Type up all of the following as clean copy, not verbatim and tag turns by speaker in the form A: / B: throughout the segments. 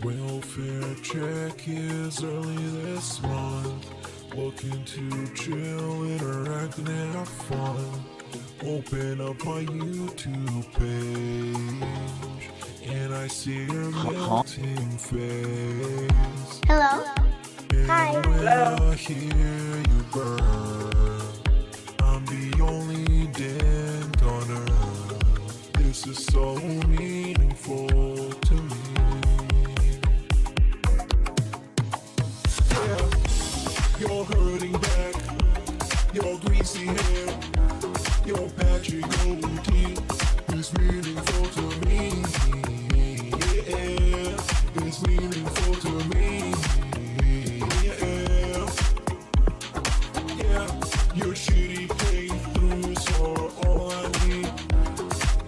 A: Welfare check is early this month. Looking to chill, interact and have fun. Open up my YouTube page and I see your melting face.
B: Hello.
A: And
B: Hi.
A: when I hear you burn, I'm the only dent on earth. This is so meaningful to me. You're hurting back, your greasy hair, your patchy goatee is meaningful to me. Yeah, it's meaningful to me. Yeah, your shitty playthroughs are all I need.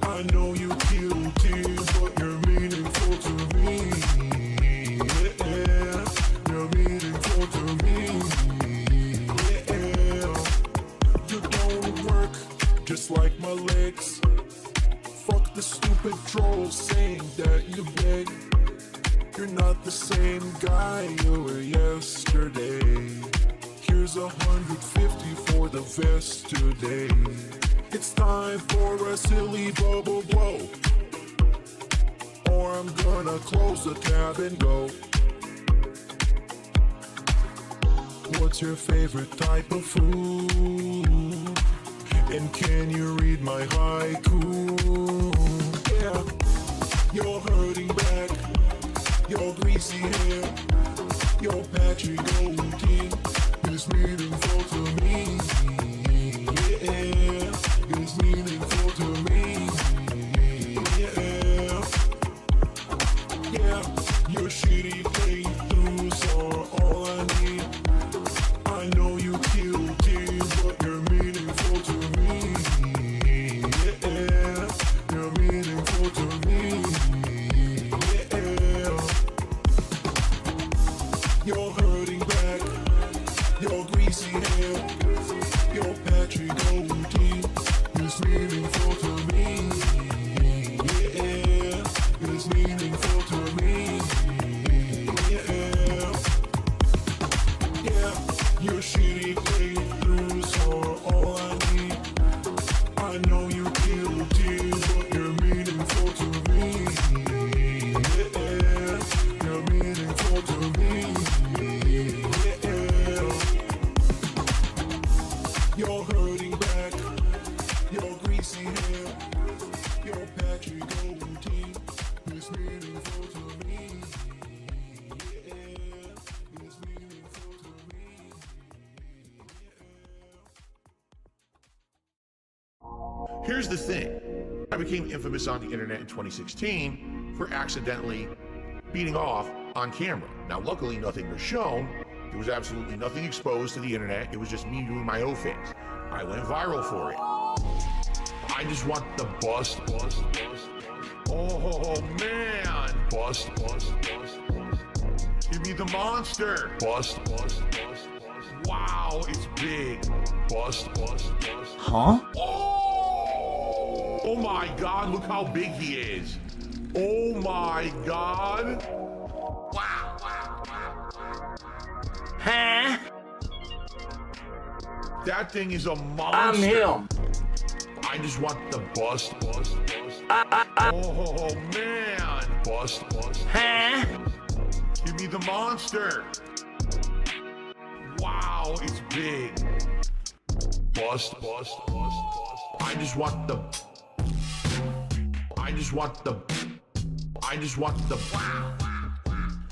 A: I know you're guilty, but you're meaningful to me. Yeah, you're meaningful to me. Just like my legs. Fuck the stupid trolls saying that you beg. You're not the same guy you were yesterday. Here's 150 for the vest today. It's time for a silly bubble blow, or I'm gonna close the tab and go. What's your favorite type of food? And can you read my haiku? Yeah, you're hurting back, your greasy hair, your patchy goatee is meaningful to me. Yeah, it's meaningful to me. Yeah, yeah, your shitty playthroughs are all I need. I know you guilty, but you're meaningful to me. Yeah, you're meaningful to me. Yeah, you're hurting back, your greasy hair, your patchy goatee is meaningful to me. Yeah, it's meaningful to me. Yeah, yeah, your shitty playthroughs are all I need. I know you're guilty, but you're meaningful to me. Yeah, you're meaningful to me. Yeah, you're hurting back, your greasy hair, your patchy goatee is meaningful to me. Yeah, it's meaningful to me.
C: Here's the thing. I became infamous on the internet in 2016 for accidentally beating off on camera. Now, luckily, nothing was shown. There was absolutely nothing exposed to the internet. It was just me doing my own things. I went viral for it. I just want the bust. Oh, man. Bust. Give me the monster. Bust. Wow, it's big. Bust.
D: Huh?
C: Oh my God, look how big he is. Oh my God. Wow.
D: Huh?
C: That thing is a monster.
D: I'm him.
C: I just want the bust. Oh man. Bust.
D: Huh?
C: Give me the monster. Wow, it's big. Bust. I just want the.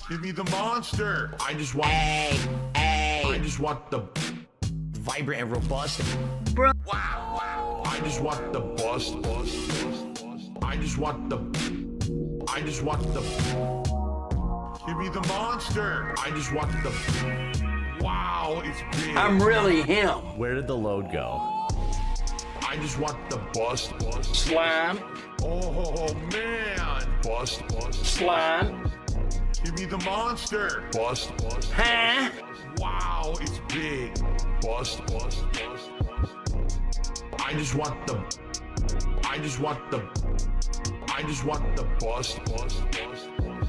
C: Give me the monster. I just want the.
D: Vibrant and robust.
C: Wow. I just want the bust. I just want the. Give me the monster. I just want the. Wow, it's big.
D: I'm really him.
E: Where did the load go?
C: I just want the bust.
D: Slime.
C: Oh man. Bust.
D: Slime.
C: Give me the monster. Bust.
D: Huh?
C: Wow, it's big. Bust. I just want the bust.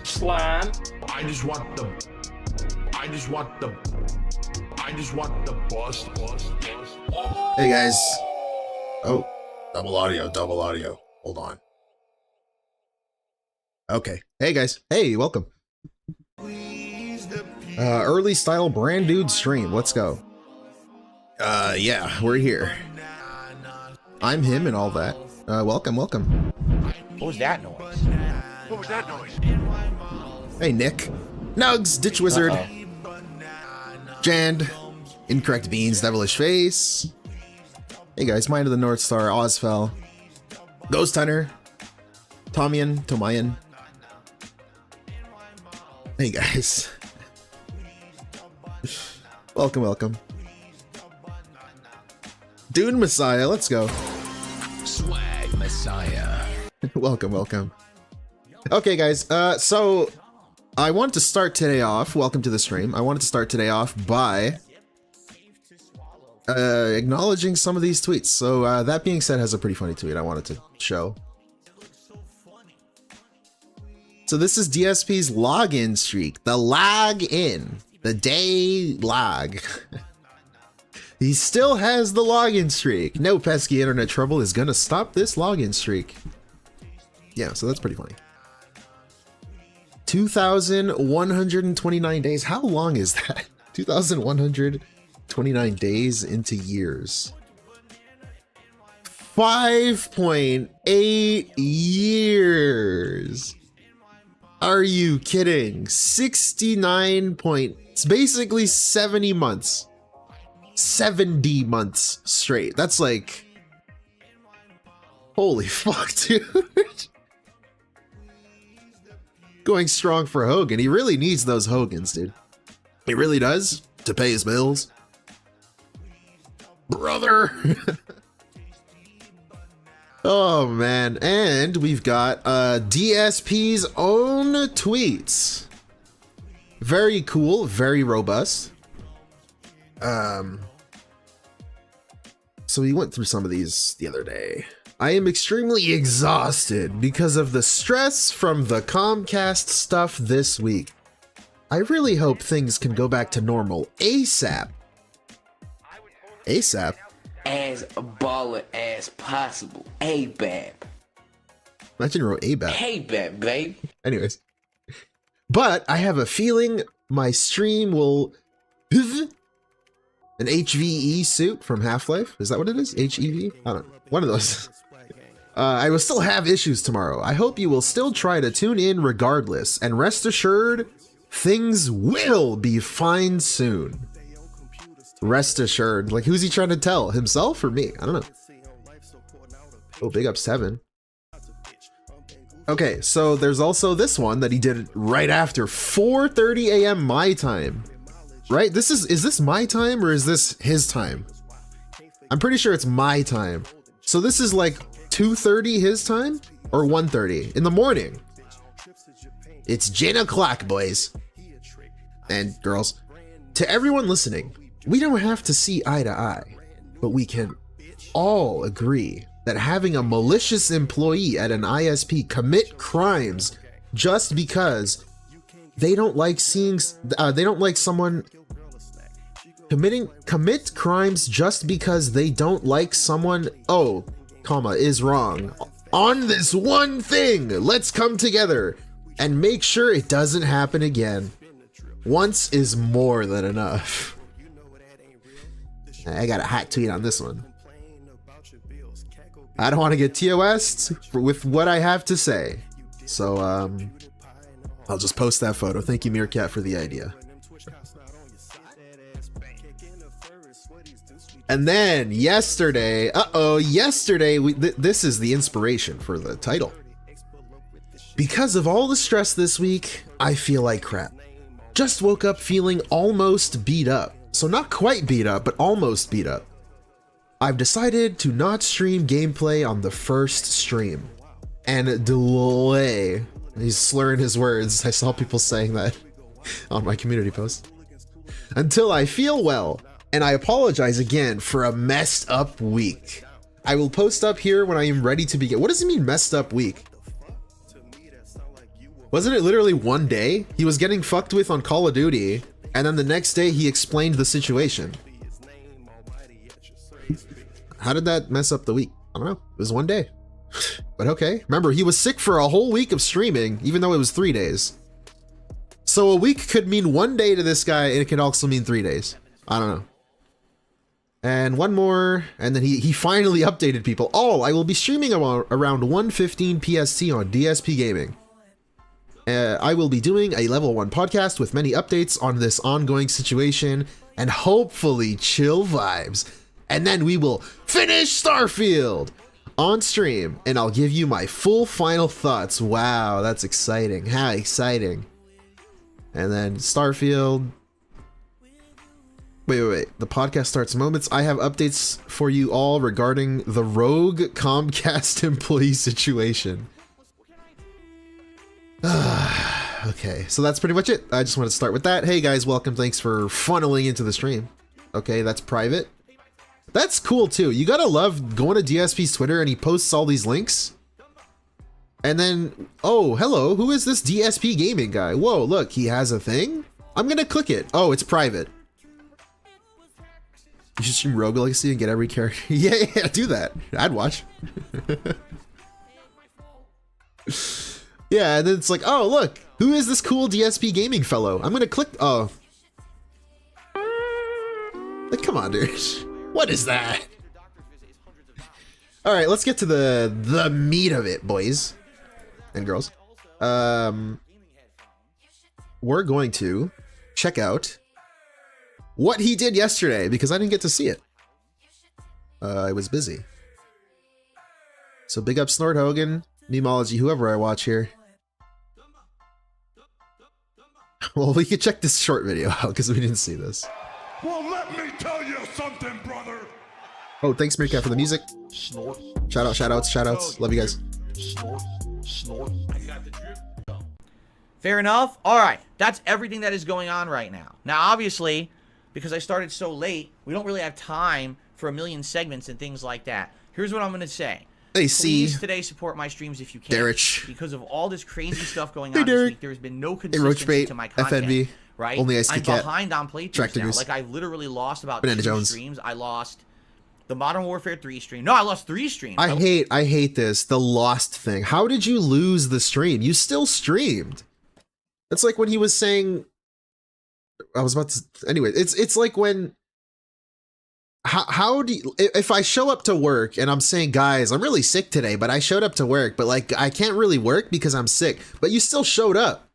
D: slime,
C: I just want the bust.
B: Hey guys. Oh, double audio. Hold on. Okay. Hey guys. Hey, welcome. Early style brand dude stream. Let's go. Yeah, we're here. I'm him and all that. Welcome.
E: What was that noise?
B: Hey, Nick. Nugs, Ditch Wizard. Jand. Incorrect Beans, Devilish Face. Hey guys, Mind of the North Star, Ozfell. Ghost Hunter. Tomayan. Hey guys. Welcome. Dune Messiah, let's go.
F: Swag Messiah.
B: welcome. Okay guys, so I want to start today off, welcome to the stream. I wanted to start today off by acknowledging some of these tweets. So that being said, has a pretty funny tweet I wanted to show. So this is DSP's login streak, the day log. He still has the login streak. No pesky internet trouble is gonna stop this login streak. Yeah, so that's pretty funny. 2,129 days. How long is that? 2,129 days into years. 5.8 years. Are you kidding? 69 point, it's basically 70 months. 70 months straight. That's like, holy fuck, dude. Going strong for Hogan. He really needs those Hogans, dude. He really does, to pay his bills. Brother. Oh man, and we've got DSP's own tweets. Very cool, very robust. So we went through some of these the other day. I am extremely exhausted because of the stress from the Comcast stuff this week. I really hope things can go back to normal ASAP. ASAP?
G: As baller as possible. ABAB.
B: Imagine you wrote ABAP.
G: ABAB, babe.
B: Anyways. But I have a feeling my stream will... An HVE suit from Half-Life? Is that what it is? HEV? I don't know. One of those. I will still have issues tomorrow. I hope you will still try to tune in regardless. And rest assured, things will be fine soon. Rest assured. Like, who's he trying to tell? Himself or me? I don't know. Oh, big up 7. Okay, so there's also this one that he did right after 4:30 a.m. my time. Right? Is this my time or is this his time? I'm pretty sure it's my time. So this is like 2:30 his time or 1:30 in the morning. It's 10 o'clock, boys and girls. To everyone listening, we don't have to see eye to eye, but we can all agree that having a malicious employee at an ISP commit crimes just because they don't like someone commit crimes just because they don't like someone, is wrong on this one thing. Let's come together and make sure it doesn't happen again. Once is more than enough. I got a hot tweet on this one. I don't want to get TOS'd with what I have to say. So, I'll just post that photo. Thank you, Meerkat, for the idea. And then yesterday, this is the inspiration for the title. Because of all the stress this week, I feel like crap. Just woke up feeling almost beat up. So not quite beat up, but almost beat up. I've decided to not stream gameplay on the first stream. And delay. He's slurring his words. I saw people saying that on my community post. Until I feel well. And I apologize again for a messed up week. I will post up here when I am ready to begin. What does it mean, messed up week? Wasn't it literally one day? He was getting fucked with on Call of Duty, and then the next day he explained the situation. How did that mess up the week? I don't know. It was one day. But okay. Remember, he was sick for a whole week of streaming, even though it was 3 days. So a week could mean one day to this guy, and it could also mean 3 days. I don't know. And one more, and then he finally updated people. Oh, I will be streaming around 1:15 PST on DSP Gaming. I will be doing a level 1 podcast with many updates on this ongoing situation and hopefully chill vibes. And then we will finish Starfield on stream and I'll give you my full final thoughts. Wow, that's exciting. How exciting. And then Starfield. Wait. The podcast starts moments. I have updates for you all regarding the rogue Comcast employee situation. Okay, so that's pretty much it. I just want to start with that. Hey guys, welcome. Thanks for funneling into the stream. Okay, that's private. That's cool too. You gotta love going to DSP's Twitter and he posts all these links. And then, oh, hello, who is this DSP Gaming guy? Whoa, look, he has a thing? I'm gonna click it. Oh, it's private. You should stream Rogue Legacy and get every character. Yeah, do that. I'd watch. Yeah, and then it's like, oh, look, who is this cool DSP Gaming fellow? I'm gonna click, oh. Like, come on, dude. What is that? All right, let's get to the meat of it, boys and girls. We're going to check out what he did yesterday because I didn't get to see it. I was busy. So big up Snort Hogan, Memology, whoever I watch here. Well, we could check this short video out because we didn't see this.
A: Well, let me tell you something, brother.
B: Oh, thanks, Meerkat, for the music. Shout outs. Love you guys.
E: Fair enough. All right, that's everything that is going on right now. Now, obviously, because I started so late, we don't really have time for a million segments and things like that. Here's what I'm going to say.
B: Hey,
E: Please today support my streams if you can.
B: Derich.
E: Because of all this crazy stuff going on this week, there's been no consistency to my content.
B: FNB.
E: Right?
B: Only Ice
E: I'm
B: Cat.
E: behind on playthroughs now. Like, I literally lost about 2 streams. I lost the Modern Warfare 3 stream. No, I lost 3 streams.
B: I hate this. The lost thing. How did you lose the stream? You still streamed. It's like when he was saying, I was about to, anyway, it's like when, how do you, if I show up to work and I'm saying, guys, I'm really sick today, but I showed up to work, but like, I can't really work because I'm sick, but you still showed up.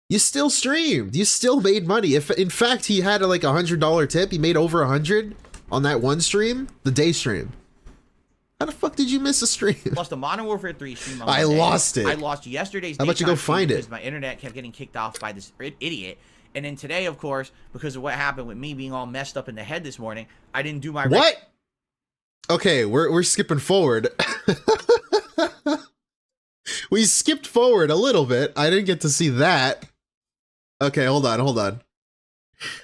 B: You still streamed. You still made money. If in fact he had like $100 tip, he made over 100 on that one stream, the day stream. How the fuck did you miss a stream?
E: Lost the Modern Warfare 3 stream on
B: I lost it.
E: I lost yesterday's.
B: How about you go find it?
E: Because my internet kept getting kicked off by this idiot. And then today, of course, because of what happened with me being all messed up in the head this morning, I didn't do my...
B: What? Okay, we're skipping forward. We skipped forward a little bit. I didn't get to see that. Okay, hold on.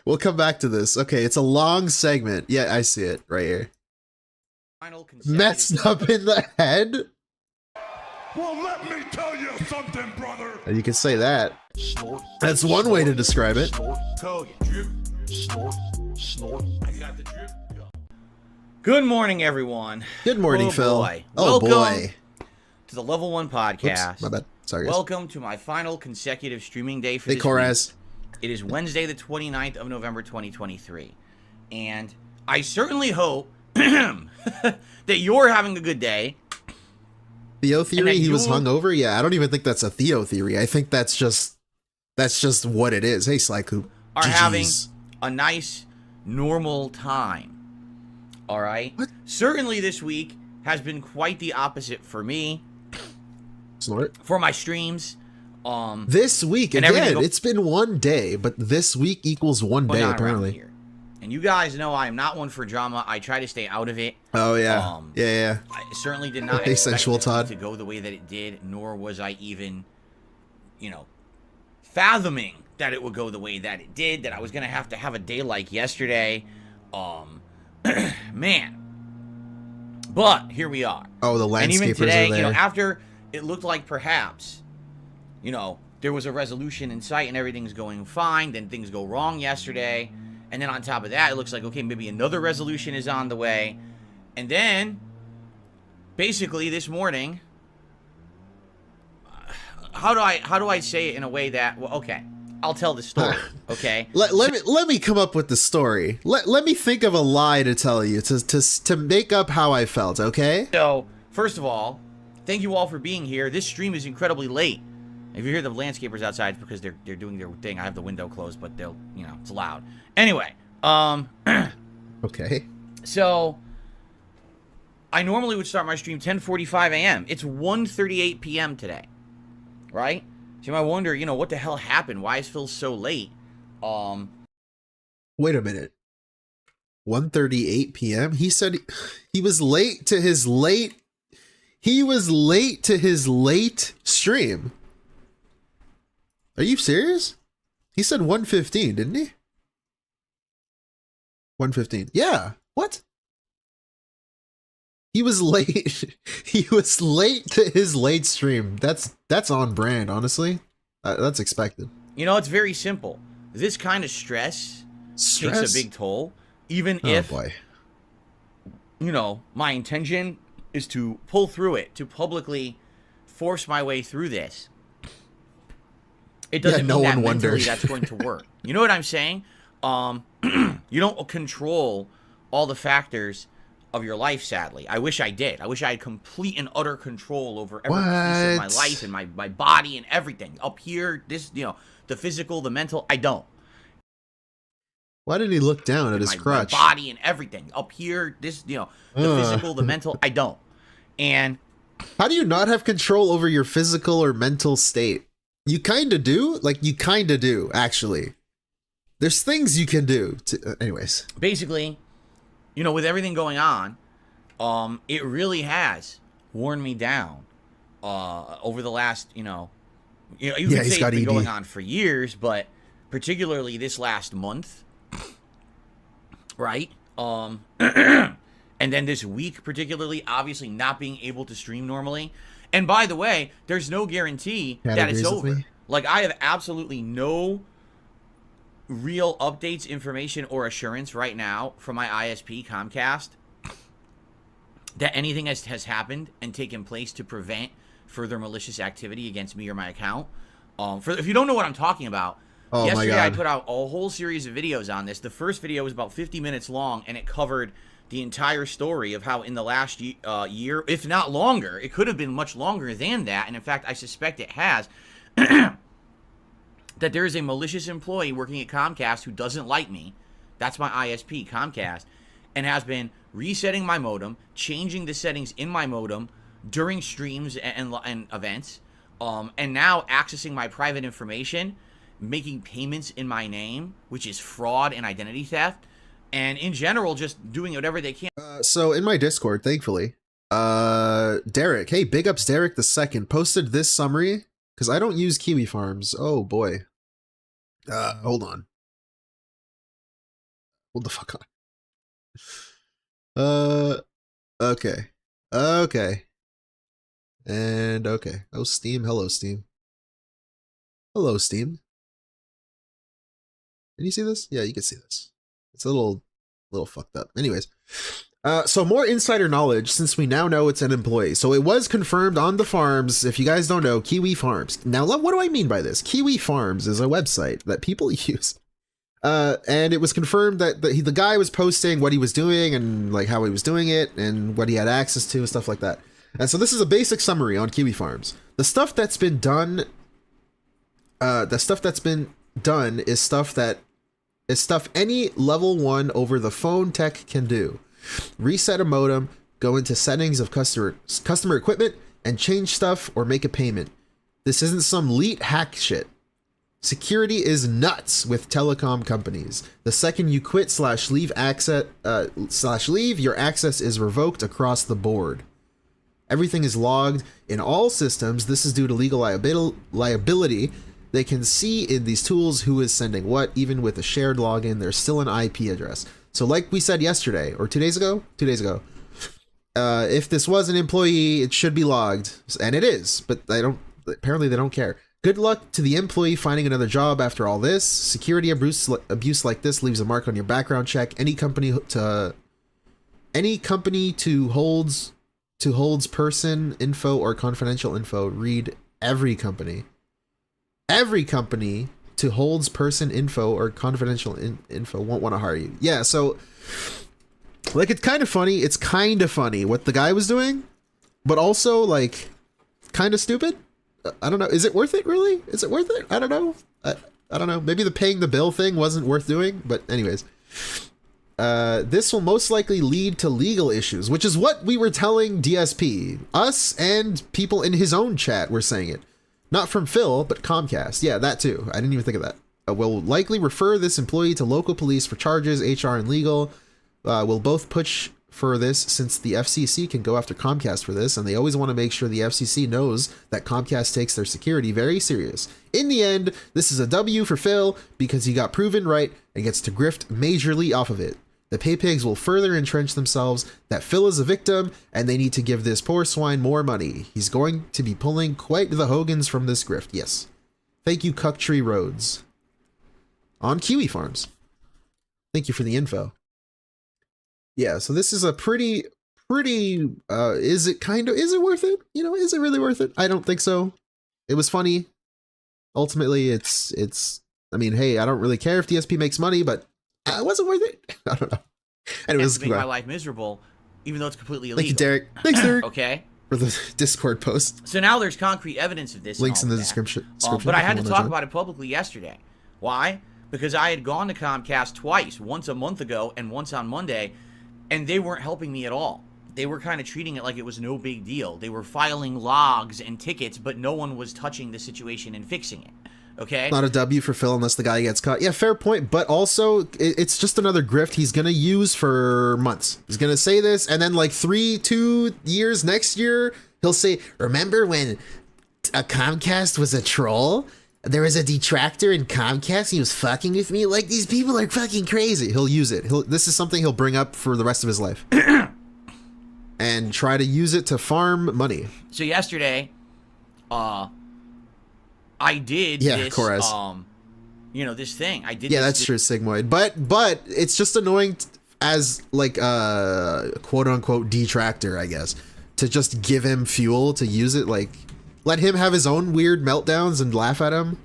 B: We'll come back to this. Okay, it's a long segment. Yeah, I see it right here. Messed up in the head?
A: Well, let me tell you something, brother.
B: And you can say that. That's one way to describe it.
E: Good morning, everyone.
B: Good morning, Phil.
E: Boy.
B: Oh,
E: Welcome
B: boy.
E: To the Level 1 podcast.
B: Oops, my bad. Sorry, guys.
E: Welcome to my final consecutive streaming day for
B: Hey,
E: this
B: Koraz.
E: week. It is Wednesday, the 29th of November, 2023. And I certainly hope that you're having a good day.
B: Theo theory, he was hungover? Yeah, I don't even think that's a Theo theory. I think that's just what it is. Hey, Slycoop.
E: Are having a nice, normal time. All right?
B: What?
E: Certainly this week has been quite the opposite for me.
B: Snort.
E: For my streams.
B: This week, again, it's been one day, but this week equals one day, apparently.
E: And you guys know I am not one for drama. I try to stay out of it.
B: Oh, yeah. Yeah.
E: I certainly did not
B: Hey,
E: expect
B: Sensual
E: it
B: Todd.
E: to go the way that it did, nor was I even, fathoming that it would go the way that it did, that I was going to have a day like yesterday. Man. But here we are.
B: Oh, the landscapers
E: and even today,
B: are there.
E: after it looked like perhaps you know, there was a resolution in sight and everything's going fine. Then things go wrong yesterday. And then on top of that, it looks like, okay, maybe another resolution is on the way. And then, basically, this morning, how do I say it in a way that, well, okay, I'll tell the story, okay?
B: Let me come up with the story. Let me think of a lie to tell you to make up how I felt, okay?
E: So, first of all, thank you all for being here. This stream is incredibly late. If you hear the landscapers outside, it's because they're doing their thing. I have the window closed, but they'll, you know, it's loud. Anyway,
B: okay.
E: So I normally would start my stream 10:45 a.m. It's 1:38 p.m. today, right? So you might wonder, you know, what the hell happened? Why is Phil so late?
B: Wait a minute. 1:38 p.m. He said he was late to his late. He was late to his late stream. Are you serious? He said 1:15, didn't he? 1:15. Yeah. What? He was late. He was late to his late stream. That's on brand, honestly. That's expected.
E: You know, it's very simple. This kind of stress takes a big toll. Even if,
B: boy.
E: You know, my intention is to pull through it, to publicly force my way through this. It doesn't mean that mentally that's going to work. You know what I'm saying? You don't control all the factors of your life, sadly. I wish I did. I wish I had complete and utter control over every piece of my life and my body and everything. Up here, this, you know, the physical, the mental, I don't.
B: Why did he look down at his crotch?
E: My body and everything. Up here, this, you know, the physical, the mental, I don't. And
B: how do you not have control over your physical or mental state? You kind of do. Like, you kind of do, actually. There's things you can do. Anyways.
E: Basically, you know, with everything going on, it really has worn me down over the last, you could say it's been going on for years, but particularly this last month, right? And then this week, particularly, obviously not being able to stream normally. And by the way, there's no guarantee that it's over. Like, I have absolutely no real updates, information, or assurance right now from my ISP, Comcast, that anything has happened and taken place to prevent further malicious activity against me or my account. If you don't know what I'm talking about, yesterday I put out a whole series of videos on this. The first video was about 50 minutes long, and it covered the entire story of how in the last year, if not longer, it could have been much longer than that, and in fact, I suspect it has, that there is a malicious employee working at Comcast who doesn't like me. That's my ISP, Comcast, and has been resetting my modem, changing the settings in my modem during streams and events, and now accessing my private information, making payments in my name, which is fraud and identity theft, and in general, just doing whatever they can.
B: So in my Discord, thankfully, Derek, hey, big ups Derek the second, posted this summary, because I don't use Kiwi Farms. Oh boy. Hold on. Hold the fuck on. Okay. Okay. And okay. Oh, Steam. Hello, Steam. Hello, Steam. Can you see this? Yeah, you can see this. It's a little fucked up. Anyways, so more insider knowledge since we now know it's an employee. So it was confirmed on the farms. If you guys don't know, Kiwi Farms. Now, what do I mean by this? Kiwi Farms is a website that people use. And it was confirmed that the guy was posting what he was doing and like how he was doing it and what he had access to and stuff like that. And so this is a basic summary on Kiwi Farms. The stuff that's been done, is stuff any level 1 over the phone tech can do. Reset a modem, go into settings of customer equipment, and change stuff or make a payment. This isn't some leet hack shit. Security is nuts with telecom companies. The second you quit /leave your access is revoked across the board. Everything is logged in all systems. This is due to legal liability. They can see in these tools who is sending what. Even with a shared login, there's still an IP address. So like we said yesterday, or 2 days ago, if this was an employee, it should be logged, and it is, but apparently they don't care. Good luck to the employee finding another job after all this. Security abuse like this leaves a mark on your background check. Any company to holds person info or confidential info. Read every company. Every company to holds person info or confidential info won't want to hire you. Yeah, so like it's kind of funny. It's kind of funny what the guy was doing, but also like kind of stupid. I don't know. Is it worth it, really? Is it worth it? I don't know. I don't know. Maybe the paying the bill thing wasn't worth doing. But anyways, this will most likely lead to legal issues, which is what we were telling DSP. Us and people in his own chat were saying it. Not from Phil, but Comcast. Yeah, that too. I didn't even think of that. Will likely refer this employee to local police for charges, HR and legal. Will both push for this since the FCC can go after Comcast for this, and they always want to make sure the FCC knows that Comcast takes their security very serious. In the end, this is a W for Phil because he got proven right and gets to grift majorly off of it. The pay pigs will further entrench themselves that Phil is a victim and they need to give this poor swine more money. He's going to be pulling quite the Hogans from this grift. Yes. Thank you, Cucktree Roads. On Kiwi Farms. Thank you for the info. Yeah, so this is a pretty, is it worth it? You know, is it really worth it? I don't think so. It was funny. Ultimately, it's, I mean, hey, I don't really care if DSP makes money, but it wasn't worth it. I don't know. Anyways,
E: to make my life miserable, even though it's completely illegal.
B: Thank you, Derek. Thanks, Derek.
E: Okay.
B: For the Discord post.
E: So now there's concrete evidence of this.
B: Links in the
E: that.
B: description.
E: But I had to talk about it publicly yesterday. Why? Because I had gone to Comcast twice, once a month ago and once on Monday, and they weren't helping me at all. They were kind of treating it like it was no big deal. They were filing logs and tickets, but no one was touching the situation and fixing it. Okay?
B: Not a W for Phil unless the guy gets caught. Yeah, fair point. But also, it's just another grift he's going to use for months. He's going to say this, and then like 2 years next year, he'll say, remember when a Comcast was a troll? There was a detractor in Comcast. He was fucking with me. Like, these people are fucking crazy. He'll use it. This is something he'll bring up for the rest of his life. And try to use it to farm money.
E: So yesterday, I did this, you know, this thing. I did.
B: Yeah, that's true, Sigmoid. But it's just annoying as like a quote unquote detractor, I guess, to just give him fuel to use it. Like, let him have his own weird meltdowns and laugh at him.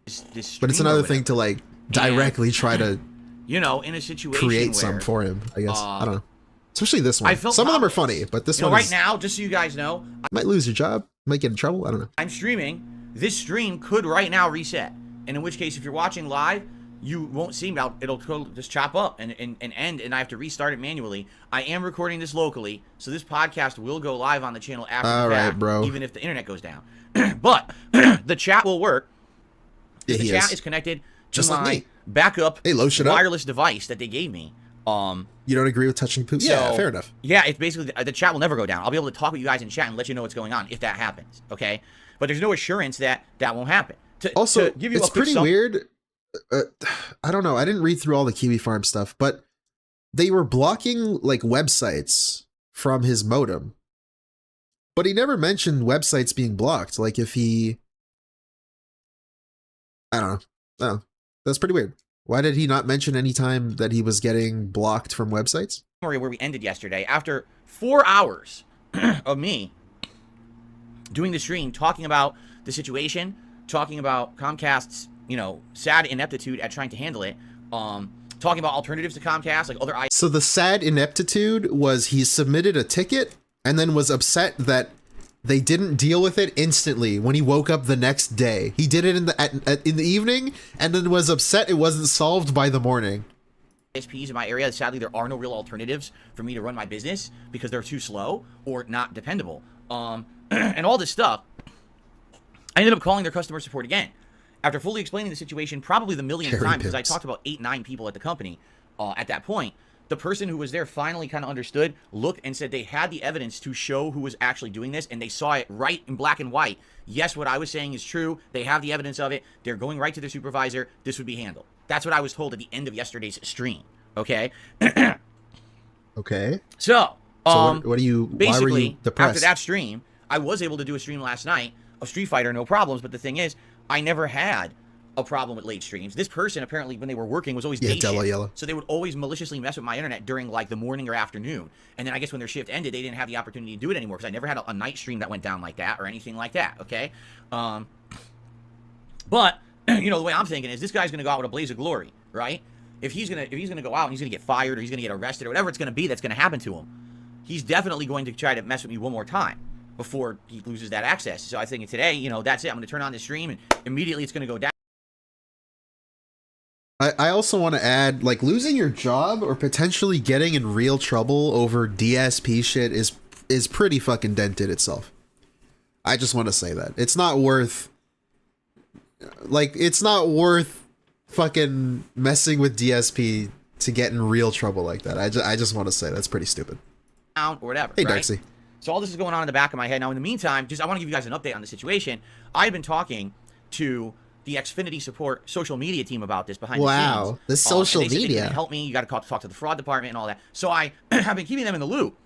B: But it's another thing to like directly try to,
E: you know, in a situation
B: create
E: where,
B: some for him. I guess I don't know. Especially this one. Some of them are funny, but this one
E: right now, just so you guys know,
B: might lose your job, might get in trouble. I don't know.
E: I'm streaming. This stream could right now reset, and in which case, if you're watching live, you won't see me. It'll just chop up and end, and I have to restart it manually. I am recording this locally, so this podcast will go live on the channel after the fact,
B: bro.
E: even if the internet goes down. But the chat will work.
B: Yeah,
E: the chat is connected
B: just
E: to
B: like
E: my
B: me.
E: backup
B: Up.
E: wireless device that they gave me.
B: You don't agree with touching poop? Yeah, fair enough.
E: Yeah, it's basically the chat will never go down. I'll be able to talk with you guys in chat and let you know what's going on if that happens. Okay, but there's no assurance that that won't happen.
B: Also,
E: to give you
B: it's pretty weird. I don't know. I didn't read through all the Kiwi Farm stuff, but they were blocking like websites from his modem. But he never mentioned websites being blocked. Like if he, I don't know. Oh, that's pretty weird. Why did he not mention any time that he was getting blocked from websites?
E: Where we ended yesterday, after 4 hours of me doing the stream, talking about the situation, talking about Comcast's, you know, sad ineptitude at trying to handle it, talking about alternatives to Comcast, like other.
B: So the sad ineptitude was he submitted a ticket and then was upset that they didn't deal with it instantly when he woke up the next day. He did it in the evening and then was upset it wasn't solved by the morning.
E: ISPs in my area, sadly, there are no real alternatives for me to run my business because they're too slow or not dependable. And all this stuff, I ended up calling their customer support again. After fully explaining the situation, probably the millionth time, because I talked about 8-9 people at the company at that point, the person who was there finally kind of understood, looked and said they had the evidence to show who was actually doing this, and they saw it right in black and white. Yes, what I was saying is true. They have the evidence of it. They're going right to their supervisor. This would be handled. That's what I was told at the end of yesterday's stream. Okay?
B: Okay.
E: So
B: what do you,
E: basically,
B: why were you depressed?
E: after that stream, I was able to do a stream last night of Street Fighter, no problems. But the thing is, I never had a problem with late streams. This person, apparently, when they were working, was always day shift. So they would always maliciously mess with my internet during, like, the morning or afternoon. And then I guess when their shift ended, they didn't have the opportunity to do it anymore, because I never had a night stream that went down like that or anything like that, okay? But, you know, the way I'm thinking is this guy's going to go out with a blaze of glory, right? If he's gonna go out and he's going to get fired or he's going to get arrested or whatever it's going to be that's going to happen to him, he's definitely going to try to mess with me one more time before he loses that access. So I think today, you know, that's it. I'm going to turn on this stream and immediately it's going to go down.
B: I also want to add, like, losing your job or potentially getting in real trouble over DSP shit is pretty fucking dented itself. I just want to say that. It's not worth, like, it's not worth fucking messing with DSP to get in real trouble like that. I just want to say that's pretty stupid.
E: Or whatever.
B: Hey,
E: right?
B: Darcy.
E: So all this is going on in the back of my head. Now, in the meantime, I want to give you guys an update on the situation. I've been talking to the Xfinity support social media team about this behind the scenes.
B: Wow, the social media.
E: Help me. You got to talk to the fraud department and all that. So I have been keeping them in the loop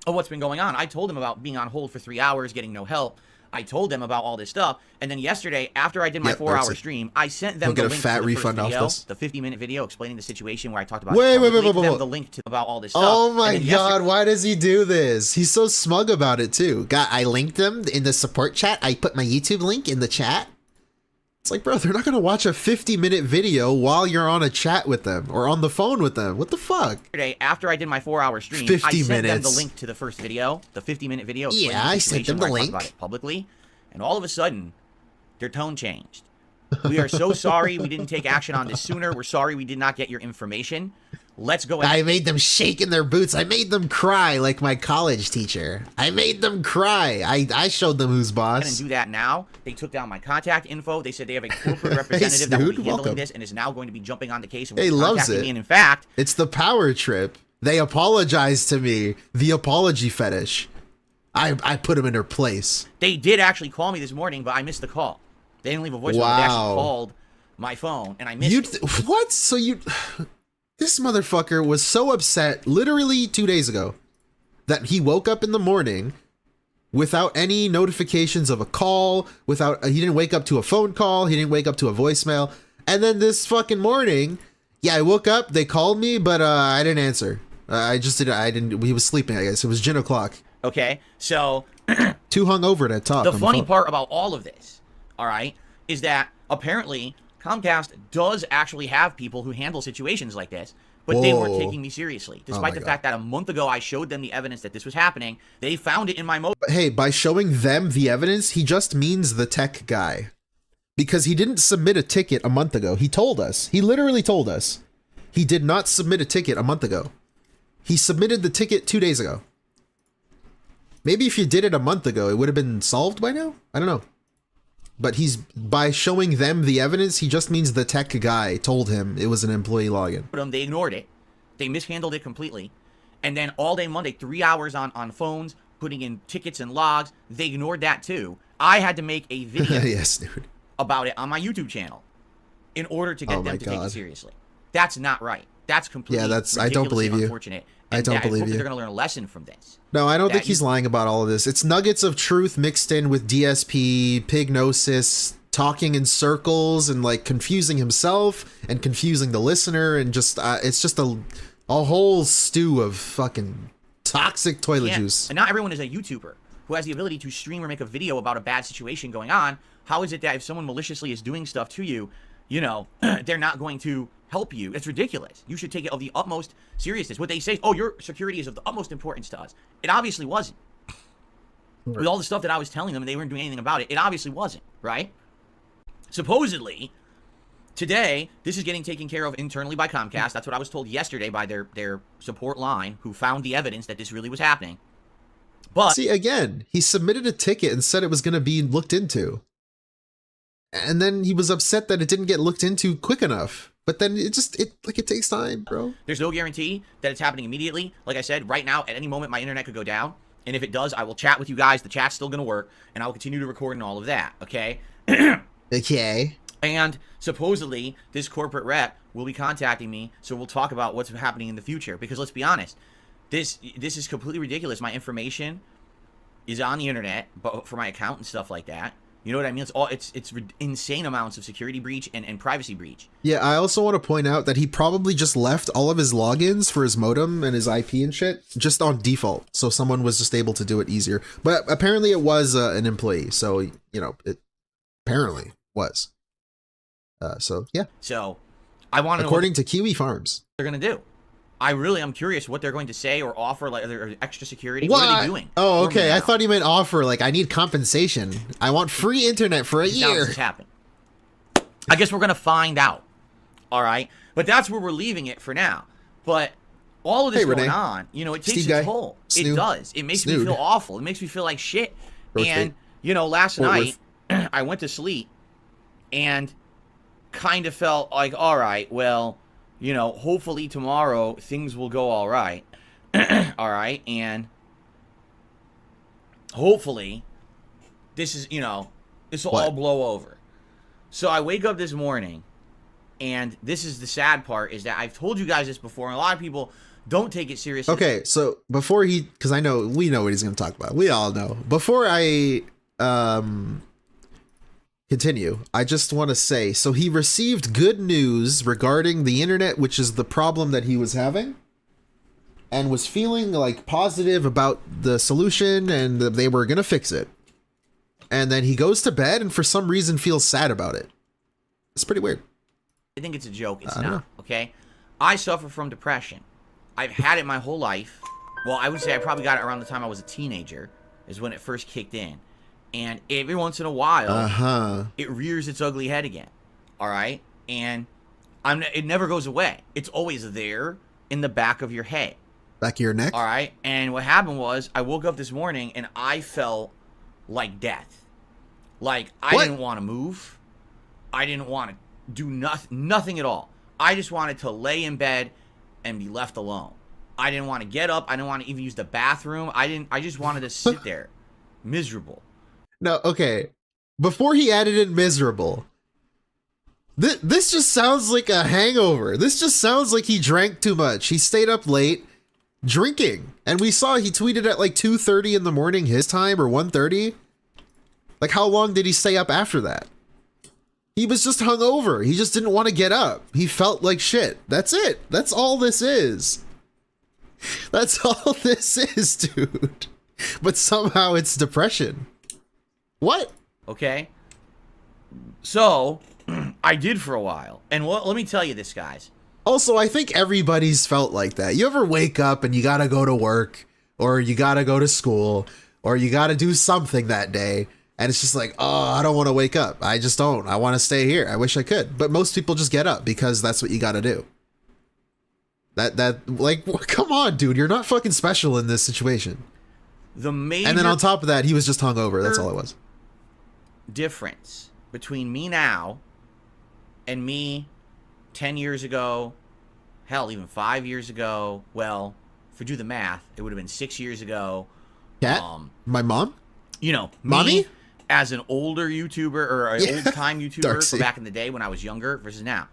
E: of what's been going on. I told them about being on hold for 3 hours, getting no help. I told them about all this stuff. And then yesterday, after I did my 4-hour stream, I sent them the link to the first video, the 50-minute video explaining the situation where I talked about the link to about all this stuff.
B: Oh my god, why does he do this? He's so smug about it too. I linked them in the support chat. I put my YouTube link in the chat. It's like, bro, they're not gonna watch a 50-minute video while you're on a chat with them or on the phone with them. What the fuck?
E: Yesterday, after I did my 4-hour stream,
B: 50
E: I sent
B: minutes.
E: them the link to the first video, the 50-minute video.
B: Yeah, I sent them the link.
E: About it publicly, and all of a sudden, their tone changed. We are so sorry we didn't take action on this sooner. We're sorry we did not get your information. Let's go ahead.
B: I made them shake in their boots. I made them cry like my college teacher. I made them cry. I showed them who's boss.
E: And do that now. They took down my contact info. They said they have a corporate representative that will be handling this and is now going to be jumping on the case and
B: he loves it.
E: me. And in fact,
B: it's the power trip. They apologized to me. The apology fetish. I put them in their place.
E: They did actually call me this morning, but I missed the call. They didn't leave a voicemail. They actually called my phone, and I missed it.
B: What? So you... This motherfucker was so upset literally 2 days ago that he woke up in the morning without any notifications of a call, he didn't wake up to a phone call, he didn't wake up to a voicemail. And then this fucking morning, yeah, I woke up, they called me, but I didn't answer. He was sleeping, I guess. It was gin o'clock.
E: Okay, so...
B: Too hungover to talk.
E: The funny part about all of this, all right, is that apparently Comcast does actually have people who handle situations like this, but they weren't taking me seriously. Despite the fact that a month ago I showed them the evidence that this was happening, they found it in my mobile.
B: But hey, by showing them the evidence, he just means the tech guy. Because he didn't submit a ticket a month ago. He told us. He literally told us. He did not submit a ticket a month ago. He submitted the ticket 2 days ago. Maybe if you did it a month ago, it would have been solved by now? I don't know. But by showing them the evidence, he just means the tech guy told him it was an employee login.
E: They ignored it. They mishandled it completely. And then all day Monday, 3 hours on phones, putting in tickets and logs, they ignored that too. I had to make a video
B: yes, dude.
E: about it on my YouTube channel in order to get them to take it seriously. That's not right. That's completely ridiculous.
B: I don't believe you.
E: Unfortunate.
B: I don't believe you.
E: They're going to learn a lesson from this.
B: No, I don't think he's lying about all of this. It's nuggets of truth mixed in with DSP, pignosis, talking in circles, and like confusing himself and confusing the listener, and just it's just a whole stew of fucking toxic toilet juice.
E: And not everyone is a YouTuber who has the ability to stream or make a video about a bad situation going on. How is it that if someone maliciously is doing stuff to you, you know, they're not going to help you? It's ridiculous. You should take it of the utmost seriousness. What they say is, oh, your security is of the utmost importance to us. It obviously wasn't. With all the stuff that I was telling them and they weren't doing anything about it, it obviously wasn't, right? Supposedly, today, this is getting taken care of internally by Comcast. That's what I was told yesterday by their support line, who found the evidence that this really was happening. But
B: see, again, he submitted a ticket and said it was going to be looked into. And then he was upset that it didn't get looked into quick enough. But then it takes time, bro.
E: There's no guarantee that it's happening immediately. Like I said, right now, at any moment, my internet could go down. And if it does, I will chat with you guys. The chat's still going to work. And I will continue to record and all of that, okay?
B: Okay.
E: And supposedly, this corporate rep will be contacting me, so we'll talk about what's happening in the future. Because let's be honest, this is completely ridiculous. My information is on the internet, but for my account and stuff like that. You know what I mean? It's insane amounts of security breach and privacy breach.
B: Yeah, I also want to point out that he probably just left all of his logins for his modem and his IP and shit just on default, so someone was just able to do it easier. But apparently it was an employee, so, you know, it apparently was. So, yeah.
E: So, I want to know
B: according to Kiwi Farms.
E: what they're going to do. I'm curious what they're going to say or offer, like, are extra security. What are they doing?
B: Oh, okay. I thought he meant offer, like, I need compensation. I want free internet for a year.
E: This happen. I guess we're going to find out. All right? But that's where we're leaving it for now. But all of this going on, you know, it takes its toll. It does. It makes me feel awful. It makes me feel like shit. And, you know, last night, I went to sleep and kind of felt like, all right, well, you know, hopefully tomorrow things will go all right. All right. And hopefully this is, you know, this will all blow over. So I wake up this morning, and this is the sad part, is that I've told you guys this before, and a lot of people don't take it seriously.
B: Okay. So before because I know, we know what he's going to talk about. We all know. Before I, continue, I just want to say, so he received good news regarding the internet, which is the problem that he was having, and was feeling like positive about the solution and that they were going to fix it. And then he goes to bed and for some reason feels sad about it. It's pretty weird.
E: I think it's a joke. It's not, okay? I suffer from depression. I've had it my whole life. Well, I would say I probably got it around the time I was a teenager, is when it first kicked in. And every once in a while, it rears its ugly head again. All right? And it never goes away. It's always there in the back of your head.
B: Back of your neck?
E: All right? And what happened was, I woke up this morning and I felt like death. Like, I didn't want to move. I didn't want to do nothing at all. I just wanted to lay in bed and be left alone. I didn't want to get up. I didn't want to even use the bathroom. I just wanted to sit there, miserable.
B: No, okay. Before he added in miserable, this just sounds like a hangover. This just sounds like he drank too much. He stayed up late drinking. And we saw he tweeted at like 2:30 in the morning his time, or 1:30. Like, how long did he stay up after that? He was just hungover. He just didn't want to get up. He felt like shit. That's it. That's all this is. That's all this is, dude. But somehow it's depression. What?
E: Okay. So, I did for a while. And let me tell you this, guys.
B: Also, I think everybody's felt like that. You ever wake up and you gotta go to work, or you gotta go to school, or you gotta do something that day, and it's just like, oh, I don't want to wake up. I just don't. I want to stay here. I wish I could. But most people just get up because that's what you gotta do. Like, come on, dude. You're not fucking special in this situation. And then on top of that, he was just hungover. That's all it was.
E: Difference between me now and me 10 years ago, hell, even 5 years ago. Well, if we do the math, it would have been 6 years ago.
B: Cat? My mom?
E: You know,
B: mommy?
E: Me as an older YouTuber, or an old-time YouTuber for back in the day when I was younger versus now.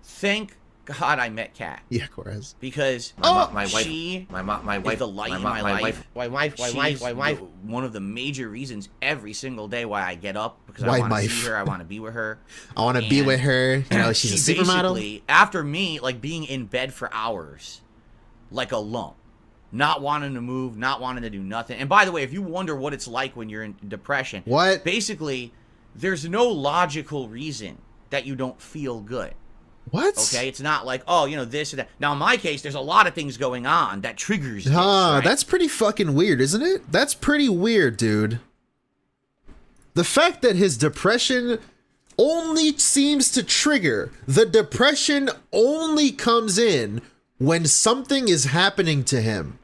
E: Thank God I met Kat.
B: Yeah, of course.
E: Because
G: my wife
E: is the light in my life. One of the major reasons every single day why I get up, because I want to see her, I want to be with her.
B: I want to be with her. You know, she's a supermodel.
E: After me, like, being in bed for hours, like a lump, not wanting to move, not wanting to do nothing. And by the way, if you wonder what it's like when you're in depression, basically, there's no logical reason that you don't feel good.
B: What?
E: Okay, it's not like, oh, you know, this or that. Now, in my case, there's a lot of things going on that triggers this, right?
B: That's pretty fucking weird, isn't it? That's pretty weird, dude. The fact that his depression only seems to trigger, the depression only comes in when something is happening to him.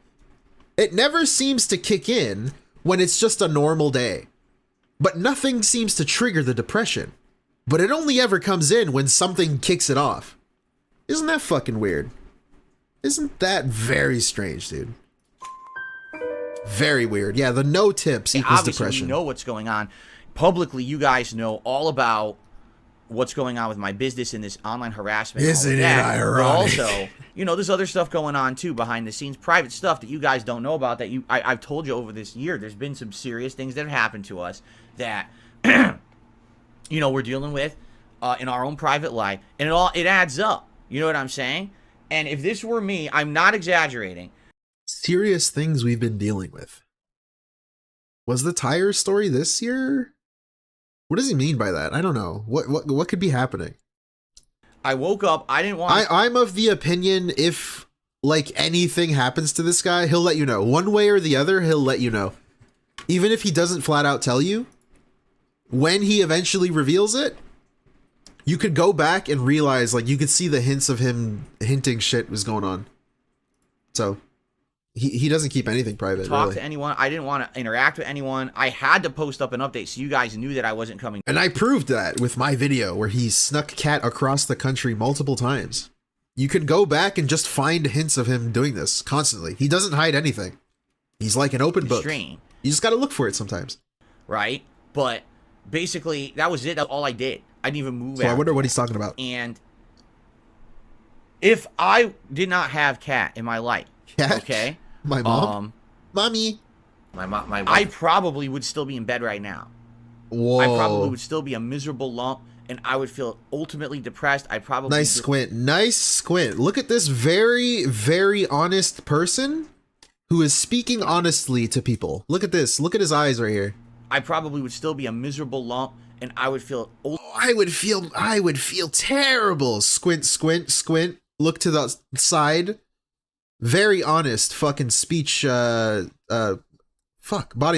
B: It never seems to kick in when it's just a normal day. But nothing seems to trigger the depression. But it only ever comes in when something kicks it off. Isn't that fucking weird? Isn't that very strange, dude? Very weird. Yeah, the no tips equals
E: obviously
B: depression.
E: We know what's going on. Publicly, you guys know all about what's going on with my business and this online harassment. And all
B: Isn't
E: of
B: it
E: that.
B: ironic?
E: But also, you know, there's other stuff going on too behind the scenes, private stuff that you guys don't know about. That I've told you over this year. There's been some serious things that have happened to us that you know we're dealing with in our own private life, and it adds up. You know what I'm saying? And if this were me, I'm not exaggerating.
B: Serious things we've been dealing with. Was the tire story this year? What does he mean by that? I don't know. What could be happening?
E: I woke up. I didn't want.
B: I'm of the opinion if like anything happens to this guy, he'll let you know. One way or the other, he'll let you know. Even if he doesn't flat out tell you, when he eventually reveals it, you could go back and realize, like, you could see the hints of him hinting shit was going on. So he doesn't keep anything private.
E: Talk
B: really.
E: to anyone. I didn't want to interact with anyone. I had to post up an update so you guys knew that I wasn't coming.
B: And I proved that with my video where he snuck cat across the country multiple times. You can go back and just find hints of him doing this constantly. He doesn't hide anything. He's like an open book.
E: Stream,
B: You just got to look for it sometimes.
E: right? But basically, that was it. That's all I did. I didn't even move
B: So I
E: out.
B: wonder what he's talking about.
E: And if I did not have Cat in my life,
B: Cat?
E: okay,
B: My mom? Mommy?
D: My
E: I probably would still be in bed right now.
B: Whoa.
E: I probably would still be a miserable lump, and I would feel ultimately depressed. I probably
B: Nice squint. Nice squint. Look at this very, very honest person who is speaking honestly to people. Look at this. Look at his eyes right here.
E: I probably would still be a miserable lump, and I would feel
B: I would feel terrible. Squint, squint, squint. Look to the side. Very honest fucking speech, body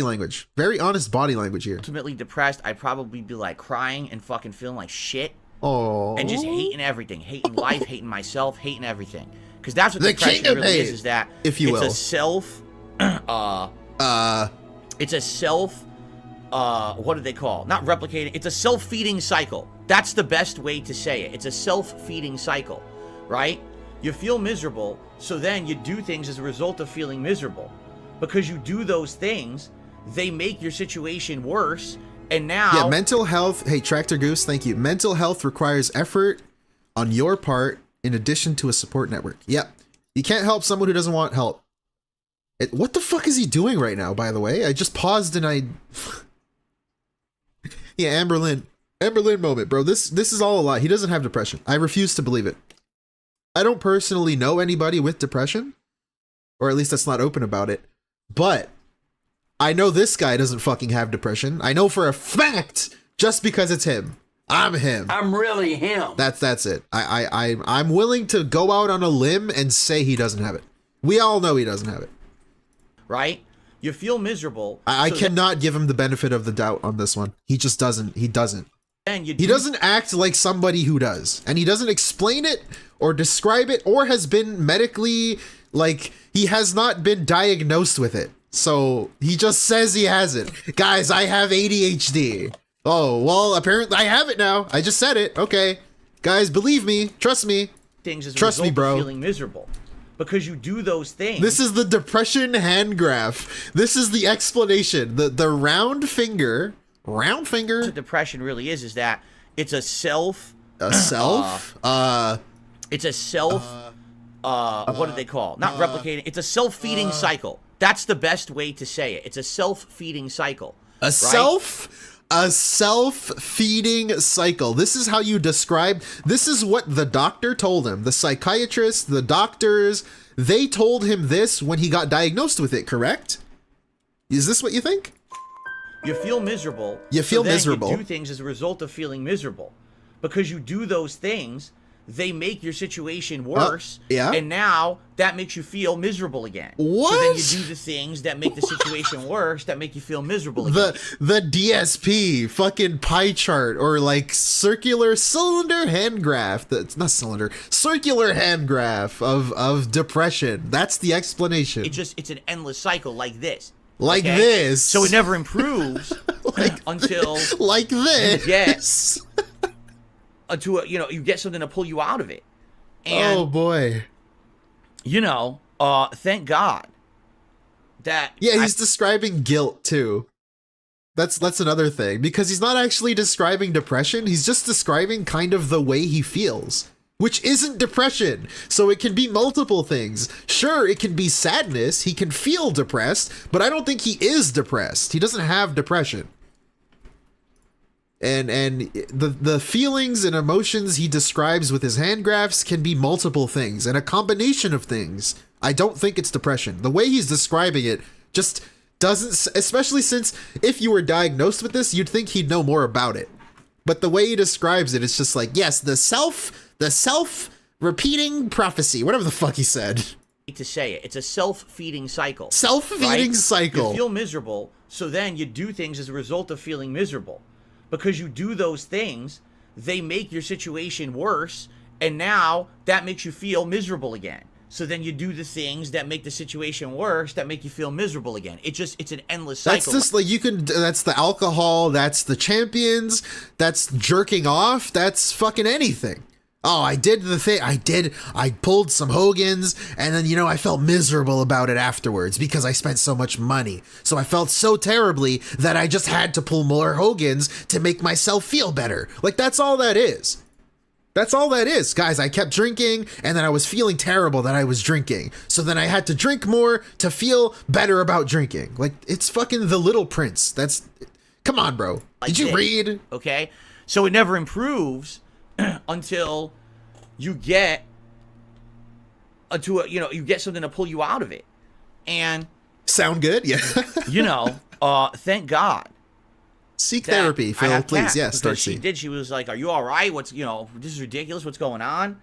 B: language. Very honest body language here.
E: ultimately depressed. I'd probably be like crying and fucking feeling like shit,
B: Oh.
E: and just hating everything, hating life, hating myself, hating everything. Because that's what
B: The
E: depression
B: king of
E: really
B: hate,
E: is that
B: if you
E: it's
B: will.
E: a self, it's a self, what do they call? Not replicating. It's a self-feeding cycle. That's the best way to say it. It's a self-feeding cycle, right? You feel miserable, so then you do things as a result of feeling miserable. Because you do those things, they make your situation worse, and now...
B: Yeah, mental health. Hey, Tractor Goose, thank you. Mental health requires effort on your part in addition to a support network. Yep. You can't help someone who doesn't want help. What the fuck is he doing right now, by the way? I just paused and I... Yeah, Amberlynn moment, bro. This is all a lie. He doesn't have depression. I refuse to believe it. I don't personally know anybody with depression, or at least that's not open about it, but I know this guy doesn't fucking have depression. I know for a fact, just because it's him. I'm him.
D: I'm really him.
B: That's it. I'm willing to go out on a limb and say he doesn't have it. We all know he doesn't have it.
E: Right? You feel miserable.
B: I
E: so
B: cannot give him the benefit of the doubt on this one. He just doesn't. He doesn't.
E: then you
B: He doesn't act like somebody who does. And he doesn't explain it or describe it or has been medically, like, he has not been diagnosed with it. So he just says he has it. Guys, I have ADHD. Oh, well, apparently I have it now. I just said it. Okay. Guys, believe me. Trust me.
E: things as a
B: Trust me,
E: result
B: bro.
E: of feeling miserable. Because you do those things.
B: This is the depression hand graph. This is the explanation. The round finger.
E: what depression really is that it's a self...
B: A self?
E: It's a self... what do they call? Not replicating. It's a self-feeding cycle. That's the best way to say it. It's a self-feeding cycle.
B: A self-feeding cycle. This is how you describe. This is what the doctor told him. The psychiatrist, the doctors, they told him this when he got diagnosed with it, correct? Is this what you think?
E: You feel miserable.
B: You feel
E: so then
B: miserable.
E: You do things as a result of feeling miserable. Because you do those things, they make your situation worse.
B: Yeah.
E: And now that makes you feel miserable again.
B: What?
E: So then you do the things that make the situation worse, that make you feel miserable again.
B: The DSP fucking pie chart or like circular cylinder hand graph. That's not cylinder. Circular hand graph of depression. That's the explanation.
E: It's an endless cycle like this.
B: Like
E: okay?
B: this.
E: So it never improves until
B: like this.
E: until you get something to pull you out of it. And
B: Oh boy.
E: thank God that
B: Yeah, he's describing guilt too. That's another thing, because he's not actually describing depression. He's just describing kind of the way he feels, which isn't depression. So it can be multiple things. Sure, it can be sadness. He can feel depressed, but I don't think he is depressed. He doesn't have depression. And the feelings and emotions he describes with his hand graphs can be multiple things and a combination of things. I don't think it's depression. The way he's describing it just doesn't, especially since if you were diagnosed with this, you'd think he'd know more about it. But the way he describes it, it's just like, yes, the self-repeating prophecy, whatever the fuck he said.
E: To say it, it's a self-feeding cycle.
B: Self-feeding cycle.
E: You feel miserable, so then you do things as a result of feeling miserable. Because you do those things, they make your situation worse, and now that makes you feel miserable again. So then you do the things that make the situation worse, that make you feel miserable again. It's an endless cycle.
B: That's just like, that's the alcohol, that's the champions, that's jerking off, that's fucking anything. Oh, I did the thing, I pulled some Hogans, and then, I felt miserable about it afterwards because I spent so much money. So I felt so terribly that I just had to pull more Hogans to make myself feel better. Like, that's all that is. That's all that is, guys. I kept drinking, and then I was feeling terrible that I was drinking. So then I had to drink more to feel better about drinking. Like, it's fucking The Little Prince. Come on, bro. Did you read?
E: Okay? So it never improves until you get you get something to pull you out of it. And
B: sound good? Yeah.
E: Thank God.
B: Seek therapy, Phil, please. Yes, start
E: seeing. She was like, "Are you all right? What's, this is ridiculous. What's going on?"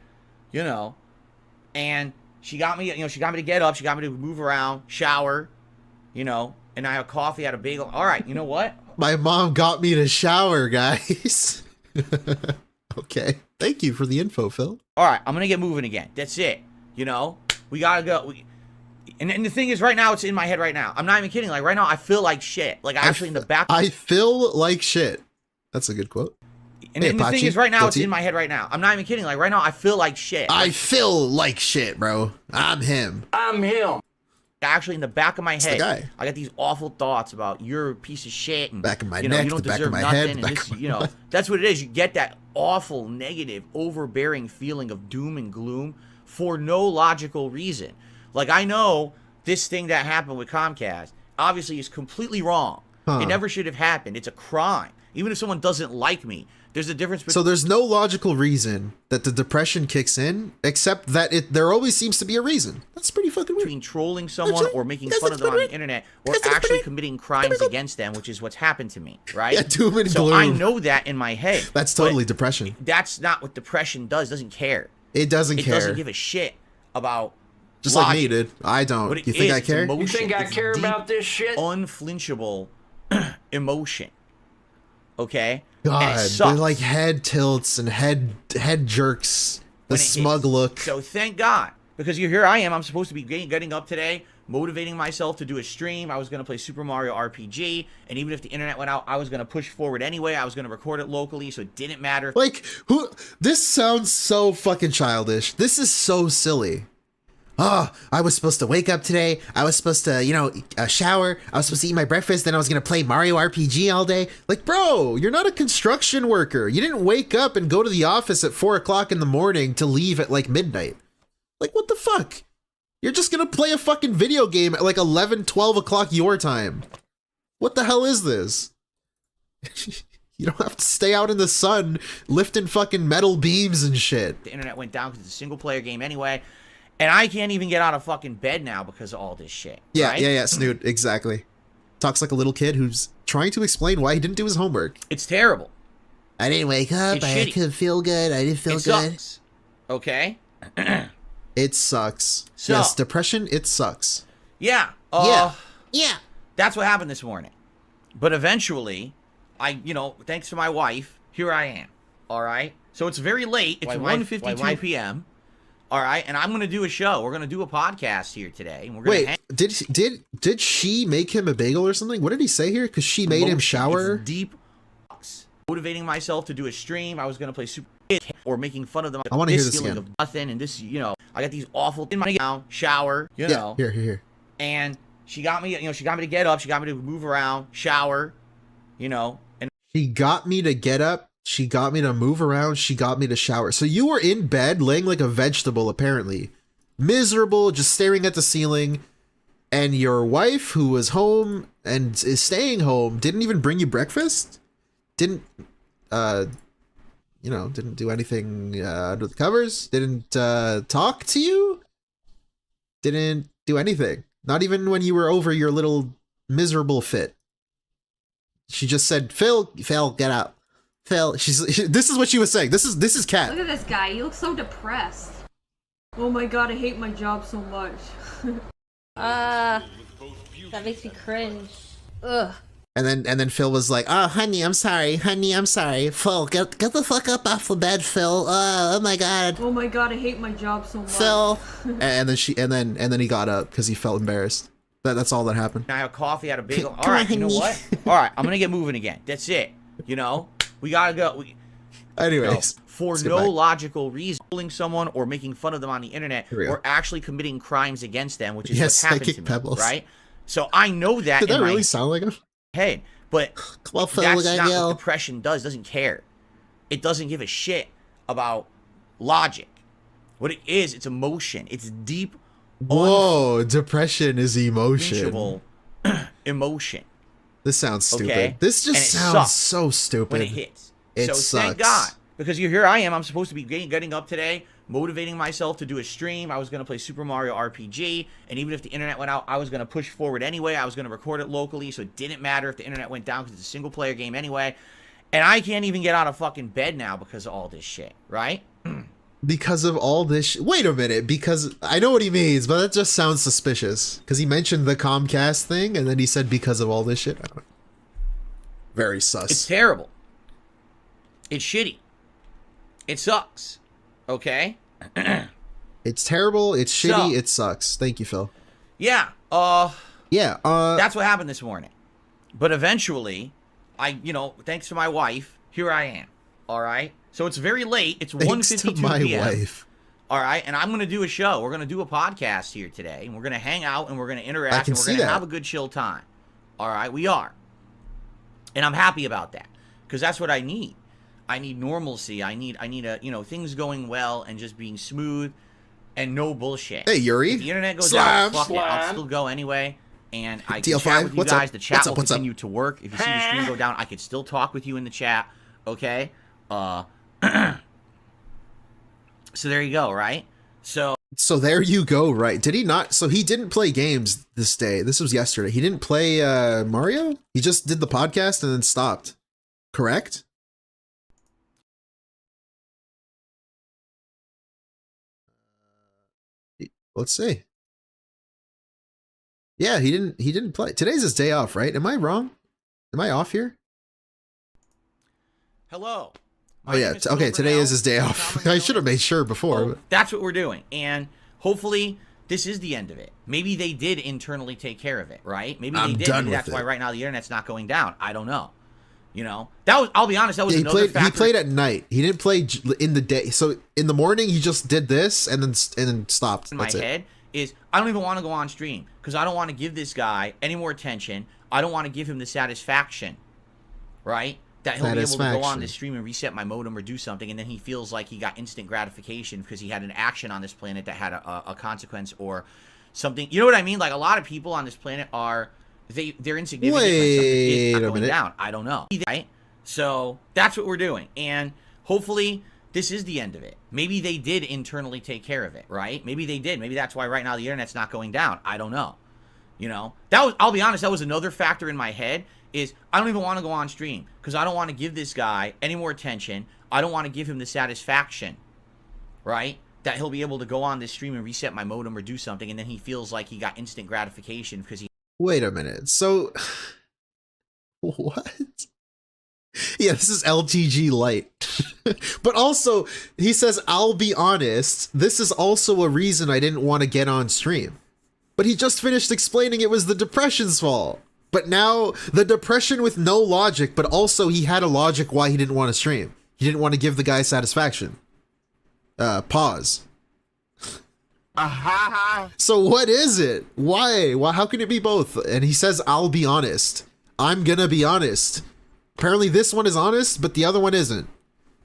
E: And she got me, she got me to get up. She got me to move around, shower, and I had coffee, had a bagel. All right, you know what?
B: My mom got me to shower, guys. Okay. Thank you for the info, Phil.
E: All right, I'm going to get moving again. That's it. We got to go. And the thing is, right now, it's in my head right now. I'm not even kidding. Like, right now, I feel like shit. Like, in the back.
B: I feel like shit. That's a good quote.
E: And the thing is, right now, it's in my head right now. I'm not even kidding. Like, right now, I feel like shit.
B: I feel like shit, bro. I'm him.
G: I'm him.
E: Actually, in the back of my head,
B: guy.
E: I got these awful thoughts about you're a piece of shit. And,
B: back of my neck,
E: you don't
B: the back
E: deserve
B: of my
E: nothing.
B: head.
E: And that's what it is. You get that awful, negative, overbearing feeling of doom and gloom for no logical reason. Like, I know this thing that happened with Comcast obviously is completely wrong. It never should have happened. It's a crime. Even if someone doesn't like me, there's a difference between...
B: So there's no logical reason that the depression kicks in, except that there always seems to be a reason. That's pretty fucking weird.
E: Between trolling someone or making fun of them on the internet or actually committing crimes against them, which is what's happened to me, right?
B: Yeah, doom and gloom.
E: So I know that in my head.
B: That's totally depression.
E: That's not what depression does. It doesn't care.
B: It doesn't care.
E: It doesn't give a shit about
B: just
E: logic.
B: like me, dude. I don't. You think I care?
G: You think I care about this shit?
E: Unflinchable emotion. Okay?
B: God, they're like head tilts and head jerks. The smug look.
E: So thank God. Because here I am. I'm supposed to be getting up today, motivating myself to do a stream. I was going to play Super Mario RPG. And even if the internet went out, I was going to push forward anyway. I was going to record it locally, so it didn't matter.
B: Like, this sounds so fucking childish. This is so silly. Oh, I was supposed to wake up today. I was supposed to, shower. I was supposed to eat my breakfast. Then I was going to play Mario RPG all day. Like, bro, you're not a construction worker. You didn't wake up and go to the office at 4 o'clock in the morning to leave at like midnight. Like, what the fuck? You're just going to play a fucking video game at like 11, 12 o'clock your time. What the hell is this? You don't have to stay out in the sun lifting fucking metal beams and shit.
E: The internet went down because it's a single player game anyway. And I can't even get out of fucking bed now because of all this shit.
B: Yeah,
E: right?
B: yeah, Snoot, exactly. Talks like a little kid who's trying to explain why he didn't do his homework.
E: It's terrible.
B: I didn't wake up. I couldn't feel good. I didn't feel good.
E: Sucks. Okay?
B: It sucks.
E: So,
B: yes, depression, it sucks.
E: Yeah.
B: Yeah.
E: That's what happened this morning. But eventually, thanks to my wife, here I am. All right? So it's very late. It's 1:52 p.m. All right, and I'm going to do a show. We're going to do a podcast here today. And we're going
B: did she make him a bagel or something? What did he say here? Because she made him shower?
E: It's deep. Motivating myself to do a stream. I was going to play Super or making fun of them.
B: I want to hear this again.
E: Of nothing, and this, I got these awful in my shower,
B: Here.
E: And she got me, she got me to get up. She got me to move around, shower, you know, and
B: She got me to get up. She got me to move around. She got me to shower. So you were in bed laying like a vegetable, apparently. Miserable, just staring at the ceiling. And your wife, who was home and is staying home, didn't even bring you breakfast? Didn't, didn't do anything under the covers? Didn't talk to you? Didn't do anything. Not even when you were over your little miserable fit. She just said, Phil, get up. Phil, this is what she was saying. This is Kat.
H: Look at this guy. He looks so depressed. Oh my god, I hate my job so much.
I: That makes me cringe. Ugh.
B: And then Phil was like, "Oh, honey, I'm sorry. Phil, get the fuck up off the bed, Phil. Oh my god.
H: Oh my god, I hate my job so much.
B: Phil." and then he got up because he felt embarrassed. That's all that happened.
E: I have coffee, I had a bagel. All right, you know what? All right, I'm gonna get moving again. That's it. You know, we gotta go.
B: Anyways,
E: for no logical reason, bullying someone or making fun of them on the internet or actually committing crimes against them, which is what's happened to me,
B: pebbles.
E: right? So I know that.
B: Did that really sound like him?
E: Head, but
B: Well, Phil,
E: that's
B: we
E: not
B: gotta go.
E: what depression does. It doesn't care. It doesn't give a shit about logic. What it is, it's emotion. It's deep.
B: Whoa, depression is emotion.
E: Unreachable emotion.
B: This sounds stupid.
E: Okay?
B: This
E: And
B: just
E: it
B: sounds
E: sucks
B: so stupid.
E: when it hits.
B: It
E: so
B: sucks.
E: thank God, because here I am. I'm supposed to be getting up today, motivating myself to do a stream. I was going to play Super Mario RPG, and even if the internet went out, I was going to push forward anyway. I was going to record it locally, so it didn't matter if the internet went down because it's a single-player game anyway. And I can't even get out of fucking bed now because of all this shit, right?
B: Because of all this wait a minute, because I know what he means, but that just sounds suspicious. Because he mentioned the Comcast thing, and then he said because of all this shit. I don't know. Very sus.
E: It's terrible. It's shitty. It sucks. Okay?
B: It's terrible, it's shitty,
E: So-
B: it sucks. Thank you, Phil.
E: Yeah.
B: That's
E: what happened this morning. But eventually, thanks to my wife, here I am. All right? So it's very late. It's
B: thanks to
E: 1:52
B: my
E: p.m.
B: wife.
E: All right? And I'm going to do a show. We're going to do a podcast here today. And we're going to hang out and we're going to
B: I
E: interact
B: can
E: and we're
B: see
E: going to
B: that.
E: have a good chill time. All right? We are. And I'm happy about that. Because that's what I need. I need normalcy. I need things going well and just being smooth and no bullshit.
B: Hey, Yuri.
E: If the internet goes
B: Slam.
E: out, fuck it. I'll
G: Slam.
E: still go anyway. And I can
B: TL5,
E: chat with you
B: what's up?
E: guys. The chat will
B: What's up?
E: continue to work. If you see the screen go down, I could still talk with you in the chat. Okay? So there you go, right? So
B: there you go, right? Did he not? So he didn't play games this day. This was yesterday. He didn't play Mario? He just did the podcast and then stopped. Correct? Let's see. Yeah, he didn't play. Today's his day off, right? Am I wrong? Am I off here?
E: hello.
B: Oh yeah, okay, today is his day off. I should have made sure before.
E: Well, that's what we're doing. And hopefully this is the end of it. Maybe they did internally take care of it, right? Maybe
B: I'm
E: they did.
B: done
E: Maybe
B: with
E: that's why
B: it.
E: right now the internet's not going down. I don't know. That was, I'll be honest, that was
B: Yeah,
E: another factor.
B: he played at night. He didn't play in the day. So in the morning he just did this and then stopped.
E: in my
B: That's it.
E: head is I don't even want to go on stream because I don't want to give this guy any more attention. I don't want to give him the satisfaction, right? That he'll be able to go on
B: Satisfaction.
E: this stream and reset my modem or do something, and then he feels like he got instant gratification because he had an action on this planet that had a consequence or something. You know what I mean? Like a lot of people on this planet they're insignificant. Like something is not
B: Wait a
E: going
B: minute.
E: down. I don't know. Right? So that's what we're doing, and hopefully this is the end of it. Maybe they did internally take care of it, right? Maybe they did. Maybe that's why right now the internet's not going down. I don't know. That was, I'll be honest, that was another factor in my head is I don't even want to go on stream because I don't want to give this guy any more attention. I don't want to give him the satisfaction, right? That he'll be able to go on this stream and reset my modem or do something, and then he feels like he got instant gratification because he
B: Wait a minute. So what? Yeah, this is LTG light. But also, he says, I'll be honest, this is also a reason I didn't want to get on stream. But he just finished explaining it was the depression's fault. But now, the depression with no logic, but also he had a logic why he didn't want to stream. He didn't want to give the guy satisfaction. Pause. So what is it? Why? How can it be both? And he says, I'll be honest. I'm gonna be honest. Apparently this one is honest, but the other one isn't.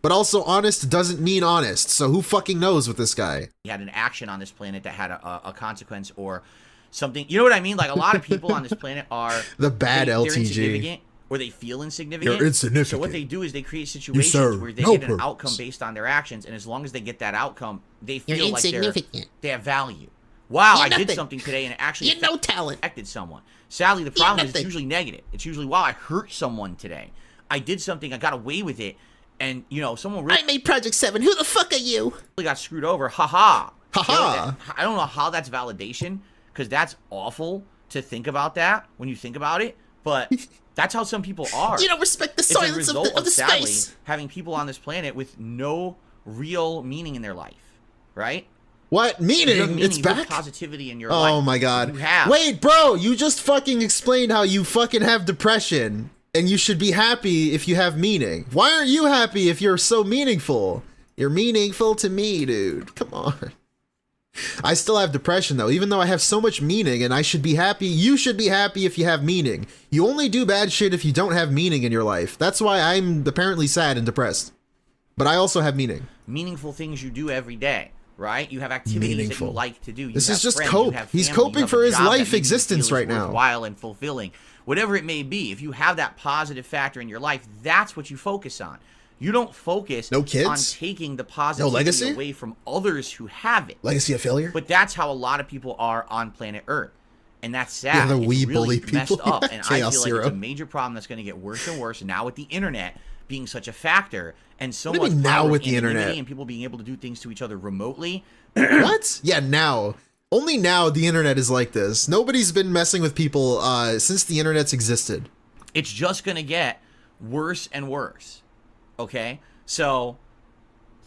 B: But also honest doesn't mean honest, so who fucking knows with this guy?
E: He had an action on this planet that had a consequence or something. You know what I mean? Like, a lot of people on this planet are...
B: The bad
E: they're
B: LTG.
E: insignificant, or they feel insignificant.
B: You're insignificant.
E: So what they do is they create situations
B: serve
E: where they
B: no
E: get an
B: purpose.
E: outcome based on their actions, and as long as they get that outcome, they feel
I: You're
E: like
I: insignificant.
E: they have value. Wow,
I: You're
E: I did
I: nothing.
E: something today and it actually
I: You're no talent.
E: affected someone. Sadly, the problem is it's
I: nothing.
E: usually negative. It's usually, wow, I hurt someone today. I did something, I got away with it, and, you know, someone really
I: I made Project 7. Who the fuck are you?
E: got screwed over. Haha.
B: Ha-ha.
E: I don't know how that's validation, because that's awful to think about that when you think about it, but that's how some people are.
I: You don't respect the
E: It's a
I: silence
E: result
I: of the
E: sadly,
I: space.
E: having people on this planet with no real meaning in their life, right?
B: What?
E: You
B: Meaning?
E: have meaning,
B: It's
E: you have
B: back?
E: positivity in your life.
B: Oh my god.
E: You have.
B: Wait, bro, you just fucking explained how you fucking have depression and you should be happy if you have meaning. Why aren't you happy if you're so meaningful? You're meaningful to me, dude. Come on. I still have depression though, even though I have so much meaning and I should be happy. You should be happy if you have meaning. You only do bad shit if you don't have meaning in your life. That's why I'm apparently sad and depressed. But I also have meaning.
E: Meaningful things you do every day, right? You have activities
B: Meaningful.
E: that you like to do. You
B: This
E: have
B: is just
E: friends,
B: cope.
E: you have
B: He's
E: family, you
B: coping
E: have
B: for
E: a
B: his
E: job that
B: life
E: makes you
B: existence
E: feel is
B: right now.
E: worthwhile and fulfilling. Whatever it may be, if you have that positive factor in your life, that's what you focus on. You don't focus
B: No kids?
E: on taking the positivity
B: legacy?
E: away from others who have it.
B: Legacy of failure?
E: But that's how a lot of people are on planet Earth. And that's sad.
B: Yeah, the
E: It's
B: wee
E: really
B: bully
E: messed
B: people.
E: up. And I feel
B: Chaos
E: like
B: Zero.
E: it's a major problem that's going to get worse and worse now with the internet being such a factor and so
B: What do you
E: much
B: mean now
E: power
B: with
E: and
B: the
E: anonymity
B: internet?
E: and people being able to do things to each other remotely.
B: What? Yeah, now. Only now the internet is like this. Nobody's been messing with people since the internet's existed.
E: It's just going to get worse and worse. Okay? So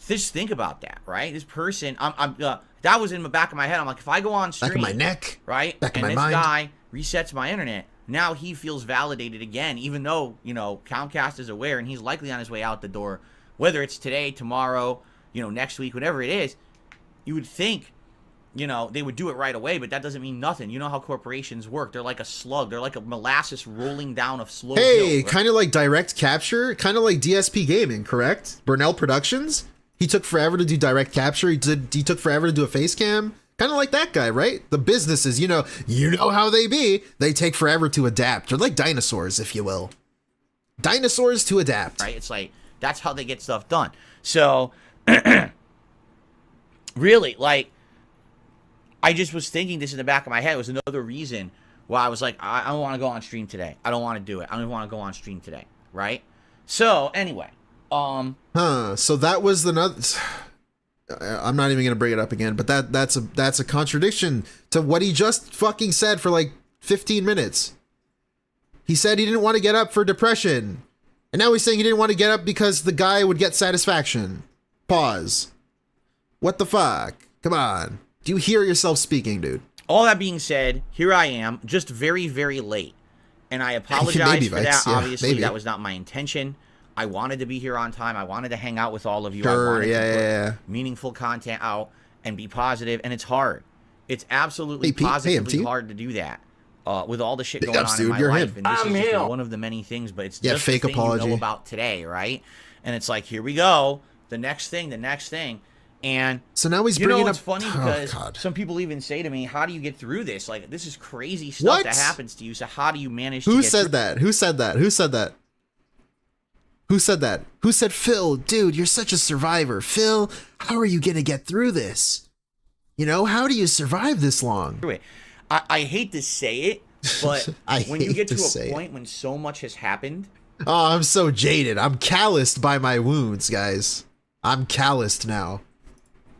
E: just think about that, right? This person, that was in the back of my head. I'm like, if I go on stream,
B: Back of my neck.
E: right?
B: Back of
E: and
B: my
E: this
B: mind.
E: guy resets my internet. Now he feels validated again, even though, you know, Comcast is aware and he's likely on his way out the door, whether it's today, tomorrow, you know, next week, whatever it is. You would think, you know, they would do it right away, but that doesn't mean nothing. You know how corporations work. They're like a slug. They're like a molasses rolling down a slow
B: Hey,
E: hill, right?
B: kind of like direct capture, kind of like DSP Gaming, correct? Burnell Productions. He took forever to do direct capture. He took forever to do a face cam. Kind of like that guy, right? The businesses, you know how they be. They take forever to adapt. They're like dinosaurs, if you will. Dinosaurs to adapt.
E: Right? It's like, that's how they get stuff done. So, really, like, I just was thinking this in the back of my head. It was another reason why I was like, I don't want to go on stream today. I don't want to do it. I don't even want to go on stream today. Right? So, anyway.
B: So that was the I'm not even gonna bring it up again, but that's a contradiction to what he just fucking said for like 15 minutes. He said he didn't want to get up for depression, and now he's saying he didn't want to get up because the guy would get satisfaction. Pause. What the fuck? Come on. Do you hear yourself speaking, dude?
E: All that being said, here I am, just very, very late. And I apologize
B: Maybe,
E: for
B: Vikes,
E: that.
B: yeah,
E: Obviously,
B: maybe.
E: that was not my intention. I wanted to be here on time. I wanted to hang out with all of you.
B: Sure,
E: I wanted
B: yeah,
E: to put
B: yeah.
E: meaningful content out and be positive, and it's hard. It's absolutely
B: Hey, Pete. Hey,
E: positively
B: MT.
E: hard to do that with all the shit
B: Big
E: going
B: ups,
E: on
B: dude.
E: in my
B: You're
E: life.
B: him.
E: And this
G: I'm
E: is just
G: him.
E: one of the many things, but it's
B: Yeah,
E: just
B: fake
E: the thing
B: apology.
E: you know about today, right? And it's like, here we go. The next thing. And
B: So now he's
E: you know,
B: bringing
E: it's
B: up.
E: funny
B: Oh,
E: because
B: God.
E: some people even say to me, how do you get through this? Like, this is crazy stuff
B: What?
E: that happens to you. So how do you manage to
B: Who
E: get
B: said
E: through
B: that? Who said that? Who said that? Who said that? Who said, Phil, dude, you're such a survivor. Phil, how are you going to get through this? You know, how do you survive this long?
E: it? I hate to say it, but
B: I
E: when you
B: hate
E: get
B: to
E: to
B: say
E: a
B: it.
E: point when so much has happened,
B: Oh, I'm so jaded. I'm calloused by my wounds, guys. I'm calloused now.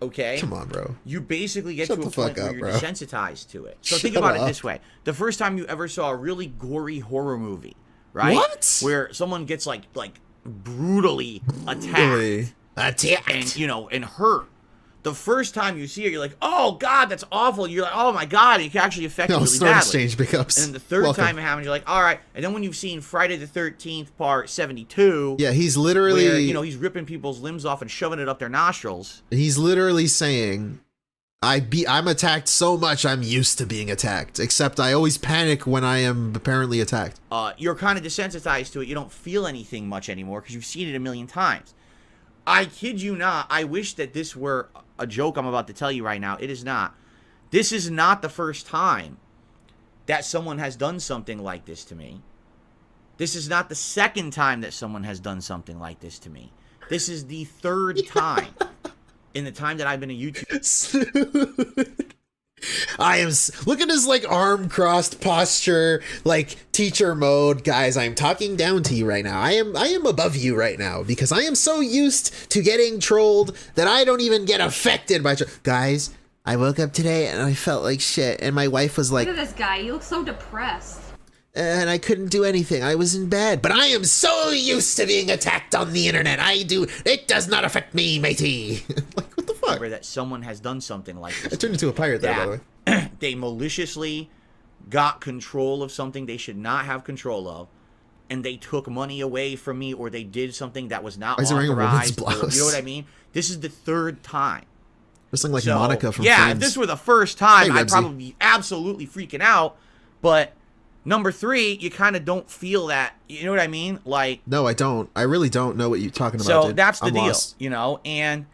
E: okay?
B: Come on, bro.
E: You basically get
B: Shut
E: to a
B: the fuck
E: point where
B: up,
E: you're
B: bro.
E: desensitized to it. So think
B: Shut
E: about
B: up.
E: it this way. The first time you ever saw a really gory horror movie, right?
B: What?
E: Where someone gets like brutally attacked.
B: Really? Attacked.
E: And you know, and hurt. The first time you see it, you're like, "Oh God, that's awful." You're like, "Oh my God," it can actually affect you
B: No,
E: really
B: Snort
E: badly.
B: Exchange pickups.
E: And then the third
B: Welcome.
E: time it happens, you're like, "All right." And then when you've seen Friday the 13th Part 72,
B: Yeah, he's literally,
E: where you know he's ripping people's limbs off and shoving it up their nostrils.
B: he's literally saying I'm attacked so much I'm used to being attacked, except I always panic when I am apparently attacked.
E: You're kind of desensitized to it. You don't feel anything much anymore because you've seen it a million times. I kid you not. I wish that this were a joke I'm about to tell you right now. It is not. This is not the first time that someone has done something like this to me. This is not the second time that someone has done something like this to me. This is the third time in the time that I've been a YouTuber.
B: Look at his like arm crossed posture, like teacher mode. Guys, I'm talking down to you right now. I am above you right now because I am so used to getting trolled that I don't even get affected by guys. I woke up today and I felt like shit, and my wife was like,
H: look at this guy, you look so depressed.
B: And I couldn't do anything. I was in bed. But I am so used to being attacked on the internet. It does not affect me, matey. Like, what the fuck?
E: Remember that someone has done something like this.
B: I turned into a pirate there, by the way.
E: They maliciously got control of something they should not have control of, and they took money away from me, or they did something that was not authorized. You know what I mean? This is the third time.
B: Something like Monica from
E: Friends.
B: Friends.
E: If this were the first time,
B: Hey,
E: I'd probably be absolutely freaking out. But number 3, you kind of don't feel that. You know what I mean? Like,
B: no, I don't. I really don't know what you're talking about.
E: So
B: dude.
E: that's the
B: I'm
E: deal,
B: lost.
E: you know. And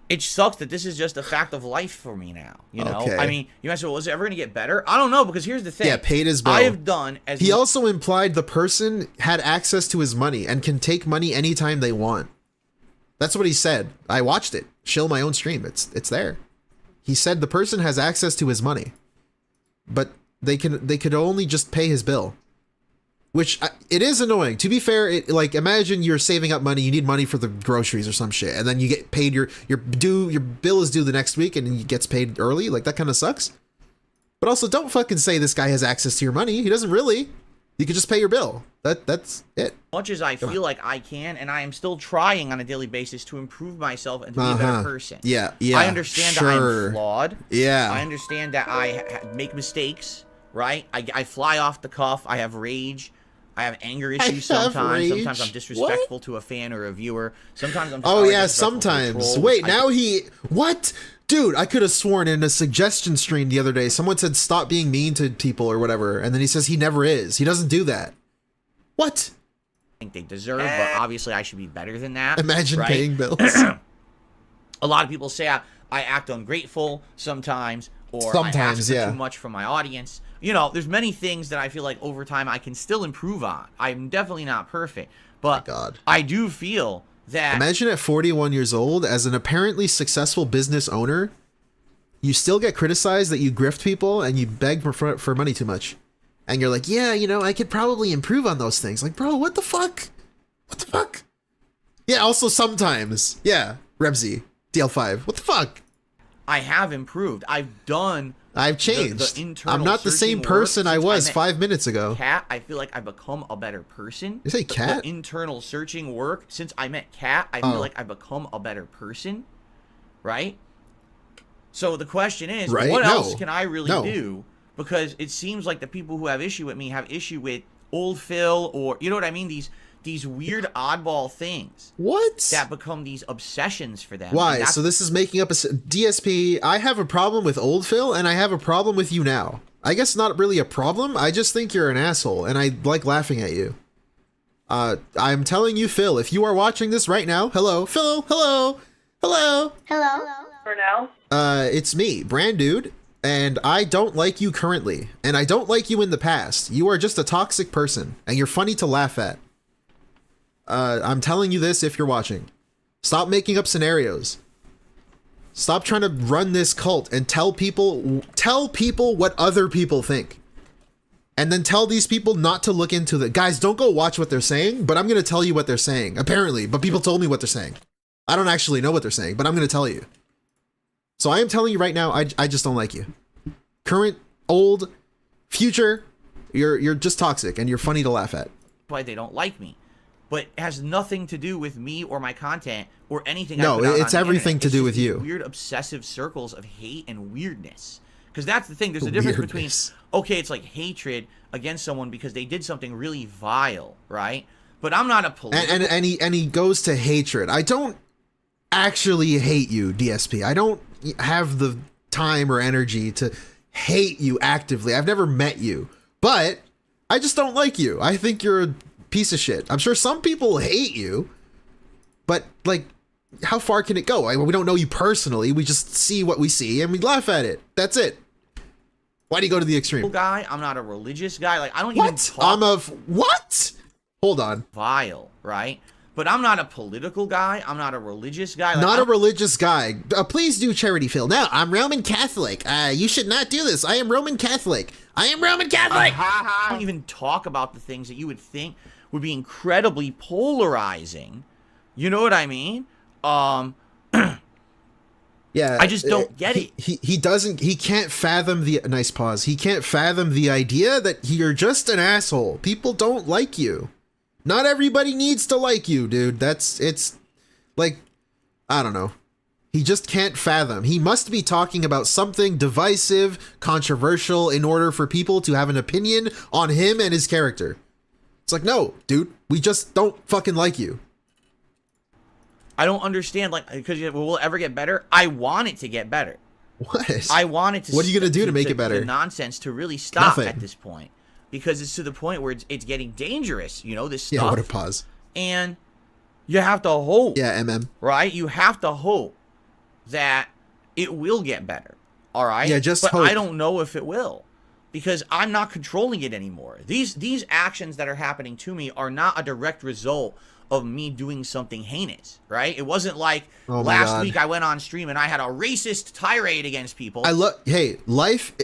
E: it sucks that this is just a fact of life for me now. You know,
B: Okay.
E: I mean, you might say, well, is it ever going to get better? I don't know, because here's the thing.
B: Yeah, paid his bill.
E: I have done as
B: he also implied the person had access to his money and can take money anytime they want. That's what he said. I watched it. Shill my own stream. It's there. He said the person has access to his money, but they could only just pay his bill, which it is annoying. To be fair, like, imagine you're saving up money, you need money for the groceries or some shit, and then you get paid your bill is due the next week and it gets paid early. Like, that kind of sucks. But also, don't fucking say this guy has access to your money. He doesn't really. You could just pay your bill. That's it.
E: Much as I feel like I can, and I am still trying on a daily basis to improve myself and to be a better person.
B: Yeah.
E: I understand that I'm flawed.
B: Yeah.
E: I understand that I make mistakes, right? I fly off the cuff. I have rage. I have anger issues sometimes. Sometimes I'm disrespectful to a fan or a viewer. Sometimes I'm
B: sometimes. Wait, now what? Dude, I could have sworn in a suggestion stream the other day, someone said stop being mean to people or whatever, and then he says he never is. He doesn't do that. What?
E: I think they deserve, but obviously I should be better than that.
B: Imagine
E: right?
B: paying bills.
E: A lot of people say I act ungrateful sometimes, or I ask for too much from my audience. You know, there's many things that I feel like over time I can still improve on. I'm definitely not perfect, but I do feel that...
B: Imagine at 41 years old, as an apparently successful business owner, you still get criticized that you grift people and you beg for money too much. And you're like, yeah, you know, I could probably improve on those things. Like, bro, what the fuck? What the fuck? Yeah, also sometimes. Yeah, Rebsy, DL5. What the fuck?
E: I have improved. I've changed.
B: I'm not the same person I was 5 minutes ago.
E: Cat, I feel like I've become a better person.
B: You say Cat?
E: The internal searching work. Since I met Cat, I feel like I've become a better person. Right? So the question is, what else can I really do? Because it seems like the people who have issue with me have issue with old Phil, or, you know what I mean? These weird oddball things.
B: What?
E: That become these obsessions for them.
B: Why? So this is making up a... DSP, I have a problem with old Phil, and I have a problem with you now. I guess not really a problem. I just think you're an asshole, and I like laughing at you. I'm telling you, Phil, if you are watching this right now... Hello? Phil? Hello? Hello?
H: Hello? For now?
B: It's me, Brand Dude, and I don't like you currently, and I don't like you in the past. You are just a toxic person, and you're funny to laugh at. I'm telling you this if you're watching. Stop making up scenarios. Stop trying to run this cult and tell people what other people think. And then tell these people not to look into the... Guys, don't go watch what they're saying, but I'm going to tell you what they're saying. Apparently, but people told me what they're saying. I don't actually know what they're saying, but I'm going to tell you. So I am telling you right now, I just don't like you. Current, old, future, you're just toxic and you're funny to laugh at.
E: Why they don't like me. But it has nothing to do with me or my content or anything.
B: No, it's everything to do with you.
E: Weird obsessive circles of hate and weirdness. Because that's the thing. There's a difference between, okay, it's like hatred against someone because they did something really vile, right? But I'm not a political...
B: And he goes to hatred. I don't actually hate you, DSP. I don't have the time or energy to hate you actively. I've never met you, but I just don't like you. I think you're a piece of shit. I'm sure some people hate you, but like, how far can it go? We don't know you personally. We just see what we see and we laugh at it. That's it. Why do you go to the extreme?
E: Guy, I'm not a religious guy. Like, I don't
B: What?
E: even talk
B: I'm a what? Hold on.
E: vile, right? But I'm not a political guy. I'm not a religious guy. Like,
B: Not
E: I
B: a religious guy. Please do charity, Phil. No, I'm Roman Catholic. You should not do this. I am Roman Catholic. I am Roman Catholic.
E: don't even talk about the things that you would think would be incredibly polarizing. You know what I mean?
B: Yeah,
E: I just don't get it.
B: He can't fathom the nice pause. He can't fathom the idea that you're just an asshole. People don't like you. Not everybody needs to like you, dude. It's like, I don't know. He just can't fathom. He must be talking about something divisive, controversial in order for people to have an opinion on him and his character. It's like, no, dude, we just don't fucking like you.
E: I don't understand, like, because will it ever get better? I want it to get better.
B: What?
E: I want it to.
B: What are you gonna do to make it better?
E: The nonsense to really stop
B: Nothing.
E: at this point, because it's to the point where it's getting dangerous. You know, this stuff.
B: Yeah, what a pause.
E: And you have to hope.
B: Yeah,
E: Right? You have to hope that it will get better. All right?
B: Yeah, just
E: but
B: hope.
E: I don't know if it will, because I'm not controlling it anymore. These actions that are happening to me are not a direct result of me doing something heinous, right? It wasn't like last week I went on stream and I had a racist tirade against people.
B: Hey, life,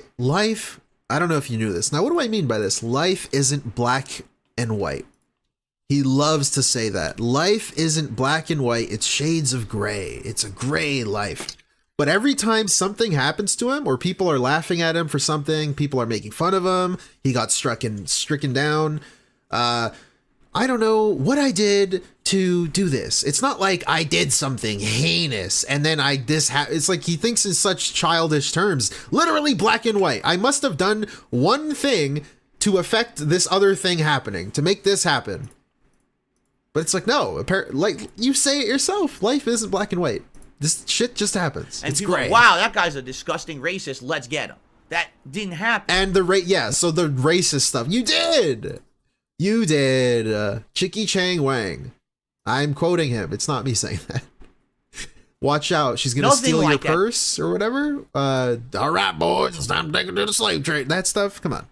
B: I don't know if you knew this. Now, what do I mean by this? Life isn't black and white. He loves to say that. Life isn't black and white, it's shades of gray. It's a gray life. But every time something happens to him, or people are laughing at him for something, people are making fun of him, he got stricken down, I don't know what I did to do this. It's not like I did something heinous and then it's like he thinks in such childish terms, literally black and white. I must have done one thing to affect this other thing happening, to make this happen. But it's like, no, like you say it yourself, life isn't black and white. This shit just happens.
E: And
B: it's
E: people
B: gray.
E: are, wow, that guy's a disgusting racist. Let's get him. That didn't happen.
B: And so the racist stuff, you did. Chicky Chang Wang. I'm quoting him. It's not me saying that. Watch out. She's going to steal your purse or whatever. All right, boys. It's time to take her to the slave trade. That stuff. Come on.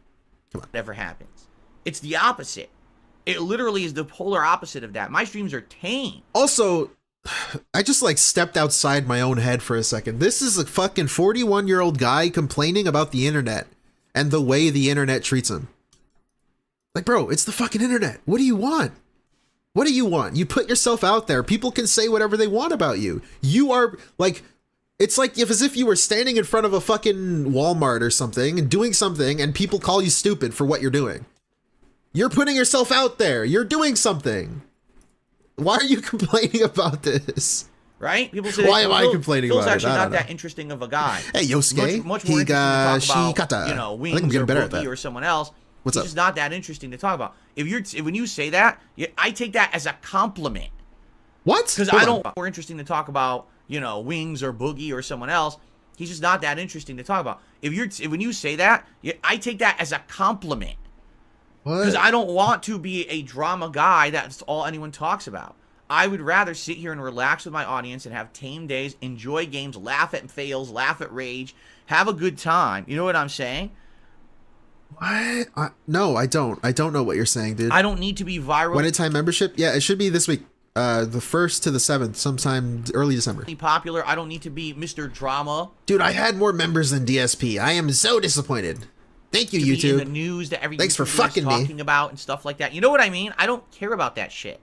E: Never happens. It's the opposite. It literally is the polar opposite of that. My streams are tame.
B: Also, I just like stepped outside my own head for a second. This is a fucking 41-year-old guy complaining about the internet and the way the internet treats him. Like, bro, it's the fucking internet. What do you want? What do you want? You put yourself out there. People can say whatever they want about you. You are like, it's like as if you were standing in front of a fucking Walmart or something and doing something and people call you stupid for what you're doing. You're putting yourself out there. You're doing something. Why are you complaining about this?
E: Right? People say,
B: why am I complaining
E: Phil's
B: about it?
E: actually not that interesting of a guy.
B: Hey, Yosuke.
E: Much more interesting to talk about,
B: I think
E: Wings
B: I'm getting
E: or
B: better at
E: Boogie
B: that.
E: or someone else.
B: What's
E: it's
B: up?
E: just not that interesting to talk about. When you say that, I take that as a compliment.
B: What?
E: Because I don't more interesting to talk about, Wings or Boogie or someone else. He's just not that interesting to talk about. When you say that, I take that as a compliment. Because I don't want to be a drama guy. That's all anyone talks about. I would rather sit here and relax with my audience and have tame days, enjoy games, laugh at fails, laugh at rage, have a good time. You know what I'm saying?
B: What? No, I don't. I don't know what you're saying, dude.
E: I don't need to be viral.
B: When it's time membership? Yeah, it should be this week. The 1st to the 7th, sometime early December.
E: Popular. I don't need to be Mr. Drama.
B: Dude, I had more members than DSP. I am so disappointed. Thank you, YouTube.
E: Be in the news that every
B: Thanks for
E: YouTuber
B: fucking
E: is talking about and stuff like that. You know what I mean? I don't care about that shit.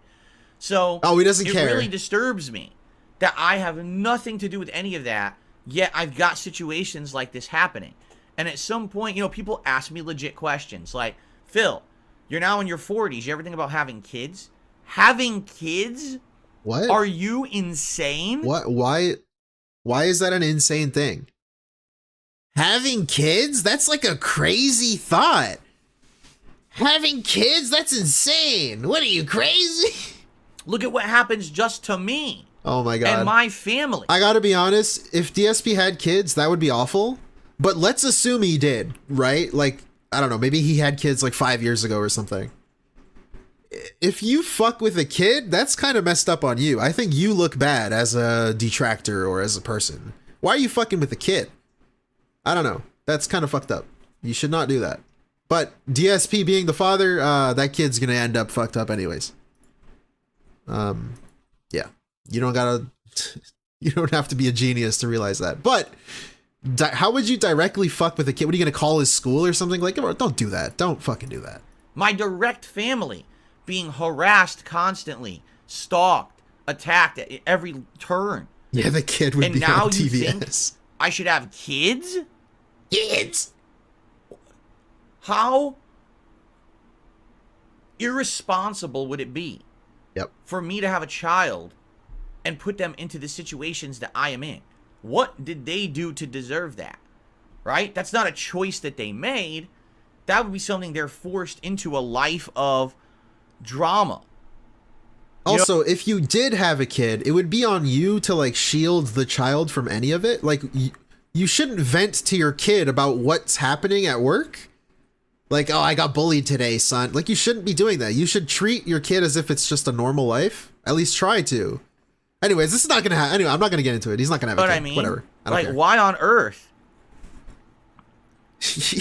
E: So
B: he doesn't care.
E: It really disturbs me that I have nothing to do with any of that. Yet I've got situations like this happening. And at some point, people ask me legit questions like, Phil, you're now in your 40s. You ever think about having kids? Having kids?
B: What?
E: Are you insane?
B: What? Why is that an insane thing? Having kids? That's like a crazy thought. Having kids? That's insane. What are you, crazy?
E: Look at what happens just to me.
B: Oh my god.
E: And my family.
B: I gotta be honest, if DSP had kids, that would be awful. But let's assume he did, right? Like, I don't know, maybe he had kids like 5 years ago or something. If you fuck with a kid, that's kind of messed up on you. I think you look bad as a detractor or as a person. Why are you fucking with a kid? I don't know. That's kind of fucked up. You should not do that. But DSP being the father, that kid's gonna end up fucked up anyways. Yeah. You don't gotta... You don't have to be a genius to realize that. But how would you directly fuck with a kid? What are you gonna call his school or something? Like, don't do that. Don't fucking do that.
E: My direct family being harassed constantly, stalked, attacked at every turn.
B: Yeah, the kid would
E: and
B: be
E: now
B: on
E: you
B: TVS.
E: think I should have kids?
B: Kids!
E: How irresponsible would it be for me to have a child and put them into the situations that I am in? What did they do to deserve that? Right? That's not a choice that they made. That would be something they're forced into, a life of drama.
B: Also, if you did have a kid, it would be on you to like shield the child from any of it. Like, you shouldn't vent to your kid about what's happening at work. Like, oh, I got bullied today, son. Like, you shouldn't be doing that. You should treat your kid as if it's just a normal life. At least try to. Anyways, this is not gonna happen. Anyway, I'm not gonna get into it. He's not gonna have a kid.
E: I mean,
B: whatever. I don't
E: like,
B: care.
E: why on earth?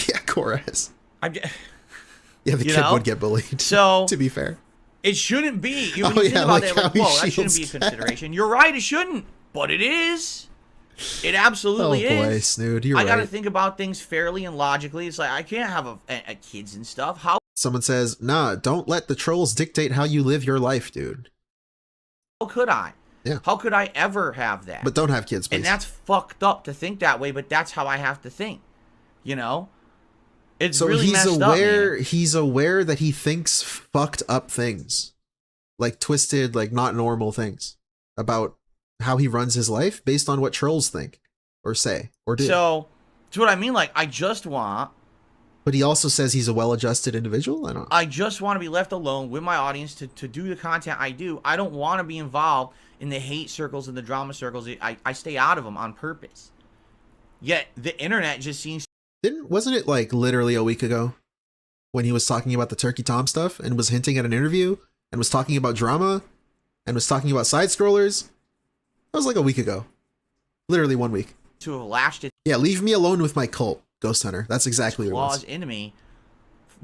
B: Yeah, chorus.
E: Yeah,
B: the kid would get bullied.
E: So,
B: to be fair,
E: it shouldn't be. You
B: Oh,
E: think
B: yeah,
E: about
B: like
E: it,
B: how
E: like,
B: he
E: whoa, that shouldn't
B: shields
E: be a consideration. You're right, it shouldn't, but it is. It absolutely
B: oh boy,
E: is.
B: Snood, you're
E: I gotta
B: right.
E: think about things fairly and logically. It's like, I can't have a kids and stuff. How
B: Someone says, nah, don't let the trolls dictate how you live your life, dude.
E: could I?
B: Yeah.
E: How could I ever have that?
B: But don't have kids, please.
E: And that's fucked up to think that way, but that's how I have to think. You know? It's
B: so
E: really
B: he's
E: messed
B: aware
E: up, man.
B: he's aware that he thinks fucked up things. Like twisted, like not normal things about how he runs his life based on what trolls think or say or do.
E: So, that's what I mean. Like, I just want...
B: But he also says he's a well-adjusted individual? I
E: just want to be left alone with my audience to do the content I do. I don't want to be involved in the hate circles and the drama circles. I stay out of them on purpose. Yet, the internet just seems...
B: Wasn't it like literally a week ago when he was talking about the Turkey Tom stuff and was hinting at an interview and was talking about drama and was talking about side scrollers? That was like a week ago. Literally 1 week.
E: to have lashed its
B: Yeah, leave me alone with my cult, Ghost Hunter. That's exactly what it
E: claws
B: was.
E: into me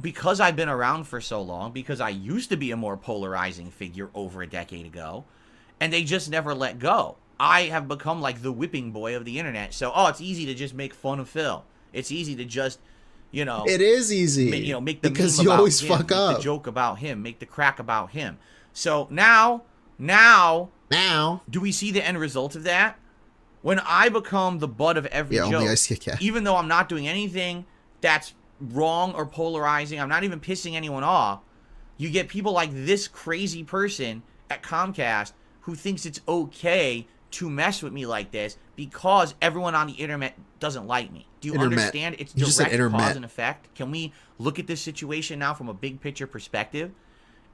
E: because I've been around for so long, because I used to be a more polarizing figure over a decade ago, and they just never let go. I have become like the whipping boy of the internet. So, it's easy to just make fun of Phil. It's easy to just,
B: It is easy.
E: make the
B: because
E: meme
B: you
E: about
B: always
E: him,
B: fuck
E: make
B: up.
E: the joke about him, make the crack about him. So now, do we see the end result of that? When I become the butt of every joke,
B: only Ice Kit Kat.
E: even though I'm not doing anything that's wrong or polarizing, I'm not even pissing anyone off, you get people like this crazy person at Comcast who thinks it's okay to mess with me like this because everyone on the internet doesn't like me. Do you understand? It's
B: You just said
E: direct
B: internet.
E: cause and effect. Can we look at this situation now from a big picture perspective?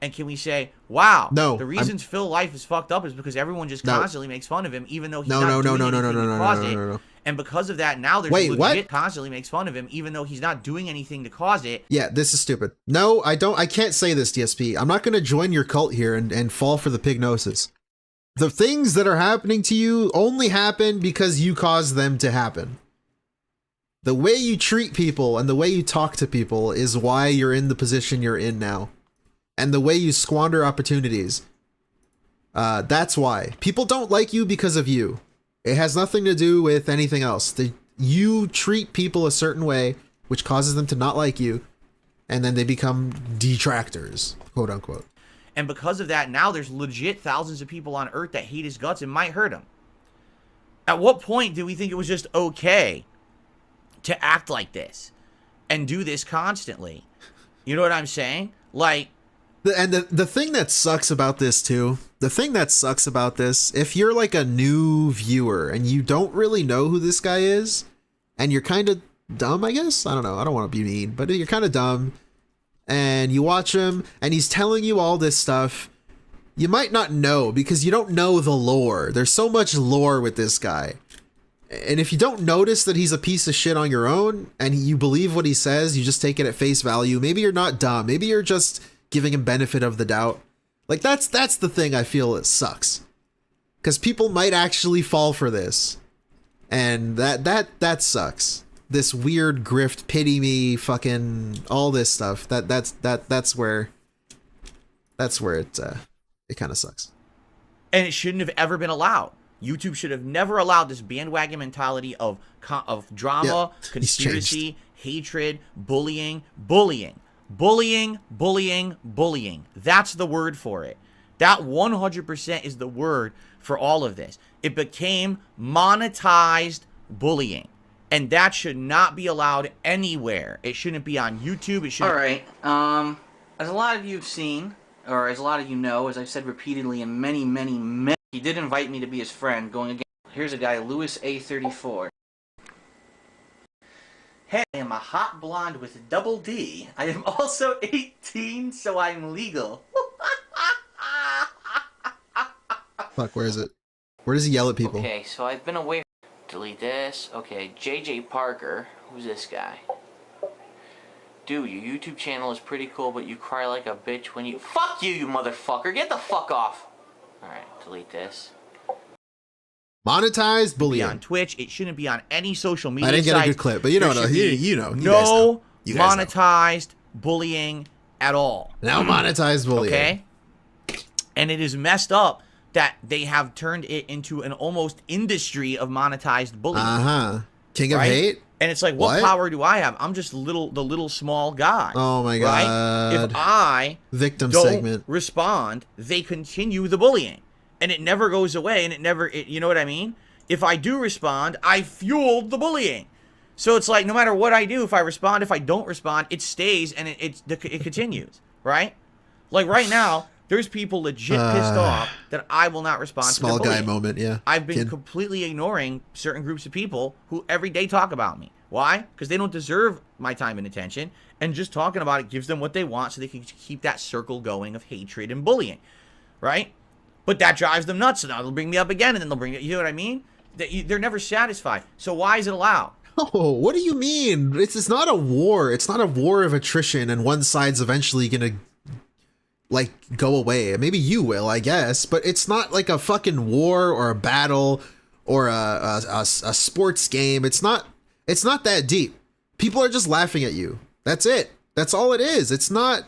E: And can we say, wow,
B: No,
E: the reasons Phil life is fucked up is because everyone just
B: No.
E: constantly makes fun of him, even though he's
B: No,
E: not
B: no,
E: doing
B: no, no, no,
E: anything
B: no,
E: to
B: no,
E: cause
B: no,
E: it.
B: no, no.
E: And because of that, now there's
B: Wait,
E: legit
B: what?
E: constantly makes fun of him, even though he's not doing anything to cause it.
B: Yeah, this is stupid. No, I can't say this, DSP. I'm not going to join your cult here and fall for the pignosis. The things that are happening to you only happen because you caused them to happen. The way you treat people and the way you talk to people is why you're in the position you're in now. And the way you squander opportunities. That's why. People don't like you because of you. It has nothing to do with anything else. You treat people a certain way, which causes them to not like you, and then they become detractors, quote unquote.
E: And because of that, now there's legit thousands of people on Earth that hate his guts and might hurt him. At what point do we think it was just okay to act like this and do this constantly? You know what I'm saying? Like,
B: And the thing that sucks about this too, if you're like a new viewer and you don't really know who this guy is, and you're kind of dumb, I guess? I don't know. I don't want to be mean, but you're kind of dumb. And you watch him and he's telling you all this stuff. you might not know because you don't know the lore. There's so much lore with this guy. And if you don't notice that he's a piece of shit on your own and you believe what he says, you just take it at face value. Maybe you're not dumb. Maybe you're just giving him benefit of the doubt. Like that's the thing I feel it sucks. Because people might actually fall for this. And that sucks. This weird grift, pity me, fucking all this stuff. That's where it kind of sucks.
E: And it shouldn't have ever been allowed. YouTube should have never allowed this bandwagon mentality of drama, conspiracy, hatred, bullying. That's the word for it. That 100% is the word for all of this. It became monetized bullying. And that should not be allowed anywhere. It shouldn't be on YouTube. It should.
D: All right. As a lot of you have seen, or as a lot of you know, as I've said repeatedly in many, he did invite me to be his friend. Going again. Here's a guy, Louis A34. Hey, I am a hot blonde with double D. I am also 18, so I'm legal.
B: Fuck, where is it? Where does he yell at people?
D: Okay, so I've been away. Delete this. Okay, JJ Parker. Who's this guy? Dude, your YouTube channel is pretty cool, but you cry like a bitch when you... Fuck you, you motherfucker! Get the fuck off! Alright, delete this.
B: Monetized bullying.
E: On Twitch, it shouldn't be on any social media
B: I didn't get a good clip, but you know, you know.
E: Monetized bullying at all.
B: Now monetized bullying.
E: Okay? And it is messed up that they have turned it into an almost industry of monetized bullying.
B: King of hate?
E: And it's like, what power do I have? I'm just the little small guy.
B: Oh my god.
E: Right? If I don't respond, they continue the bullying. And it never goes away, and you know what I mean? If I do respond, I fueled the bullying. So it's like, no matter what I do, if I respond, if I don't respond, it stays, and it continues, right? Like right now, there's people legit pissed off that I will not respond to the bullying.
B: Small guy moment, yeah.
E: I've been completely ignoring certain groups of people who every day talk about me. Why? Because they don't deserve my time and attention, and just talking about it gives them what they want so they can keep that circle going of hatred and bullying, right? But that drives them nuts, so now they'll bring me up again, and then they'll bring it. You know what I mean? They're never satisfied. So why is it allowed?
B: Oh, what do you mean? It's not a war. It's not a war of attrition, and one side's eventually gonna like go away. Maybe you will, I guess, but it's not like a fucking war or a battle or a sports game. It's not that deep. People are just laughing at you. That's it. That's all it is. It's not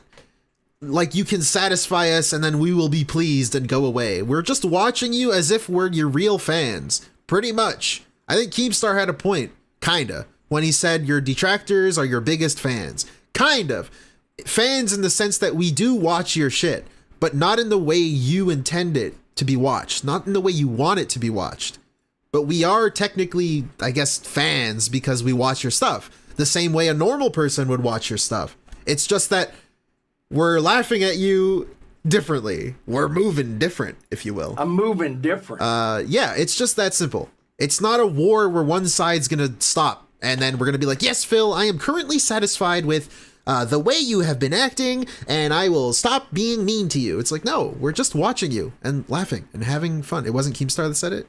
B: like you can satisfy us and then we will be pleased and go away. We're just watching you as if we're your real fans. Pretty much. I think Keemstar had a point, kinda, when he said your detractors are your biggest fans. Kind of. Fans in the sense that we do watch your shit, but not in the way you intend it to be watched. Not in the way you want it to be watched. But we are technically, I guess, fans because we watch your stuff. The same way a normal person would watch your stuff. It's just that we're laughing at you differently. We're moving different, if you will.
G: I'm moving different.
B: Yeah, it's just that simple. It's not a war where one side's gonna stop and then we're gonna be like, yes, Phil, I am currently satisfied with the way you have been acting and I will stop being mean to you. It's like, no, we're just watching you and laughing and having fun. It wasn't Keemstar that said it?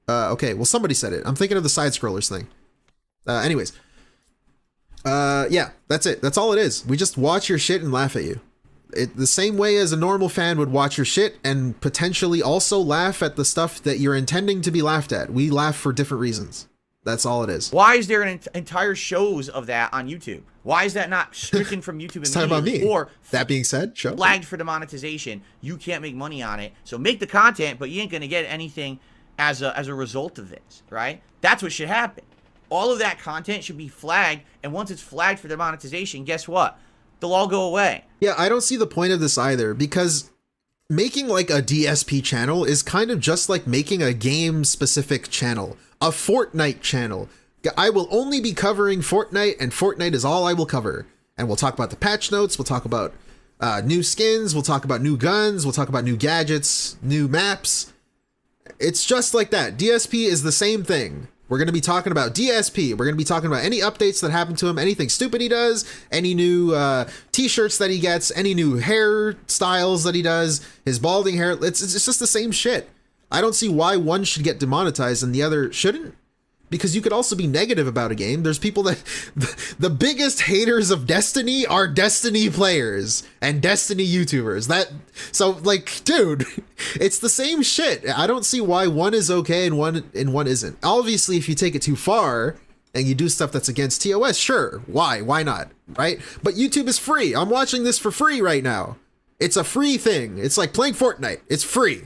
B: Okay, well, somebody said it. I'm thinking of the side scrollers thing. Anyways. Yeah, that's it. That's all it is. We just watch your shit and laugh at you. The same way as a normal fan would watch your shit and potentially also laugh at the stuff that you're intending to be laughed at. We laugh for different reasons. That's all it is.
E: Why is there an entire shows of that on YouTube? Why is that not stricken from YouTube
B: immediately? About me.
E: Or
B: that being said,
E: flagged for demonetization. You can't make money on it. So make the content, but you ain't gonna get anything as a result of this, right? That's what should happen. All of that content should be flagged, and once it's flagged for demonetization, guess what? They'll all go away.
B: Yeah, I don't see the point of this either, because making like a DSP channel is kind of just like making a game-specific channel, a Fortnite channel. I will only be covering Fortnite, and Fortnite is all I will cover. And we'll talk about the patch notes, we'll talk about new skins, we'll talk about new guns, we'll talk about new gadgets, new maps. It's just like that. DSP is the same thing. We're going to be talking about DSP. We're going to be talking about any updates that happen to him, anything stupid he does, any new t-shirts that he gets, any new hairstyles that he does, his balding hair. It's just the same shit. I don't see why one should get demonetized and the other shouldn't. Because you could also be negative about a game. There's people that the biggest haters of Destiny are Destiny players and Destiny YouTubers. So like, dude, it's the same shit. I don't see why one is okay and one isn't. Obviously, if you take it too far and you do stuff that's against TOS, sure. Why not? Right? But YouTube is free. I'm watching this for free right now. It's a free thing. It's like playing Fortnite. It's free.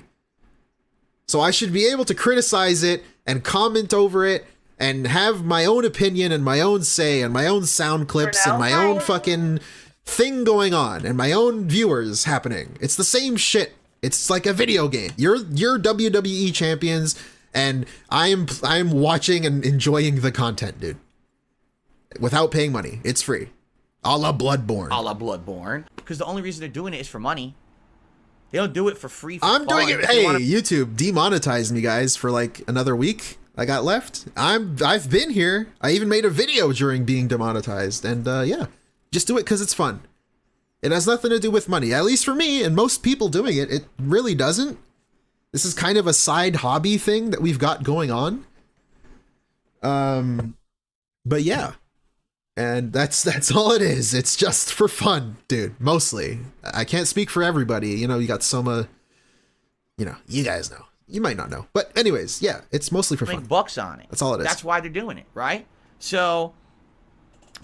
B: So I should be able to criticize it and comment over it and have my own opinion and my own say and my own sound clips and my own fucking thing going on and my own viewers happening. It's the same shit. It's like a video game. You're WWE Champions and I'm watching and enjoying the content, dude. Without paying money. It's free. A la Bloodborne.
E: A la Bloodborne. Because the only reason they're doing it is for money. They don't do it for free.
B: I'm doing it. Hey, YouTube demonetized me, guys, for like another week. I got left. I've been here. I even made a video during being demonetized, and yeah, just do it because it's fun. It has nothing to do with money, at least for me and most people doing it. It really doesn't. This is kind of a side hobby thing that we've got going on. But yeah, and that's all it is. It's just for fun, dude. Mostly. I can't speak for everybody. You know, you got Soma. You know, you guys know. You might not know. But anyways, yeah, it's mostly for fun.
E: Make bucks on it.
B: That's all it is.
E: That's why they're doing it, right? So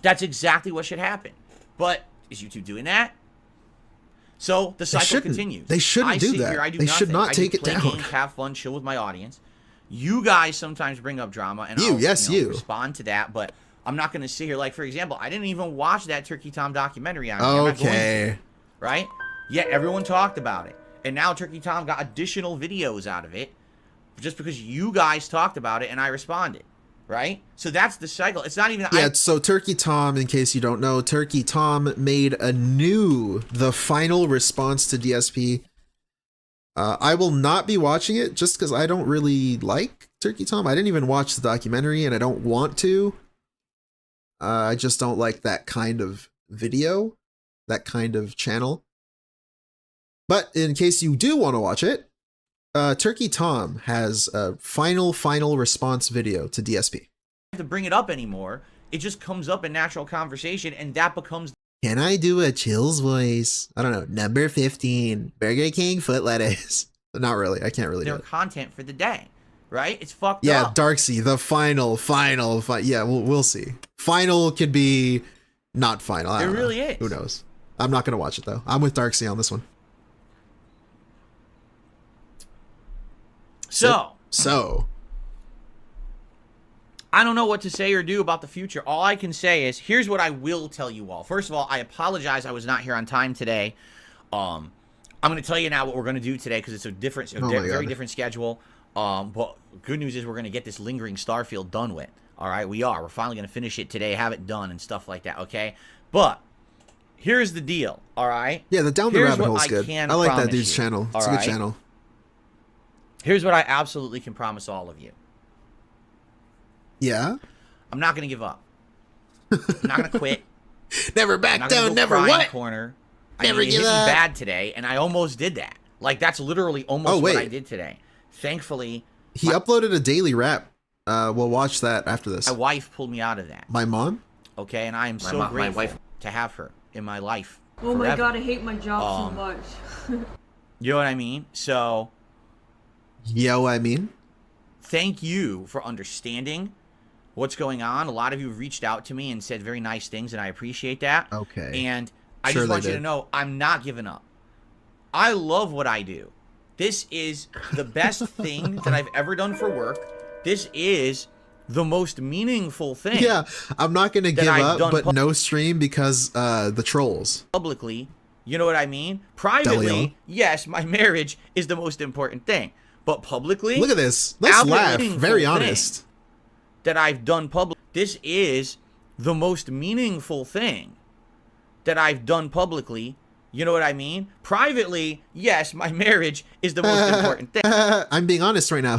E: that's exactly what should happen. But is YouTube doing that? So the cycle continues.
B: They shouldn't do that.
E: I do
B: they
E: nothing.
B: should not take it down.
E: Games, have fun, chill with my audience. You guys sometimes bring up drama, and I'll respond to that. But I'm not going to sit here. Like, for example, I didn't even watch that Turkey Tom documentary on here.
B: Okay.
E: Right? Yet everyone talked about it. And now Turkey Tom got additional videos out of it just because you guys talked about it and I responded, right? So that's the cycle. It's not even...
B: Yeah, so Turkey Tom, in case you don't know, Turkey Tom made the final response to DSP. I will not be watching it just because I don't really like Turkey Tom. I didn't even watch the documentary and I don't want to. I just don't like that kind of video, that kind of channel. But in case you do want to watch it, Turkey Tom has a final response video to DSP.
E: I don't have to bring it up anymore. It just comes up in natural conversation, and that becomes...
B: Can I do a Chills voice? I don't know. Number 15, Burger King foot lettuce. Not really. I can't really do it.
E: Their content for the day, right? It's fucked up.
B: Yeah, Darksea, the final. Yeah, we'll see. Final could be not final. I don't know.
E: Really is.
B: Who knows? I'm not going to watch it, though. I'm with Darksea on this one. So,
E: I don't know what to say or do about the future. All I can say is, here's what I will tell you all. First of all, I apologize I was not here on time today. I'm going to tell you now what we're going to do today because it's a very different schedule. But good news is we're going to get this lingering Starfield done with. All right, we're finally going to finish it today, have it done and stuff like that, okay? But here's the deal, all right?
B: Yeah, the Down the Rabbit Hole's good. I like that dude's channel. It's a good channel.
E: Here's what I absolutely can promise all of you.
B: Yeah?
E: I'm not going to give up. I'm not going to quit.
B: Never back down, never what?
E: Corner.
B: Never
E: give up. It hit me bad today, and I almost did that. Like, that's literally almost what I did today. Thankfully...
B: He uploaded a daily rap. We'll watch that after this.
E: My wife pulled me out of that.
B: My mom?
E: Okay, and I am so grateful to have her in my life.
H: Oh my god, I hate my job so much.
E: You know what I mean? So... Thank you for understanding what's going on. A lot of you reached out to me and said very nice things, and I appreciate that.
B: Okay.
E: And I just want you to know I'm not giving up. I love what I do. This is the best thing that I've ever done for work. This is the most meaningful thing.
B: Yeah, I'm not going to give up, but no stream because the trolls.
E: Publicly, you know what I mean? Privately, yes, my marriage is the most important thing. But publicly,
B: look at this. Let's laugh. Very honest.
E: That I've done public. This is the most meaningful thing that I've done publicly. You know what I mean? Privately, yes, my marriage is the most important thing.
B: I'm being honest right now.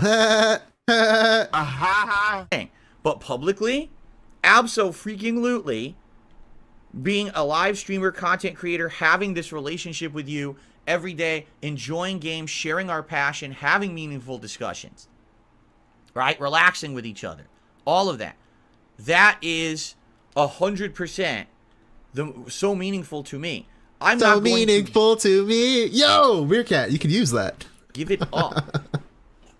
E: But publicly, abso-freaking-lutely, being a live streamer, content creator, having this relationship with you every day, enjoying games, sharing our passion, having meaningful discussions, right? Relaxing with each other. All of that. That is 100% so meaningful to me. I'm
B: So
E: not going
B: meaningful to me. Yo, Meerkat, you can use that.
E: give it up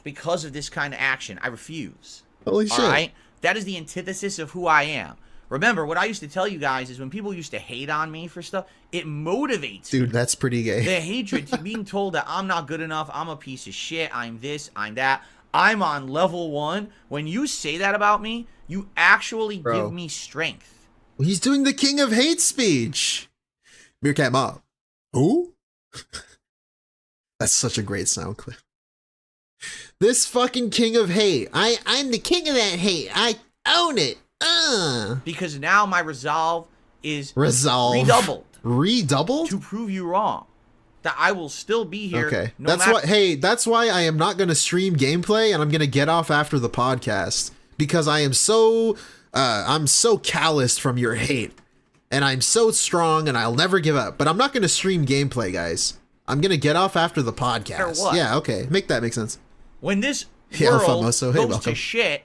E: because of this kind of action. I refuse.
B: Holy shit.
E: All right? That is the antithesis of who I am. Remember, what I used to tell you guys is when people used to hate on me for stuff, it motivates me.
B: Dude, that's pretty gay.
E: The hatred to being told that I'm not good enough, I'm a piece of shit, I'm this, I'm that, I'm on level 1. When you say that about me, you actually give me strength.
B: He's doing the king of hate speech. Meerkat Mob. Who? That's such a great sound clip. This fucking king of hate. I'm the king of that hate. I own it.
E: Because now my resolve is
B: redoubled. Redoubled?
E: To prove you wrong. That I will still be here.
B: Okay. That's why I am not going to stream gameplay, and I'm going to get off after the podcast, because I am so calloused from your hate, and I'm so strong, and I'll never give up. But I'm not going to stream gameplay, guys. I'm going to get off after the podcast.
E: What?
B: Yeah, okay. Make sense.
E: When this
B: Alpha
E: world
B: Moso, hey,
E: goes
B: welcome.
E: to shit,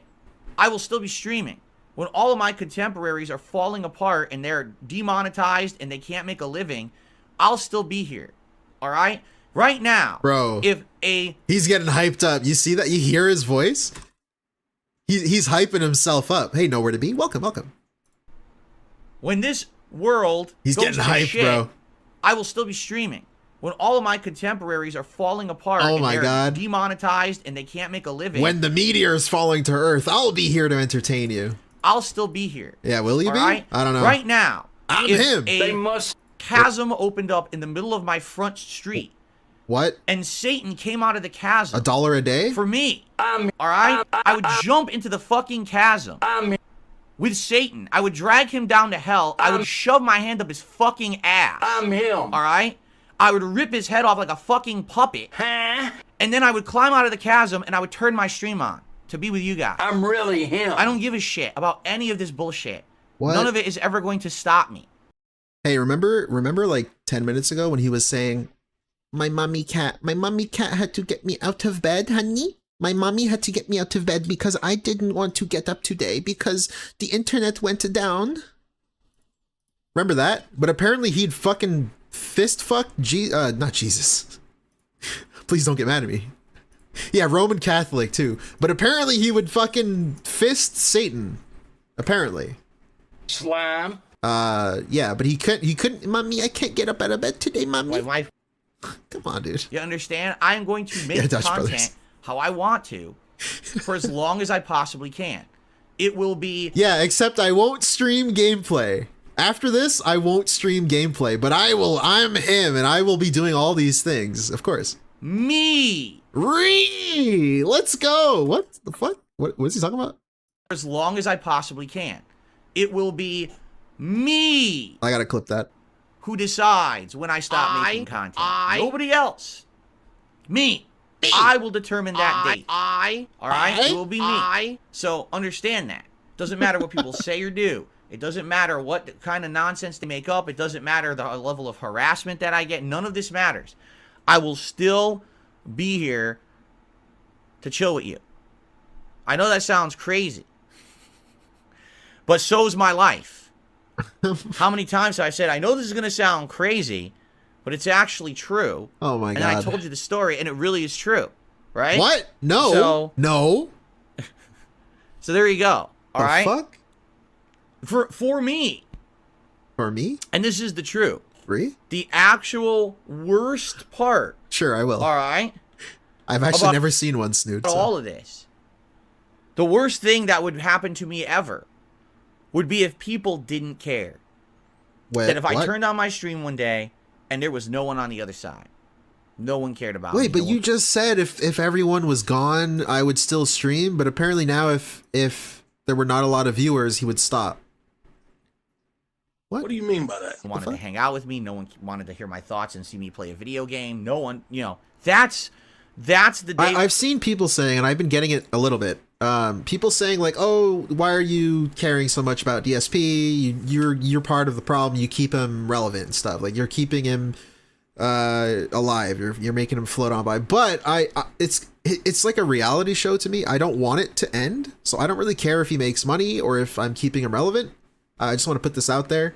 E: I will still be streaming. When all of my contemporaries are falling apart and they're demonetized and they can't make a living, I'll still be here. All right? Right now,
B: bro,
E: he's
B: getting hyped up. You see that? You hear his voice? He's hyping himself up. Hey, nowhere to be. Welcome.
E: When this world
B: goes getting hyped,
E: to shit,
B: bro.
E: I will still be streaming. When all of my contemporaries are falling apart and they're demonetized and they can't make a living.
B: When the meteor is falling to Earth, I'll be here to entertain you.
E: I'll still be here.
B: Yeah, will you be?
E: Right?
B: I don't know.
E: Right now,
B: I'm him.
E: A chasm opened up in the middle of my front street.
B: What?
E: And Satan came out of the chasm.
B: $1 a day?
E: For me. All right? I would jump into the fucking chasm. With Satan. I would drag him down to hell. I would shove my hand up his fucking ass.
G: I'm him.
E: All right? I would rip his head off like a fucking puppet. And then I would climb out of the chasm and I would turn my stream on to be with you guys.
G: I'm really him.
E: I don't give a shit about any of this bullshit.
B: What?
E: None of it is ever going to stop me.
B: Hey, remember like 10 minutes ago when he was saying, my mommy cat had to get me out of bed, honey? My mommy had to get me out of bed because I didn't want to get up today because the internet went down. Remember that? But apparently he'd fucking fist fuck not Jesus. Please don't get mad at me. Yeah, Roman Catholic too. But apparently he would fucking fist Satan. Apparently.
G: Slime.
B: Yeah, but he couldn't. Mommy, I can't get up out of bed today, mommy. Come on, dude.
E: You understand? I am going to make content how I want to for as long as I possibly can. It will be...
B: Yeah, except I won't stream gameplay. After this, I won't stream gameplay, but I'm him, and I will be doing all these things, of course.
E: Me!
B: Let's go! What the fuck? What is he talking about?
E: For as long as I possibly can. It will be me!
B: I gotta clip that.
E: Who decides when I stop making content. Nobody else. Me. I will determine that date. All right? It will be me. So understand that. Doesn't matter what people say or do. It doesn't matter what kind of nonsense they make up. It doesn't matter the level of harassment that I get. None of this matters. I will still be here to chill with you. I know that sounds crazy. But so's my life. How many times have I said, I know this is going to sound crazy, but it's actually true.
B: Oh my God.
E: And I told you the story, and it really is true. Right?
B: What? No. No.
E: So there you go. All right?
B: Fuck?
E: For me.
B: For me?
E: And this is the truth.
B: Really?
E: The actual worst part.
B: Sure, I will.
E: All right?
B: I've actually never seen one, Snoot. So.
E: All of this. The worst thing that would happen to me ever would be if people didn't care. That if I turned on my stream one day and there was no one on the other side. No one cared about me.
B: Wait, but you just said if everyone was gone, I would still stream. But apparently now if there were not a lot of viewers, he would stop.
G: What do you mean by that?
E: No one wanted to hang out with me. No one wanted to hear my thoughts and see me play a video game. No one, that's That's the day.
B: I've seen people saying, and I've been getting it a little bit. People saying like, "Oh, why are you caring so much about DSP? You're part of the problem. You keep him relevant and stuff. Like you're keeping him alive. You're making him float on by." But it's like a reality show to me. I don't want it to end, so I don't really care if he makes money or if I'm keeping him relevant. I just want to put this out there.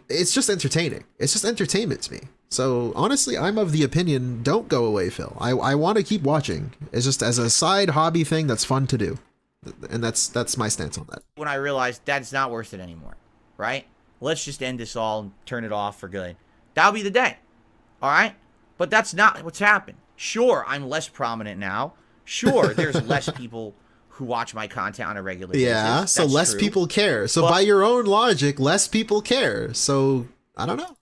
B: It's just entertaining. It's just entertainment to me. So honestly, I'm of the opinion, don't go away, Phil. I want to keep watching. It's just as a side hobby thing that's fun to do. And that's my stance on that.
E: When I realized that's not worth it anymore, right? Let's just end this all and turn it off for good. That'll be the day. All right? But that's not what's happened. Sure, I'm less prominent now. Sure, there's less people who watch my content on a regular basis.
B: Yeah, so
E: That's
B: less
E: true.
B: people care. So by your own logic, less people care. So I don't know.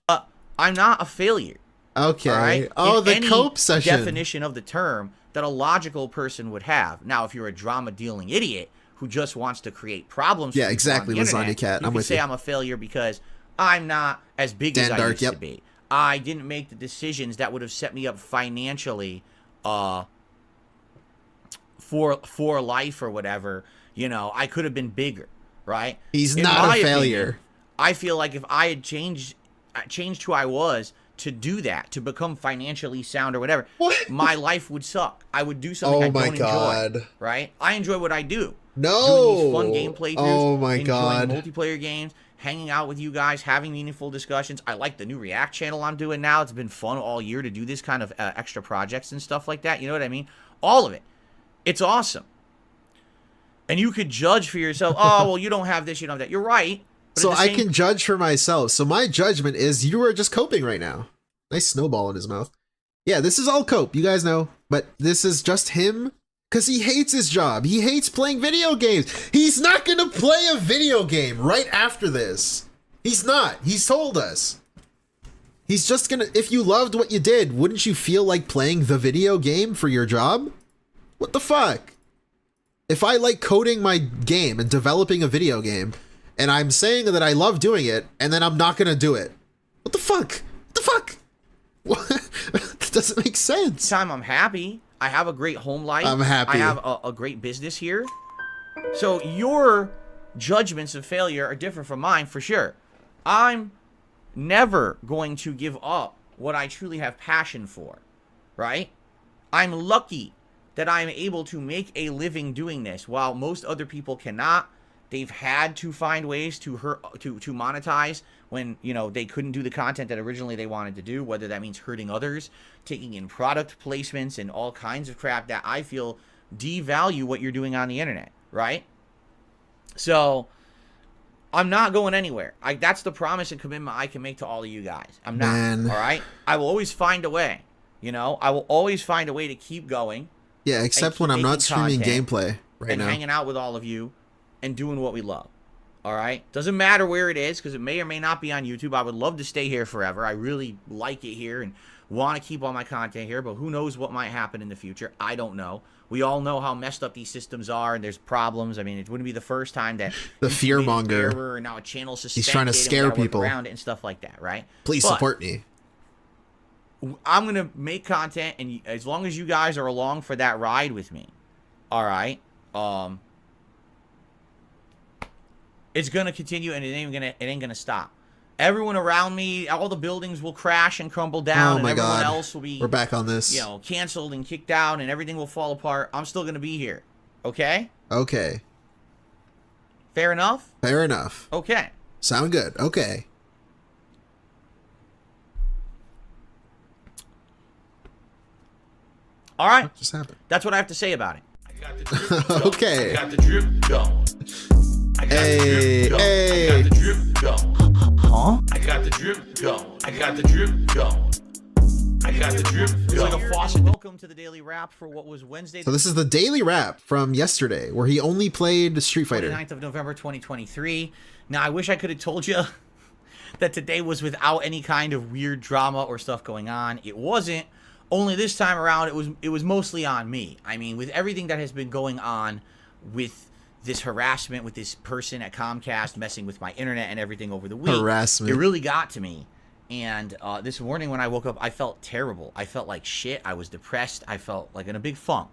E: I'm not a failure.
B: Okay.
E: Right?
B: Oh,
E: In
B: the
E: any
B: cope session.
E: definition of the term that a logical person would have. Now, if you're a drama dealing idiot who just wants to create problems,
B: Yeah,
E: for people
B: exactly,
E: on the
B: Lasagna
E: internet,
B: Cat.
E: you
B: I'm
E: could
B: with
E: say
B: you.
E: I'm a failure because I'm not as big as
B: Dan
E: I
B: Dark,
E: used
B: yep.
E: to be. I didn't make the decisions that would have set me up financially for life or whatever. You know, I could have been bigger, right?
B: He's
E: In
B: not
E: my
B: a failure.
E: opinion, I feel like if I had changed who I was to do that, to become financially sound or whatever,
B: What?
E: my life would suck. I would do something
B: Oh
E: I
B: my
E: don't
B: God.
E: enjoy, right? I enjoy what I do.
B: No.
E: Doing these fun gameplay throughs,
B: Oh my
E: enjoying
B: God.
E: multiplayer games, hanging out with you guys, having meaningful discussions. I like the new React channel I'm doing now. It's been fun all year to do this kind of extra projects and stuff like that. You know what I mean? All of it. It's awesome. And you could judge for yourself, oh, well, you don't have this, you don't have that. You're right. But
B: So
E: at the
B: I
E: same
B: can judge for myself. So my judgment is you are just coping right now. Nice snowball in his mouth. Yeah, this is all cope. You guys know. But this is just him because he hates his job. He hates playing video games. He's not going to play a video game right after this. He's not. He's told us. He's just going to... If you loved what you did, wouldn't you feel like playing the video game for your job? What the fuck? If I like coding my game and developing a video game, and I'm saying that I love doing it, and then I'm not gonna do it, what the fuck? What the fuck? What? That doesn't make sense.
E: time I'm happy. I have a great home life.
B: I'm happy.
E: I have a great business here. So your judgments of failure are different from mine for sure. I'm never going to give up what I truly have passion for, right? I'm lucky that I'm able to make a living doing this while most other people cannot. They've had to find ways to monetize when, you know, they couldn't do the content that originally they wanted to do, whether that means hurting others, taking in product placements and all kinds of crap that I feel devalue what you're doing on the internet, right? So I'm not going anywhere. That's the promise and commitment I can make to all of you guys. I'm not,
B: Man.
E: all right? I will always find a way, you know? I will always find a way to keep going.
B: Yeah, except
E: keep
B: when I'm not
E: making
B: streaming
E: content
B: gameplay right
E: and
B: now.
E: hanging out with all of you and doing what we love. All right? Doesn't matter where it is because it may or may not be on YouTube. I would love to stay here forever. I really like it here and want to keep all my content here, but who knows what might happen in the future. I don't know. We all know how messed up these systems are and there's problems. I mean, it wouldn't be the first time that
B: The
E: YouTube made an
B: fearmonger.
E: error and now a channel suspended.
B: He's trying to
E: and we
B: scare
E: gotta work
B: people.
E: around it and stuff like that, right?
B: Please
E: But
B: support me.
E: I'm going to make content, and as long as you guys are along for that ride with me, all right, it's going to continue, and it ain't gonna stop. Everyone around me, all the buildings will crash and crumble down,
B: Oh
E: and
B: my
E: everyone
B: God.
E: else will be,
B: We're back on this.
E: you know, canceled and kicked out, and everything will fall apart. I'm still going to be here, okay?
B: Okay.
E: Fair enough?
B: Fair enough.
E: Okay.
B: Sound good. Okay.
E: All right.
B: What just happened?
E: That's what I have to say about it.
C: I got the drip going.
B: Okay.
C: I got the drip going. I got
B: Hey,
C: the drip going.
B: hey.
C: I got the drip going.
E: Huh?
C: I got the drip going. I got the drip going. I got the drip
E: It's like
C: going.
E: a faucet. Welcome to the Daily Wrap for what was Wednesday,
B: So this is the daily wrap from yesterday, where he only played Street Fighter.
E: 29th of November 2023. Now, I wish I could have told you that today was without any kind of weird drama or stuff going on. It wasn't. Only this time around, it was mostly on me. I mean, with everything that has been going on with this harassment, with this person at Comcast messing with my internet and everything over the week,
B: Harassment.
E: it really got to me. And this morning when I woke up, I felt terrible. I felt like shit. I was depressed. I felt like in a big funk.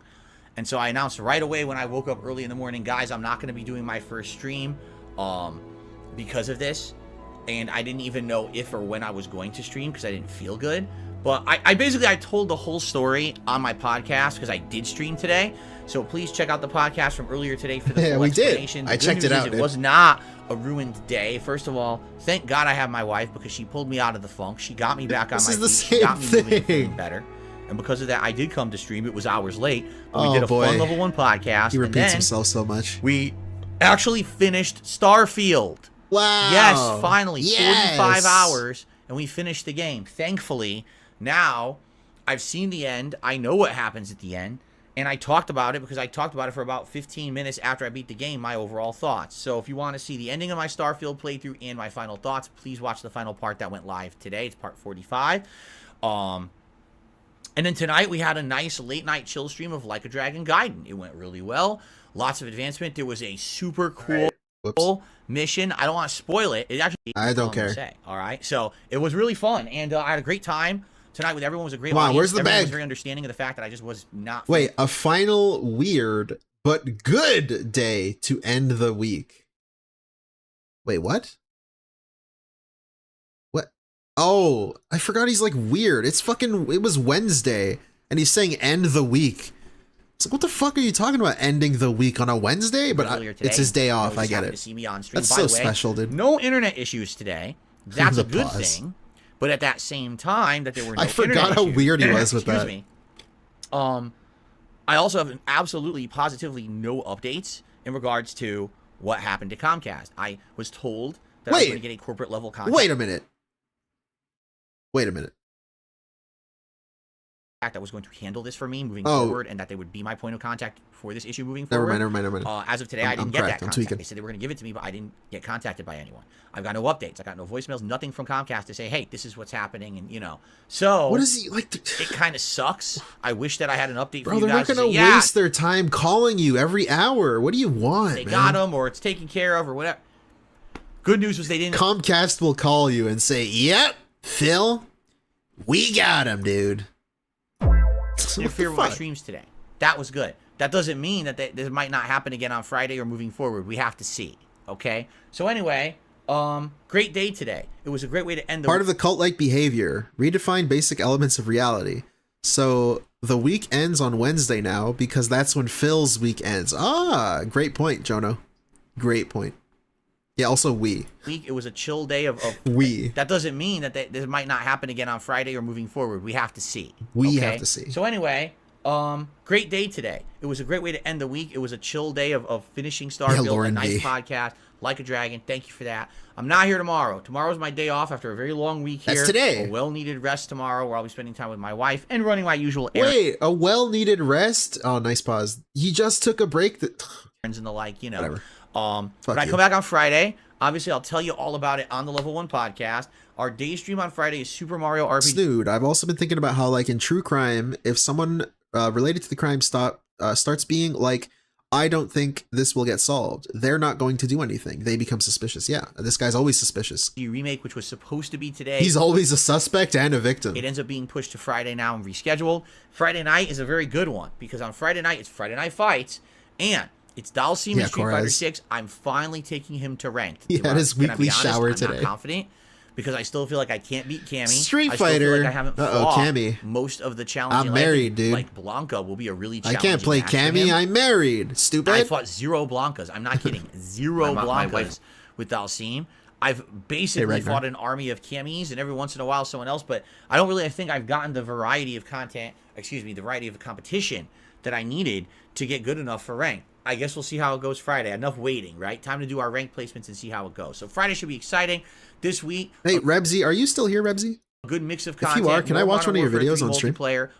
E: And so I announced right away when I woke up early in the morning, guys, I'm not going to be doing my first stream because of this. And I didn't even know if or when I was going to stream because I didn't feel good. But I basically told the whole story on my podcast because I did stream today. So please check out the podcast from earlier today for the full explanation.
B: I checked it out.
E: It was not a ruined day. First of all, thank God I have my wife because she pulled me out of the funk. She got me back on my feet. She got me moving and feeling better. And because of that, I did come to stream. It was hours late. But we did a fun level 1 podcast.
B: He repeats himself so much.
E: We actually finished Starfield.
B: Wow.
E: Yes, finally. 45 hours. And we finished the game. Thankfully, now I've seen the end. I know what happens at the end. And I talked about it because I talked about it for about 15 minutes after I beat the game, my overall thoughts. So if you want to see the ending of my Starfield playthrough and my final thoughts, please watch the final part that went live today. It's part 45. And then tonight we had a nice late night chill stream of Like a Dragon Gaiden. It went really well. Lots of advancement. There was a super cool mission. I don't want to spoil it. It actually
B: I don't care.
E: Say, all right. So it was really fun. And I had a great time. Tonight with everyone was a great
B: audience.
E: Where's
B: the
E: everyone
B: bag?
E: was very understanding of the fact that I just was not.
B: Wait, a final weird but good day to end the week. Wait, what? What? Oh, I forgot he's like weird. It was Wednesday and he's saying end the week. It's like, what the fuck are you talking about ending the week on a Wednesday? But it's his day off. I get it.
E: To see me on stream.
B: That's
E: By
B: so
E: the way,
B: special, dude.
E: No internet issues today. That's a good thing. But at that same time, that there were no
B: I forgot how weird he was with that.
E: Me. I also have absolutely, positively no updates in regards to what happened to Comcast. I was told that I was going to get a corporate level contract.
B: Wait a minute.
E: That was going to handle this for me moving forward, and that they would be my point of contact for this issue moving forward.
B: Never mind.
E: As of today, I didn't get that contact. They said they were going to give it to me, but I didn't get contacted by anyone. I've got no updates. I got no voicemails, nothing from Comcast to say, hey, this is what's happening, and So
B: what is he like?
E: It kind of sucks. I wish that I had an update for
B: Bro,
E: you guys.
B: they're not going to waste their time calling you every hour. What do you want,
E: They got them, or it's taken care of, or whatever. Good news was they didn't.
B: Comcast will call you and say, yep, Phil, we got him, dude.
E: Interfere with my streams today. That was good. That doesn't mean that this might not happen again on Friday or moving forward. We have to see. Okay? So anyway, great day today. It was a great way to end the
B: Part of the cult-like behavior. Redefine basic elements of reality. So the week ends on Wednesday now because that's when Phil's week ends. Ah, great point, Jono. Great point. Yeah, also week.
E: It was a chill day of That doesn't mean that this might not happen again on Friday or moving forward. We have to see.
B: We have to see.
E: So anyway, great day today. It was a great way to end the week. It was a chill day of finishing Starfield, a nice podcast, Like a Dragon. Thank you for that. I'm not here tomorrow. Tomorrow's my day off after a very long week here.
B: That's today.
E: A well-needed rest tomorrow where I'll be spending time with my wife and running my usual errands.
B: Wait, a well-needed rest? Oh, nice pause. He just took a break.
E: And the like,
B: Whatever.
E: But I come back on Friday. Obviously, I'll tell you all about it on the Level 1 podcast. Our day stream on Friday is Super Mario RPG.
B: Snood, I've also been thinking about how, like, in true crime, if someone related to the crime starts being like, I don't think this will get solved, they're not going to do anything. They become suspicious. Yeah, this guy's always suspicious.
E: The remake, which was supposed to be today.
B: He's always a suspect and a victim.
E: It ends up being pushed to Friday now and rescheduled. Friday night is a very good one because on Friday night, it's Friday Night Fights, and it's Dalsim in Street Fighter 6. I'm finally taking him to ranked.
B: He had his weekly shower today.
E: I'm not confident because I still feel like I can't beat Cammy.
B: Street Fighter.
E: I feel like I haven't fought Cammy. Most of the challenging.
B: I'm married, dude.
E: Like Blanca will be a really challenging
B: I can't play Cammy. I'm married. Stupid.
E: I fought 0 Blancas. I'm not kidding. 0 Blancas with Dalsim. I've basically fought an army of Cammys and every once in a while someone else, but I think I've gotten the variety of content, the variety of competition that I needed to get good enough for rank. I guess we'll see how it goes Friday. Enough waiting, right? Time to do our rank placements and see how it goes. So Friday should be exciting. This week...
B: Hey, Rebsy, are you still here, Rebsy?
E: A good mix of content.
B: If you are, can I watch one of your videos on stream?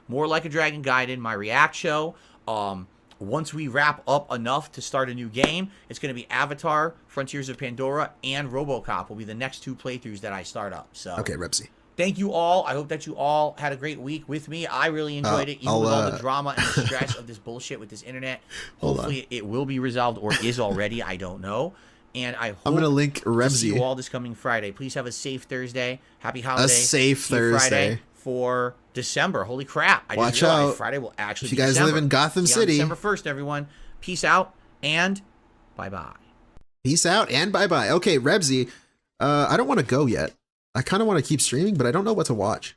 E: More Like a Dragon Gaiden, my react show. Once we wrap up enough to start a new game, it's going to be Avatar, Frontiers of Pandora, and RoboCop will be the next 2 playthroughs that I start up. So
B: okay, Rebsy.
E: Thank you all. I hope that you all had a great week with me. I really enjoyed it, even with all the drama and the stress of this bullshit with this internet. Hopefully it will be resolved or is already. I don't know. And I hope
B: I'm gonna link
E: to see
B: Rebsy.
E: you all this coming Friday. Please have a safe Thursday. Happy holiday.
B: A safe
E: See you Friday
B: Thursday.
E: For December. Holy crap. I
B: Watch
E: just realized
B: out.
E: Friday will actually
B: If you
E: be
B: guys
E: December.
B: live in Gotham
E: See you on
B: City.
E: December 1st, everyone. Peace out and bye-bye.
B: Peace out and bye-bye. Okay, Rebsy, I don't want to go yet. I kind of want to keep streaming, but I don't know what to watch.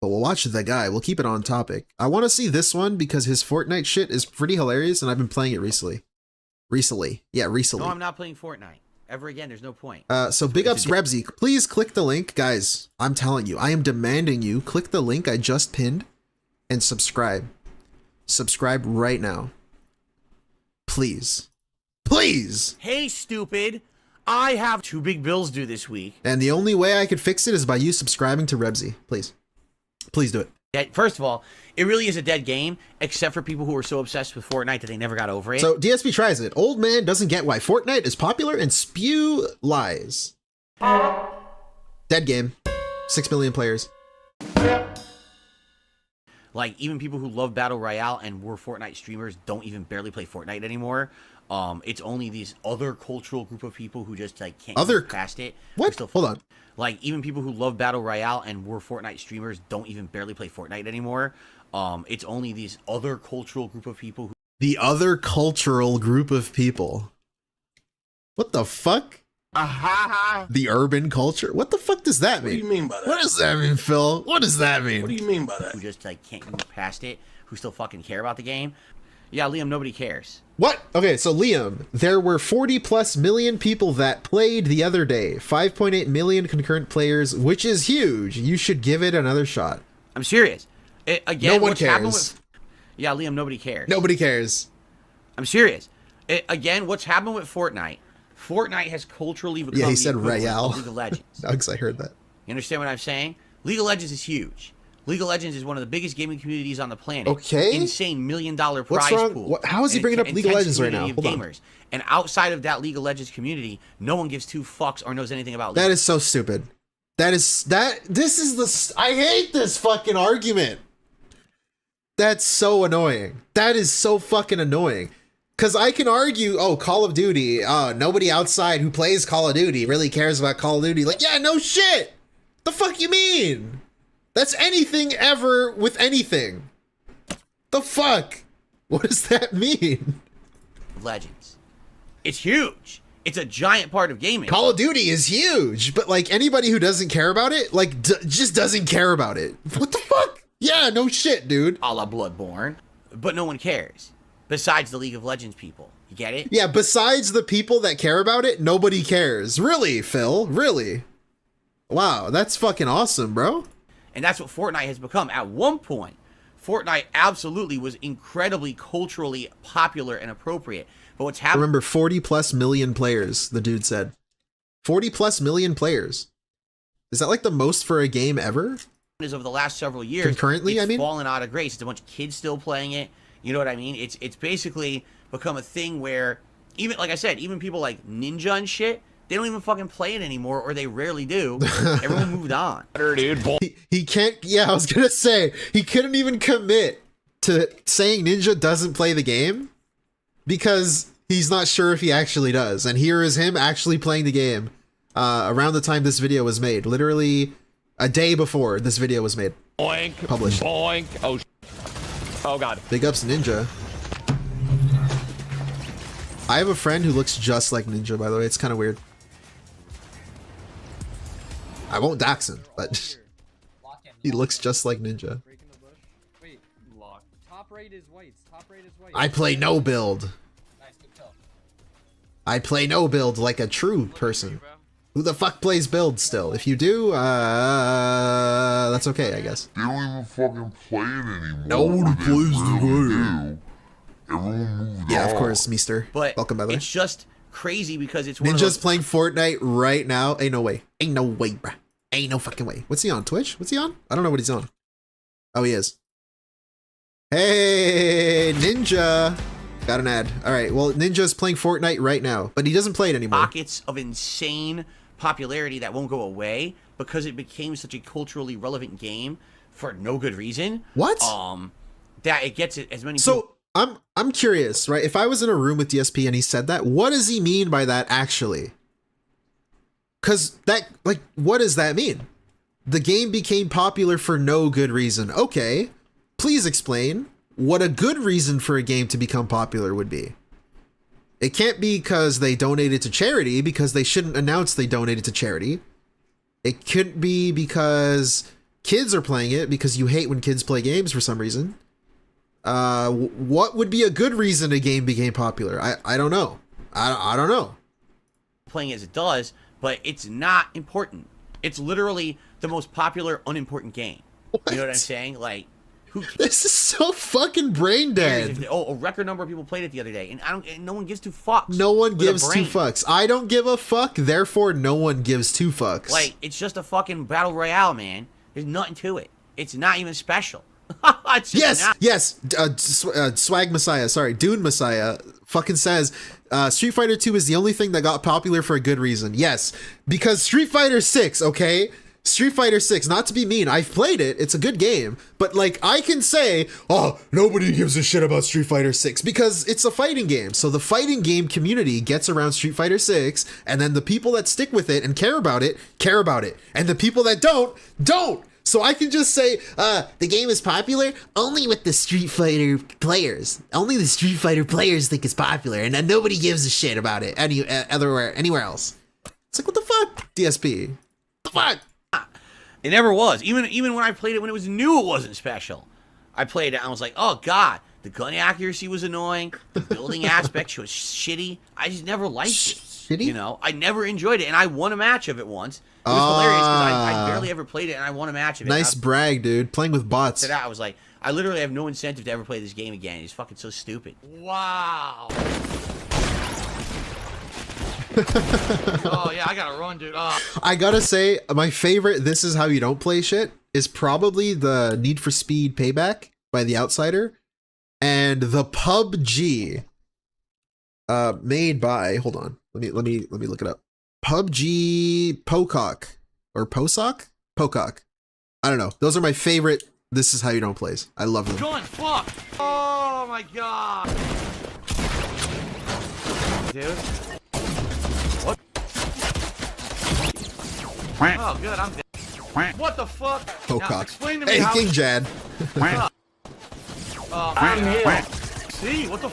B: But we'll watch the guy. We'll keep it on topic. I want to see this one because his Fortnite shit is pretty hilarious, and I've been playing it recently. Yeah, recently.
E: No, I'm not playing Fortnite. Ever again, there's no point.
B: So big ups, Rebsy. Please click the link. Guys, I'm telling you, I am demanding you click the link I just pinned and subscribe. Subscribe right now. Please. Please!
E: Hey, stupid. I have 2 big bills due this week.
B: And the only way I could fix it is by you subscribing to Rebsy. Please. Please do it.
E: First of all, it really is a dead game, except for people who are so obsessed with Fortnite that they never got over it.
B: So DSP tries it. Old man doesn't get why Fortnite is popular and spew lies. Dead game. 6 million players.
E: Like, even people who love Battle Royale and were Fortnite streamers don't even barely play Fortnite anymore. It's only these other cultural group of people who just, like, can't move past it.
B: What? Hold on.
E: Like, even people who love Battle Royale and were Fortnite streamers don't even barely play Fortnite anymore. It's only these other cultural group of people who...
B: The other cultural group of people. What the fuck? The urban culture? What the fuck does that mean?
G: What do you mean by that?
B: What does that mean, Phil? What does that mean?
G: What do you mean by that?
E: Who just, like, can't move past it, who still fucking care about the game. Yeah, Liam, nobody cares.
B: What? Okay, so Liam, there were 40 plus million people that played the other day. 5.8 million concurrent players, which is huge. You should give it another shot.
E: I'm serious. Again,
B: No one
E: what's happened
B: cares.
E: with... Yeah, Liam, nobody cares.
B: Nobody cares.
E: I'm serious. Again, what's happened with Fortnite? Fortnite has culturally become
B: Yeah, he
E: the
B: said
E: equivalent
B: Royale.
E: of League of Legends.
B: Dogs, I heard that.
E: You understand what I'm saying? League of Legends is huge. League of Legends is one of the biggest gaming communities on the planet.
B: Okay.
E: Insane $1 million prize
B: What's wrong?
E: pool.
B: How is he bringing up League of Legends right now?
E: Hold gamers. And outside of that League of Legends community, no one gives 2 fucks or knows anything about League.
B: That is so stupid. This is the... I hate this fucking argument. That's so annoying. That is so fucking annoying. Because I can argue, oh, Call of Duty, nobody outside who plays Call of Duty really cares about Call of Duty. Like, yeah, no shit. The fuck you mean? That's anything ever with anything. The fuck? What does that mean?
E: Legends. It's huge. It's a giant part of gaming.
B: Call of Duty is huge, but like anybody who doesn't care about it, like just doesn't care about it. What the fuck? Yeah, no shit, dude.
E: A la Bloodborne. But no one cares. Besides the League of Legends people. You get it?
B: Yeah, besides the people that care about it, nobody cares. Really, Phil? Really? Wow, that's fucking awesome, bro.
E: And that's what Fortnite has become. At one point, Fortnite absolutely was incredibly culturally popular and appropriate. But what's happening...
B: Remember, 40 plus million players, the dude said. 40 plus million players. Is that like the most for a game ever?
E: Is over the last several years,
B: concurrently,
E: it's fallen out of grace. It's a bunch of kids still playing it. You know what I mean? It's basically become a thing where, even like I said, even people like Ninja and shit, they don't even fucking play it anymore, or they rarely do. Everyone moved on.
B: He can't, yeah, I was gonna say, he couldn't even commit to saying Ninja doesn't play the game because he's not sure if he actually does. And here is him actually playing the game around the time this video was made. Literally a day before this video was made.
J: Boink.
B: Published.
J: Boink. Oh god.
B: Big ups Ninja. I have a friend who looks just like Ninja, by the way. It's kind of weird. I won't dox him, but he looks just like Ninja. I play no build. I play no build like a true person. Who the fuck plays build still? If you do, that's okay, I guess.
A: They don't even fucking play it anymore.
B: Nobody plays the
A: game. Everyone moved
B: Yeah,
A: on.
B: of course, Meester.
E: But
B: welcome, by the way.
E: it's just crazy because it's one of
B: Ninja's
E: those...
B: playing Fortnite right now. Ain't no way. Ain't no way, bruh. Ain't no fucking way. What's he on? Twitch? What's he on? I don't know what he's on. Oh, he is. Hey, Ninja. Got an ad. All right. Well, Ninja's playing Fortnite right now, but he doesn't play it anymore.
E: Pockets of insane popularity that won't go away because it became such a culturally relevant game for no good reason.
B: What?
E: That it gets as many
B: So,
E: people...
B: I'm curious, right? If I was in a room with DSP and he said that, what does he mean by that actually? Because that, like, what does that mean? The game became popular for no good reason. Okay, please explain what a good reason for a game to become popular would be. It can't be because they donated to charity, because they shouldn't announce they donated to charity. It couldn't be because kids are playing it, because you hate when kids play games for some reason. What would be a good reason a game became popular? I don't know. I don't know.
E: Playing as it does, but it's not important. It's literally the most popular, unimportant game. What? You know what I'm saying? Like, who cares?
B: This is so fucking brain dead.
E: Oh, a record number of people played it the other day, and no one gives two fucks.
B: No one gives two fucks. I don't give a fuck, therefore no one gives two fucks.
E: Like, it's just a fucking battle royale, man. There's nothing to it. It's not even special.
B: Yes. Swag Messiah, sorry, Dune Messiah fucking says Street Fighter 2 is the only thing that got popular for a good reason. Yes, because Street Fighter 6, okay? Street Fighter 6, not to be mean, I've played it, it's a good game, but like I can say, oh, nobody gives a shit about Street Fighter 6 because it's a fighting game. So the fighting game community gets around Street Fighter 6, and then the people that stick with it and care about it, and the people that don't. So I can just say, the game is popular only with the Street Fighter players. Only the Street Fighter players think it's popular, and then nobody gives a shit about it anywhere else. It's like, what the fuck, DSP? What the fuck?
E: It never was. Even when I played it when it was new, it wasn't special. I played it and I was like, oh god, the gun accuracy was annoying, the building aspect was shitty. I just never liked it.
B: Shitty?
E: You know, I never enjoyed it, and I won a match of it once. It was hilarious because I barely ever played it, and I won a match of it.
B: Nice brag, dude. Playing with bots.
E: I was like, I literally have no incentive to ever play this game again. It's fucking so stupid. Wow. Oh yeah, I gotta run, dude. Oh.
B: I gotta say, my favorite "This Is How You Don't Play" shit is probably the Need for Speed Payback by The Outsider, and the PUBG, made by. Hold on, let me look it up. PUBG Pocock or Posock? Pocock. I don't know. Those are my favorite "This Is How You Don't Plays." I love them.
E: Gun, fuck! Oh my god, dude. What? Oh, good. I'm dead. What the fuck?
B: Pocock.
E: Explain to me
B: hey,
E: how.
B: King Jad.
E: I'm here. See what the?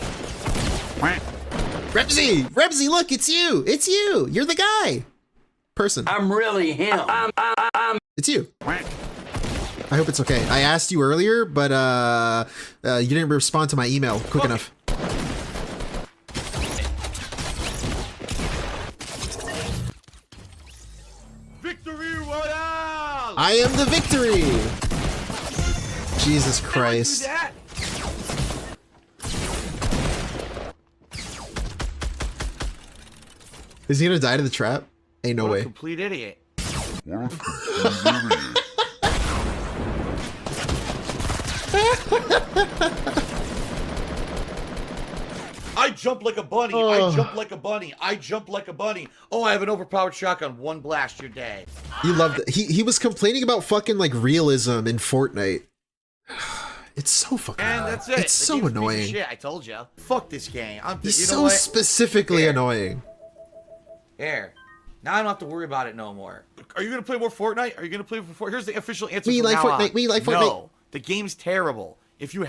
B: Rebsy, look, it's you. It's you. You're the guy. Person.
G: I'm really him.
B: It's you. I hope it's okay. I asked you earlier, but you didn't respond to my email quick enough.
E: Victory Royale!
B: I am the victory. Jesus Christ. Is he gonna die to the trap? Ain't no way.
E: Complete idiot. I jump like a bunny. I jump like a bunny. I jump like a bunny. Oh, I have an overpowered shotgun. One blast, you're dead.
B: You loved it. He was complaining about fucking like realism in Fortnite. It's so fucking
E: And
B: annoying.
E: that's it.
B: It's so annoying.
E: Shit, I told you. Fuck this game.
B: He's
E: you know
B: so
E: what?
B: specifically annoying.
E: Here. Now I don't have to worry about it no more. Are you gonna play more Fortnite? Are you gonna play for Fortnite? Here's the official answer.
B: We
E: from
B: like
E: now
B: Fortnite.
E: on.
B: We like Fortnite.
E: No, the game's terrible. If you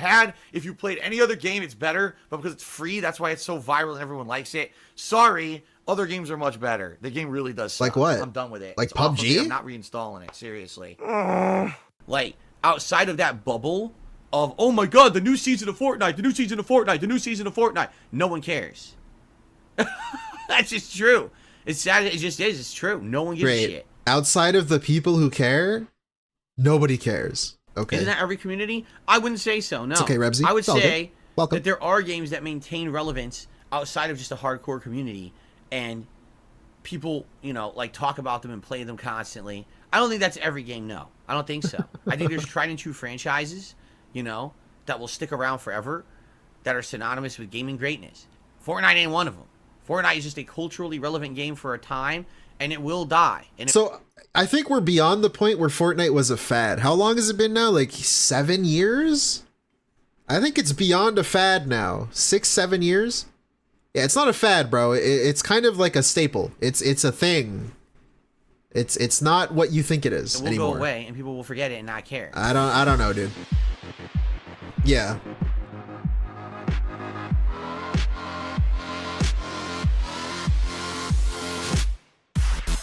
E: played any other game, it's better. But because it's free, that's why it's so viral and everyone likes it. Sorry, other games are much better. The game really does suck.
B: Like what?
E: I'm done with it.
B: Like
E: It's off of
B: PUBG?
E: me. I'm not reinstalling it. Seriously. Like outside of that bubble of oh my god, the new season of Fortnite, the new season of Fortnite, the new season of Fortnite. No one cares. That's just true. It's sad. It just is. It's true. No one gives a shit.
B: Outside of the people who care, nobody cares. Okay.
E: Isn't that every community? I wouldn't say so. No.
B: It's okay, Rebsy.
E: I would
B: It's all
E: say
B: good.
E: that there are games that maintain relevance outside of just a hardcore community, and people, like talk about them and play them constantly. I don't think that's every game. No, I don't think so. I think there's tried and true franchises, that will stick around forever, that are synonymous with gaming greatness. Fortnite ain't one of them. Fortnite is just a culturally relevant game for a time, and it will die.
B: So I think we're beyond the point where Fortnite was a fad. How long has it been now? Like 7 years? I think it's beyond a fad now. 6-7 years. Yeah, it's not a fad, bro. It's kind of like a staple. It's a thing. It's not what you think it is
E: It will
B: anymore.
E: go away, and people will forget it and not care.
B: I don't know, dude. Yeah.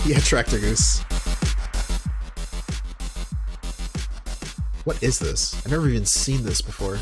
B: Yeah, Tractor Goose. What is this? I've never even seen this before.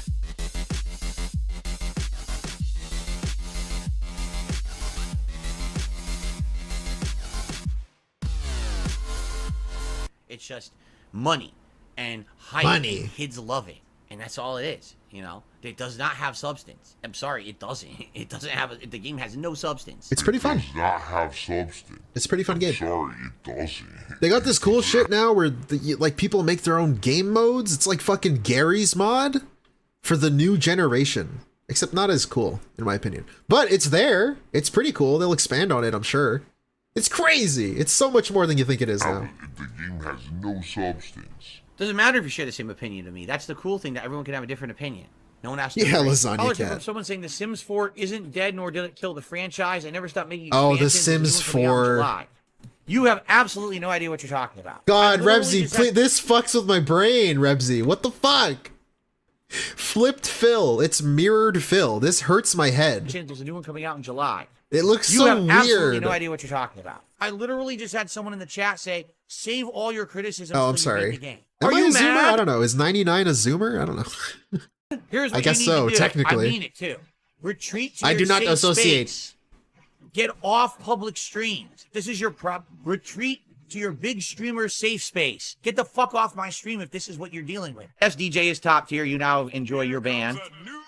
E: It's just money and hype.
B: Money.
E: And kids love it, and that's all it is. You know, it does not have substance. I'm sorry, it doesn't. It doesn't have. The game has no substance.
B: It's pretty fun.
C: Does not have substance.
B: It's a pretty fun game.
C: Sorry, it doesn't.
B: They got this cool shit now where like people make their own game modes. It's like fucking Gary's mod for the new generation, except not as cool in my opinion. But it's there. It's pretty cool. They'll expand on it, I'm sure. It's crazy. It's so much more than you think it is now.
C: The game has no substance.
E: Doesn't matter if you share the same opinion to me. That's the cool thing, that everyone can have a different opinion. No one has to.
B: Yeah,
E: agree.
B: Lasagna
E: College
B: Cat.
E: from someone saying The Sims 4 isn't dead, nor did it kill the franchise. I never stopped making.
B: Oh, The
E: expansions.
B: Sims
E: It's coming out in
B: 4.
E: July. You have absolutely no idea what you're talking about.
B: God,
E: I literally
B: Rebsy,
E: just
B: please,
E: had-
B: this fucks with my brain, Rebsy. What the fuck? Flipped Phil. It's mirrored Phil. This hurts my head.
E: There's a new one coming out in July.
B: It looks
E: You
B: so
E: have absolutely
B: weird.
E: no idea what you're talking about. I literally just had someone in the chat say, "Save all your criticism."
B: Oh, I'm
E: until you beat
B: sorry.
E: the game.
B: Am
E: Are
B: I
E: you
B: a zoomer?
E: mad?
B: I don't know. Is 99 a zoomer? I don't know.
E: Here's what
B: I guess
E: you need
B: so,
E: to do.
B: technically.
E: I mean it too. Retreat to
B: I
E: your
B: do not
E: safe
B: associate.
E: space. Get off public streams. This is your retreat to your big streamer safe space. Get the fuck off my stream if this is what you're dealing with. SDJ is top tier. You now enjoy your ban.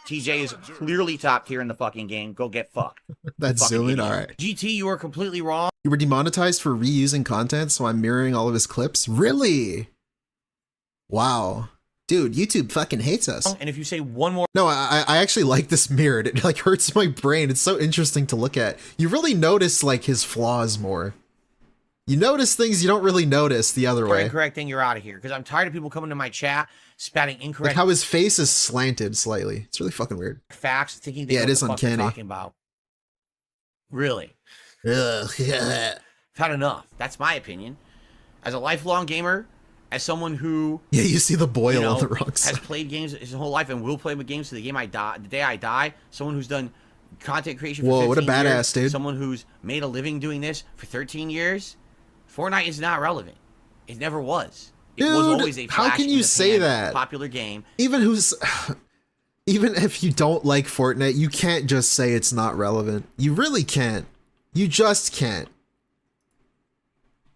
E: TJ is clearly top tier in the fucking game. Go get fucked.
B: That's
E: Fucking
B: zooming.
E: idiot.
B: All right.
E: GT, you are completely wrong.
B: You were demonetized for reusing content, so I'm mirroring all of his clips? Really? Wow. Dude, YouTube fucking hates us.
E: And if you say one more
B: No, I actually like this mirrored. It like hurts my brain. It's so interesting to look at. You really notice like his flaws more. You notice things you don't really notice the other way.
E: incorrect thing, you're out of here. Because I'm tired of people coming to my chat spouting incorrect
B: Like how his face is slanted slightly. It's really fucking weird.
E: facts, thinking they
B: Yeah,
E: know
B: it
E: what
B: is
E: the fuck they're
B: uncanny.
E: talking about. Really.
B: Ugh, yeah.
E: I've had enough. That's my opinion. As a lifelong gamer, as someone who
B: Yeah, you see the boil
E: you know,
B: on the wrong
E: has
B: side.
E: played games his whole life and will play with games to the game I die, the day I die. Someone who's done content creation for
B: Whoa, what a
E: 15 years,
B: badass, dude.
E: Someone who's made a living doing this for 13 years. Fortnite is not relevant. It never was. It was
B: Dude,
E: always a
B: how
E: flash
B: can
E: in
B: you
E: the
B: say
E: pan
B: that?
E: popular game.
B: Even if you don't like Fortnite, you can't just say it's not relevant. You really can't. You just can't.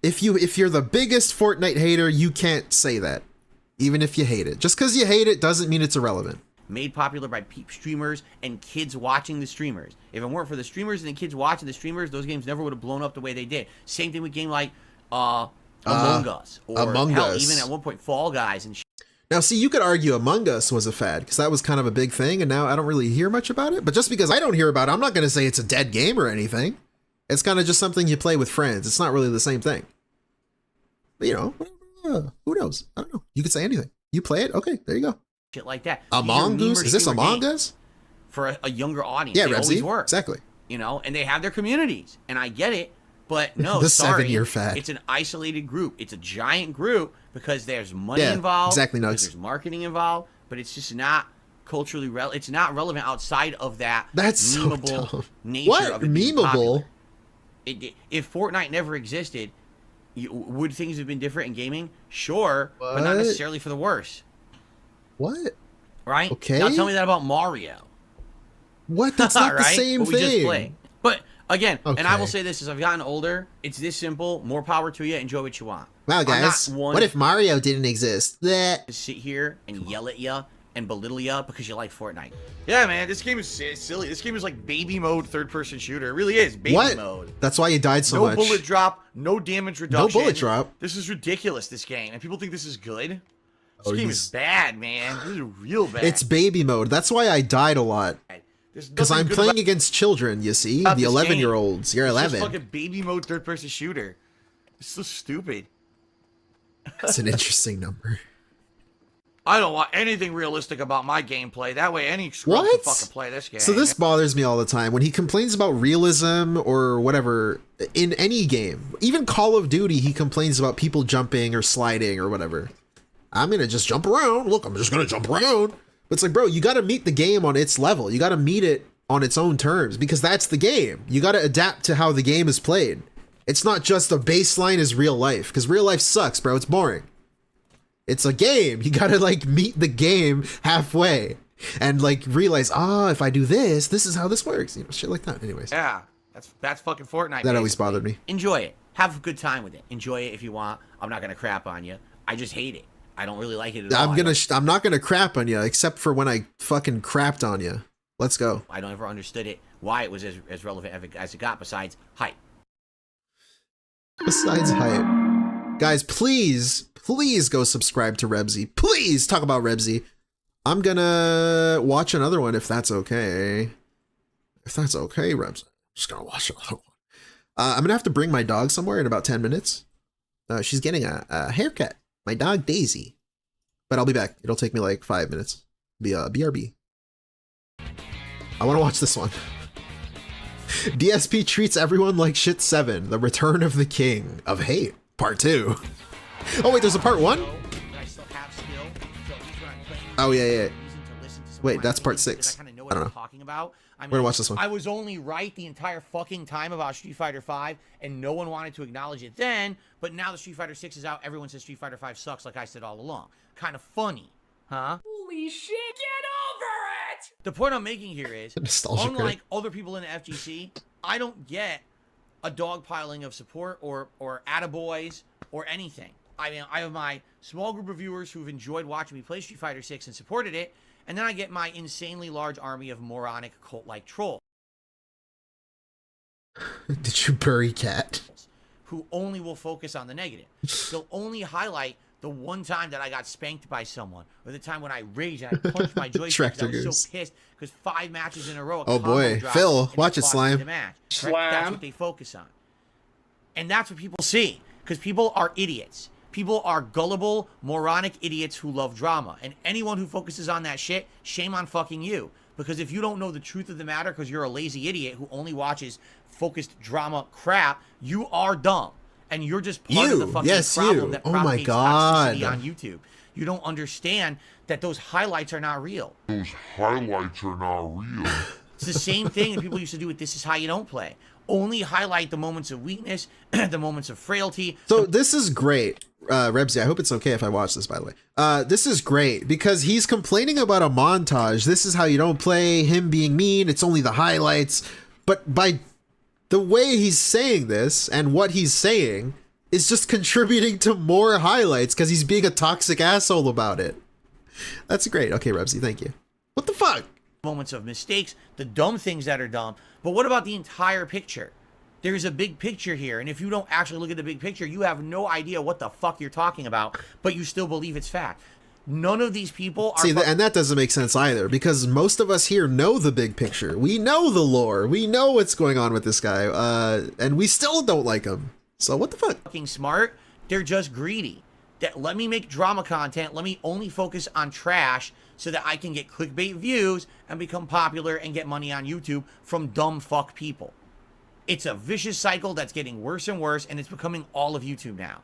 B: If you're the biggest Fortnite hater, you can't say that. Even if you hate it. Just because you hate it doesn't mean it's irrelevant.
E: Made popular by streamers and kids watching the streamers. If it weren't for the streamers and the kids watching the streamers, those games never would have blown up the way they did. Same thing with game like Among Us, or
B: Among
E: hell,
B: Us.
E: even at one point Fall Guys and shit.
B: Now, see, you could argue Among Us was a fad because that was kind of a big thing, and now I don't really hear much about it. But just because I don't hear about it, I'm not going to say it's a dead game or anything. It's kind of just something you play with friends. It's not really the same thing. But, you know, who knows? I don't know. You could say anything. You play it? Okay, there you go.
E: Shit like that.
B: Among
E: These are
B: Us?
E: memer
B: Is this
E: streamer
B: Among
E: games
B: Us?
E: for a younger audience?
B: Yeah,
E: They always
B: Rebsy.
E: were.
B: Exactly.
E: You know, and they have their communities, and I get it. But no,
B: The
E: sorry,
B: 7-year fad.
E: It's an isolated group. It's a giant group because there's money
B: Yeah,
E: involved.
B: exactly,
E: because
B: Nugs.
E: there's marketing involved, but it's just not culturally relevant. It's not relevant outside of that
B: That's so
E: memeable
B: dumb.
E: nature
B: What?
E: of it being
B: Memeable?
E: popular. If Fortnite never existed, would things have been different in gaming? Sure, but not
B: What?
E: necessarily for the worse.
B: What?
E: Right?
B: Okay.
E: Now tell me that about Mario.
B: What? That's not the
E: Right?
B: same
E: What we just
B: thing.
E: played. But again, and I will
B: Okay.
E: say this: as I've gotten older, it's this simple. More power to you. Enjoy what you want.
B: Wow,
E: I'm not
B: guys.
E: one
B: What if Mario didn't exist? Bleh.
E: to sit here and yell at you and belittle you because you like Fortnite? Yeah, man, this game is silly. This game is like baby mode third-person shooter. It really is baby
B: What?
E: mode.
B: That's why you died so
E: No
B: much.
E: bullet drop, no damage reduction.
B: bullet drop.
E: This is ridiculous. This game, and people think this is good. This
B: Oh,
E: game
B: he's-
E: is bad, man. This is real bad.
B: It's baby mode. That's why I died a lot.
E: There's
B: Because
E: nothing
B: I'm
E: good
B: playing
E: about
B: against children, you see?
E: about
B: The
E: this
B: 11-year-olds. You're
E: It's
B: 11.
E: just fucking baby mode third-person shooter. It's so stupid.
B: That's an interesting number.
E: I don't want anything realistic about my gameplay. That way any scrub can fucking play this game.
B: So this bothers me all the time when he complains about realism or whatever in any game. Even Call of Duty, he complains about people jumping or sliding or whatever. I'm gonna just jump around. Look, I'm just gonna jump around. But it's like, bro, you gotta meet the game on its level. You gotta meet it on its own terms because that's the game. You gotta adapt to how the game is played. It's not just a baseline is real life, because real life sucks, bro. It's boring. It's a game. You gotta like meet the game halfway and like realize, if I do this, this is how this works. You know, shit like that. Anyways.
E: Yeah, that's fucking Fortnite.
B: That always bothered me.
E: Enjoy it. Have a good time with it. Enjoy it if you want. I'm not gonna crap on you. I just hate it. I don't really like it at all.
B: I'm not gonna crap on you, except for when I fucking crapped on you. Let's go.
E: I don't ever understood it. Why it was as relevant as it got. Besides hype.
B: Besides hype. Guys, please go subscribe to Rebsy. Please talk about Rebsy. I'm gonna watch another one if that's okay. If that's okay, Rebsy. I'm just gonna watch another one. I'm gonna have to bring my dog somewhere in about 10 minutes. She's getting a haircut. My dog Daisy. But I'll be back. It'll take me like 5 minutes. BRB. I want to watch this one. DSP treats everyone like shit 7. The Return of the King of Hate. Part 2. Oh wait, there's a part 1? Oh yeah. Wait, that's part 6. I don't know. We're gonna watch this one.
E: I was only right the entire fucking time about Street Fighter V, and no one wanted to acknowledge it then, but now that Street Fighter 6 is out, everyone says Street Fighter V sucks like I said all along. Kind of funny, huh? Holy shit, get over it! The point I'm making here is, unlike other people in the FGC, I don't get a dogpiling of support or attaboys or anything. I mean, I have my small group of viewers who've enjoyed watching me play Street Fighter 6 and supported it, and then I get my insanely large army of moronic cult-like trolls.
B: Did you bury cat?
E: Who only will focus on the negative. They'll only highlight the one time that I got spanked by someone, or the time when I raged and I punched my joystick because I was so pissed because 5 matches in a row.
B: Oh boy, Phil, watch it, Slime.
E: Slime. Right? That's what they focus on. And that's what people see, because people are idiots. People are gullible, moronic idiots who love drama. And anyone who focuses on that shit, shame on fucking you. Because if you don't know the truth of the matter because you're a lazy idiot who only watches focused drama crap, you are dumb. And you're just part of the fucking problem that propagates toxicity on YouTube. You don't understand that those highlights are not real.
A: Those highlights are not real.
E: It's the same thing that people used to do with This Is How You Don't Play. Only highlight the moments of weakness, the moments of frailty.
B: So this is great. Rebsy, I hope it's okay if I watch this, by the way. This is great because he's complaining about a montage. This is how you don't play, him being mean. It's only the highlights. But by the way he's saying this and what he's saying is just contributing to more highlights because he's being a toxic asshole about it. That's great. Okay, Rebsy, thank you. What the fuck?
E: Moments of mistakes, the dumb things that are dumb. But what about the entire picture? There's a big picture here, and if you don't actually look at the big picture, you have no idea what the fuck you're talking about, but you still believe it's fact. None of these people are...
B: See, and that doesn't make sense either, because most of us here know the big picture. We know the lore. We know what's going on with this guy, and we still don't like him. So what the fuck?
E: Fucking smart. They're just greedy. That let me make drama content, let me only focus on trash so that I can get clickbait views and become popular and get money on YouTube from dumb fuck people. It's a vicious cycle that's getting worse and worse, and it's becoming all of YouTube now.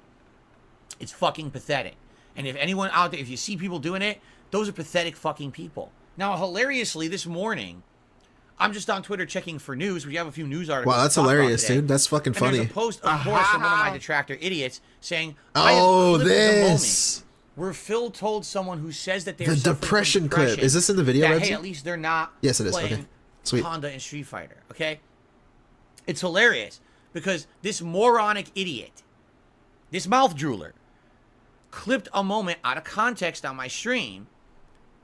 E: It's fucking pathetic. And if anyone out there, if you see people doing it, those are pathetic fucking people. Now, hilariously, this morning, I'm just on Twitter checking for news. We have a few news articles.
B: Wow, that's hilarious, dude. That's fucking funny.
E: There's a post, of course, from one of my detractor idiots saying,
B: "Oh, this."
E: Where Phil told someone who says that they're
B: the depression clip. Is this in the video?
E: That, hey, at least they're not.
B: Yes, it is.
E: Playing
B: okay, sweet.
E: Honda and Street Fighter. Okay, it's hilarious because this moronic idiot, this mouth drooler, clipped a moment out of context on my stream,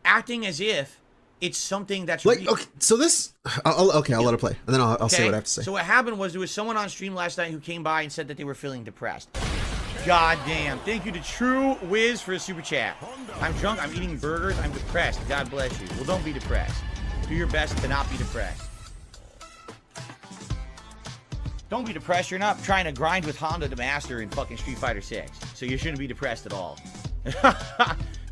E: acting as if it's something that's
B: like
E: real.
B: Okay, so this. I'll let it play, and then I'll say what I have to say.
E: So what happened was there was someone on stream last night who came by and said that they were feeling depressed. God damn. Thank you to True Wiz for a super chat. I'm drunk, I'm eating burgers, I'm depressed. God bless you. Well, don't be depressed. Do your best to not be depressed. Don't be depressed. You're not trying to grind with Honda to master in fucking Street Fighter 6. So you shouldn't be depressed at all.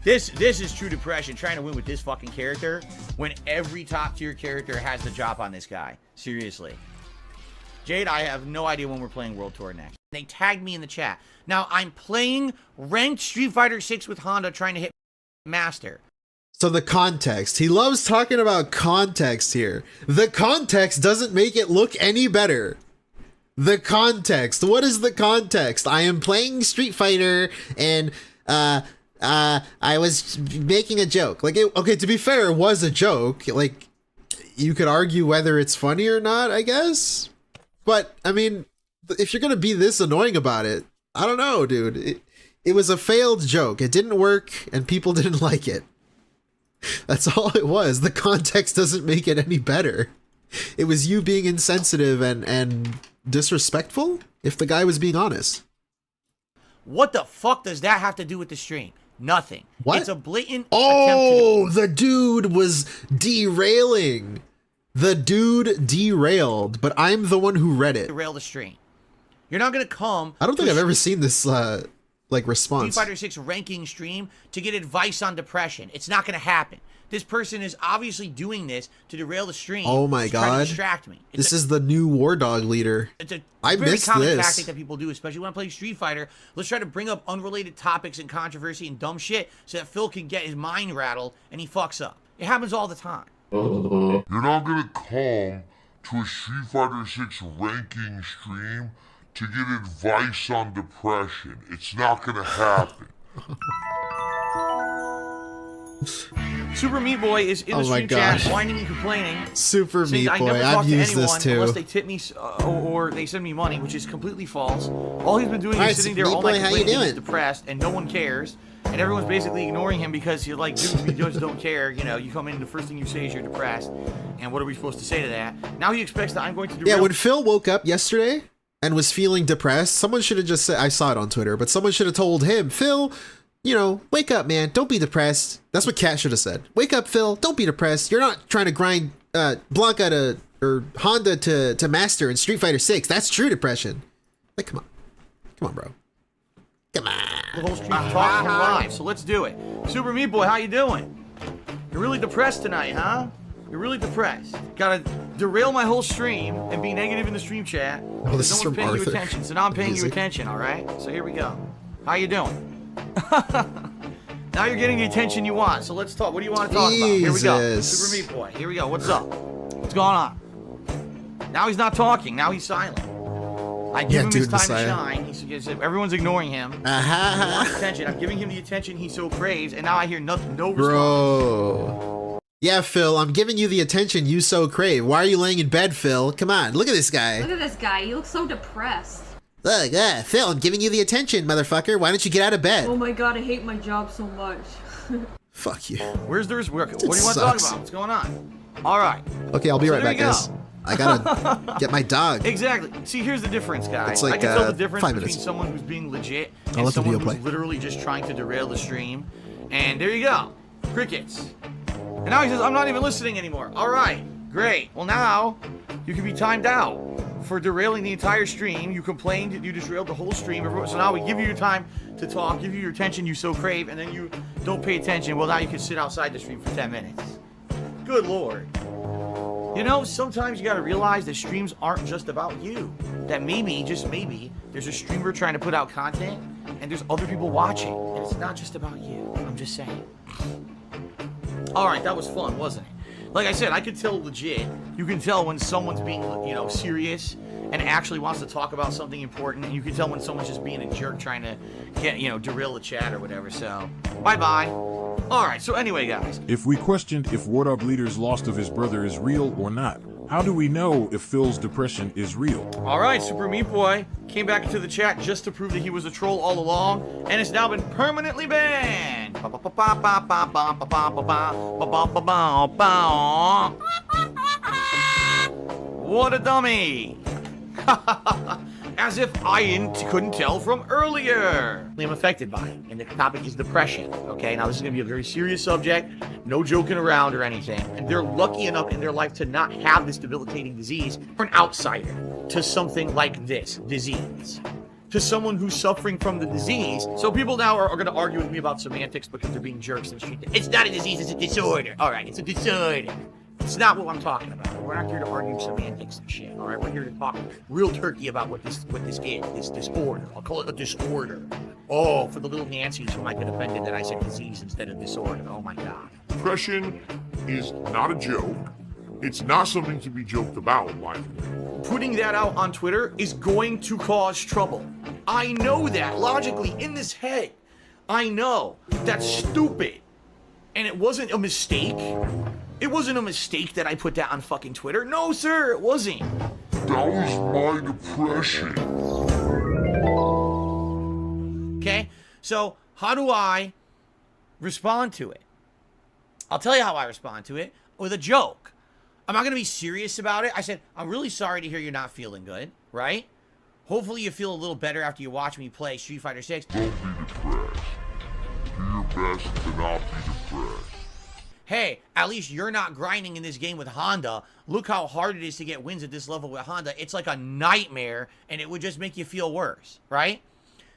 E: This is true depression, trying to win with this fucking character when every top tier character has the drop on this guy. Seriously. Jade, I have no idea when we're playing World Tour next. They tagged me in the chat. Now, I'm playing ranked Street Fighter 6 with Honda, trying to hit Master.
B: So the context. He loves talking about context here. The context doesn't make it look any better. The context. What is the context? I am playing Street Fighter and I was making a joke. Like, okay, to be fair, it was a joke. Like, you could argue whether it's funny or not, I guess. But, I mean, if you're gonna be this annoying about it, I don't know, dude. It was a failed joke. It didn't work, and people didn't like it. That's all it was. The context doesn't make it any better. It was you being insensitive and disrespectful, if the guy was being honest.
E: What the fuck does that have to do with the stream? Nothing.
B: What?
E: It's a blatant
B: Oh, the dude was derailing. The dude derailed, but I'm the one who read it.
E: Derail the stream. You're not gonna come.
B: I don't think I've ever seen this like response.
E: Street Fighter 6 ranking stream to get advice on depression. It's not gonna happen. This person is obviously doing this to derail the stream.
B: Oh my god!
E: Trying to distract me.
B: This is the new War Dog leader.
E: It's a
B: I
E: very
B: missed
E: common
B: this.
E: tactic that people do, especially when I play Street Fighter. Let's try to bring up unrelated topics and controversy and dumb shit so that Phil can get his mind rattled and he fucks up. It happens all the time.
A: You're not gonna come to a Street Fighter 6 ranking stream to get advice on depression. It's not gonna happen.
E: Super Meat Boy is in the stream chat, whining and complaining.
B: Super Meat
E: I
B: Boy,
E: never talk
B: I've
E: to
B: used
E: anyone
B: this too.
E: unless they tip me or they send me money, which is completely false. All he's been doing
B: All
E: is
B: right,
E: sitting there
B: Meat
E: all
B: Boy,
E: night
B: how you
E: complaining he's
B: doing?
E: depressed, and no one cares. And everyone's basically ignoring him because you're like, dude, we just don't care. You know, you come in, the first thing you say is you're depressed. And what are we supposed to say to that? Now he expects that I'm going to do.
B: Yeah, when Phil woke up yesterday and was feeling depressed, someone should have just said, I saw it on Twitter, but someone should have told him, Phil, you know, wake up, man. Don't be depressed. That's what Kat should have said. Wake up, Phil. Don't be depressed. You're not trying to grind Blanca or Honda to master in Street Fighter 6. That's true depression. Like, come on. Come on, bro. Come on.
E: the whole stream talking live, so let's do it. Super Meat Boy, how you doing? You're really depressed tonight, huh? You're really depressed. Gotta derail my whole stream and be negative in the stream chat.
B: Oh, this is
E: no
B: from
E: one's paying you
B: Arthur.
E: attention, so now I'm paying you
B: Amazing.
E: attention, alright? So here we go. How you doing? Now you're getting the attention you want, so let's talk. What do you want to talk about? Here we go.
B: Jesus.
E: Super Meat Boy, here we go. What's up? What's going on? Now he's not talking, now he's silent. I give him his time to shine. Everyone's ignoring him. He wants attention. I'm giving him the attention he so craves, and now I hear nothing, no response.
B: Bro. Yeah, Phil, I'm giving you the attention you so crave. Why are you laying in bed, Phil? Come on, look at this guy.
H: Look at this guy. He looks so depressed.
B: Look, Phil, I'm giving you the attention, motherfucker. Why don't you get out of bed?
H: Oh my god, I hate my job so much.
B: Fuck you.
E: Where's the what do you want to talk about? What's going on? All right.
B: Okay, I'll be right
E: there
B: back,
E: you go.
B: guys. I gotta get my dog.
E: Exactly. See, here's the difference, guys.
B: It's like,
E: I can tell the difference
B: 5
E: between
B: minutes.
E: someone who's being legit
B: I'll
E: and
B: let the
E: someone
B: video
E: who's
B: play.
E: literally just trying to derail the stream. And there you go. Crickets. And now he says, I'm not even listening anymore. All right. Great. Well, now you can be timed out for derailing the entire stream. You complained that you just derailed the whole stream. So now we give you your time to talk, give you your attention you so crave, and then you don't pay attention. Well, now you can sit outside the stream for 10 minutes. Good Lord. You know, sometimes you gotta realize that streams aren't just about you. That maybe, just maybe, there's a streamer trying to put out content, and there's other people watching, and it's not just about you. I'm just saying. Alright, that was fun, wasn't it? Like I said, I could tell legit. You can tell when someone's being, you know, serious and actually wants to talk about something important, and you can tell when someone's just being a jerk trying to get, you know, derail the chat or whatever, so bye-bye. Alright, so anyway, guys.
K: If we questioned if War Dog Leader's loss of his brother is real or not, how do we know if Phil's depression is real?
E: Alright, Super Meat Boy came back into the chat just to prove that he was a troll all along, and it's now been permanently banned. What a dummy! As if I couldn't tell from earlier. I'm affected by it, and the topic is depression. Okay, now this is gonna be a very serious subject, no joking around or anything. And they're lucky enough in their life to not have this debilitating disease for an outsider to something like this disease. to someone who's suffering from the disease. So people now are going to argue with me about semantics because they're being jerks and shit. It's not a disease, it's a disorder. All right, it's a disorder. It's not what I'm talking about. We're not here to argue semantics and shit. All right, we're here to talk real turkey about what this is, this disorder. I'll call it a disorder. Oh, for the little Nancys who might get offended that I said disease instead of disorder. Oh my God.
C: Depression is not a joke. It's not something to be joked about, by the way.
E: Putting that out on Twitter is going to cause trouble. I know that logically in this head. I know that's stupid. And it wasn't a mistake. It wasn't a mistake that I put that on fucking Twitter. No, sir, it wasn't.
C: That was my depression.
E: Okay, so how do I respond to it? I'll tell you how I respond to it with a joke. I'm not going to be serious about it. I said, I'm really sorry to hear you're not feeling good, right? Hopefully you feel a little better after you watch me play Street Fighter 6.
C: Don't be depressed. Do your best to not be depressed.
E: Hey, at least you're not grinding in this game with Honda. Look how hard it is to get wins at this level with Honda. It's like a nightmare, and it would just make you feel worse, right?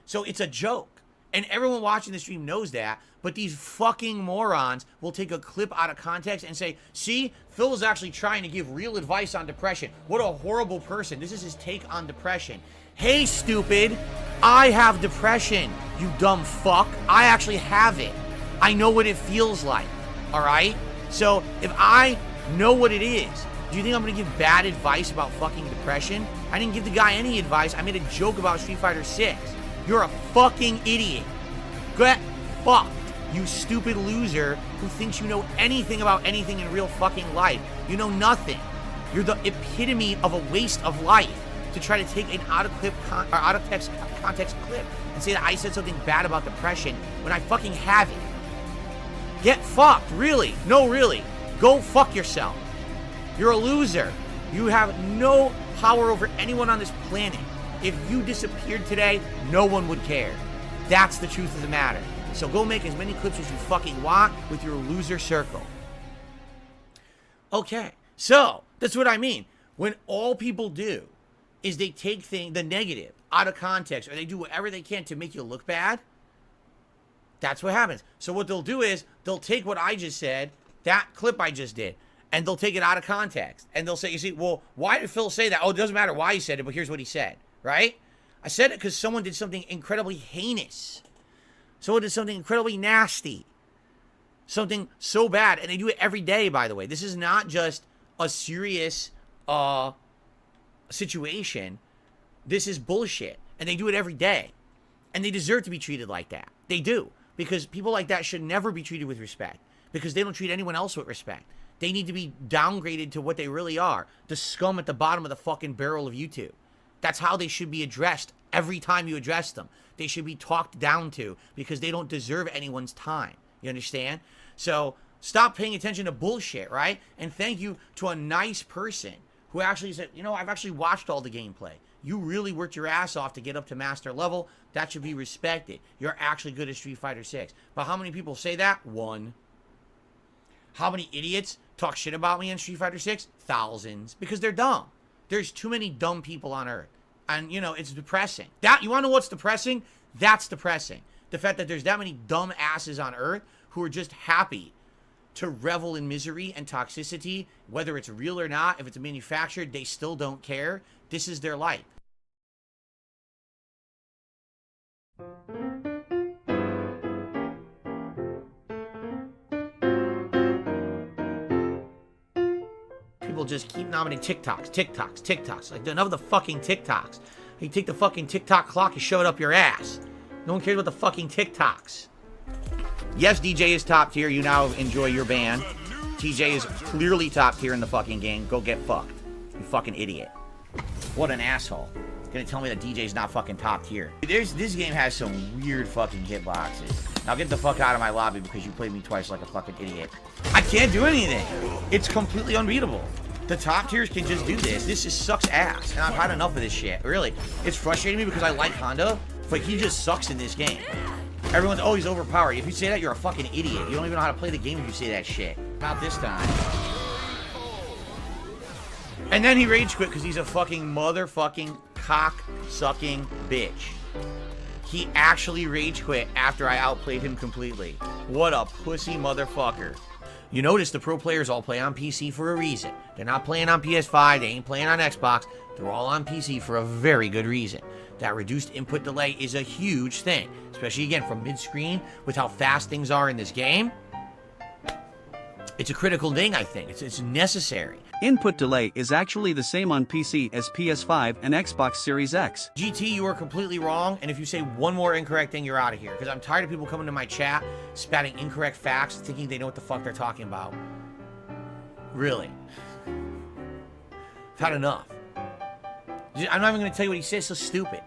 E: So it's a joke. And everyone watching the stream knows that, but these fucking morons will take a clip out of context and say, see, Phil is actually trying to give real advice on depression. What a horrible person. This is his take on depression. Hey, stupid, I have depression, you dumb fuck. I actually have it. I know what it feels like, all right? So if I know what it is, do you think I'm going to give bad advice about fucking depression? I didn't give the guy any advice. I made a joke about Street Fighter 6. You're a fucking idiot. Get fucked, you stupid loser who thinks you know anything about anything in real fucking life. You know nothing. You're the epitome of a waste of life to try to take an out of context clip and say that I said something bad about depression when I fucking have it. Get fucked, really. No, really. Go fuck yourself. You're a loser. You have no power over anyone on this planet. If you disappeared today, no one would care. That's the truth of the matter. So go make as many clips as you fucking want with your loser circle. Okay, so that's what I mean. When all people do is they take the negative out of context, or they do whatever they can to make you look bad, that's what happens. So what they'll do is they'll take what I just said, that clip I just did, and they'll take it out of context. And they'll say, you see, well, why did Phil say that? Oh, it doesn't matter why he said it, but here's what he said. Right? I said it because someone did something incredibly heinous. Someone did something incredibly nasty. Something so bad. And they do it every day, by the way. This is not just a serious situation. This is bullshit. And they do it every day. And they deserve to be treated like that. They do. Because people like that should never be treated with respect. Because they don't treat anyone else with respect. They need to be downgraded to what they really are. The scum at the bottom of the fucking barrel of YouTube. That's how they should be addressed every time you address them. They should be talked down to because they don't deserve anyone's time. You understand? So stop paying attention to bullshit, right? And thank you to a nice person who actually said, you know, I've actually watched all the gameplay. You really worked your ass off to get up to master level. That should be respected. You're actually good at Street Fighter 6. But how many people say that? One. How many idiots talk shit about me in Street Fighter 6? Thousands. Because they're dumb. There's too many dumb people on Earth. And, you know, it's depressing. You want to know what's depressing? That's depressing. The fact that there's that many dumb asses on Earth who are just happy to revel in misery and toxicity, whether it's real or not, if it's manufactured, they still don't care. This is their life. People just keep nominating TikToks. Like, enough of the fucking TikToks. You take the fucking TikTok clock and shove it up your ass. No one cares about the fucking TikToks. Yes, DJ is top tier. You now enjoy your ban. TJ is clearly top tier in the fucking game. Go get fucked. You fucking idiot. What an asshole. Gonna tell me that DJ's not fucking top tier. This game has some weird fucking hitboxes. Now get the fuck out of my lobby because you played me twice like a fucking idiot. I can't do anything. It's completely unbeatable. The top tiers can just do this. This just sucks ass. And I've had enough of this shit. Really. It's frustrating me because I like Honda, but he just sucks in this game. Everyone's, oh, he's overpowered. If you say that, you're a fucking idiot. You don't even know how to play the game if you say that shit. Not this time. And then he rage quit because he's a fucking motherfucking cock-sucking bitch. He actually rage quit after I outplayed him completely. What a pussy motherfucker. You notice the pro players all play on PC for a reason. They're not playing on PS5, they ain't playing on Xbox. They're all on PC for a very good reason. That reduced input delay is a huge thing, especially again from mid-screen with how fast things are in this game. It's a critical thing, I think. It's necessary.
L: Input delay is actually the same on PC as PS5 and Xbox Series X.
E: GT, you are completely wrong, and if you say one more incorrect thing, you're out of here. Because I'm tired of people coming to my chat, spouting incorrect facts, thinking they know what the fuck they're talking about. Really. I've had enough. I'm not even going to tell you what he says, so stupid.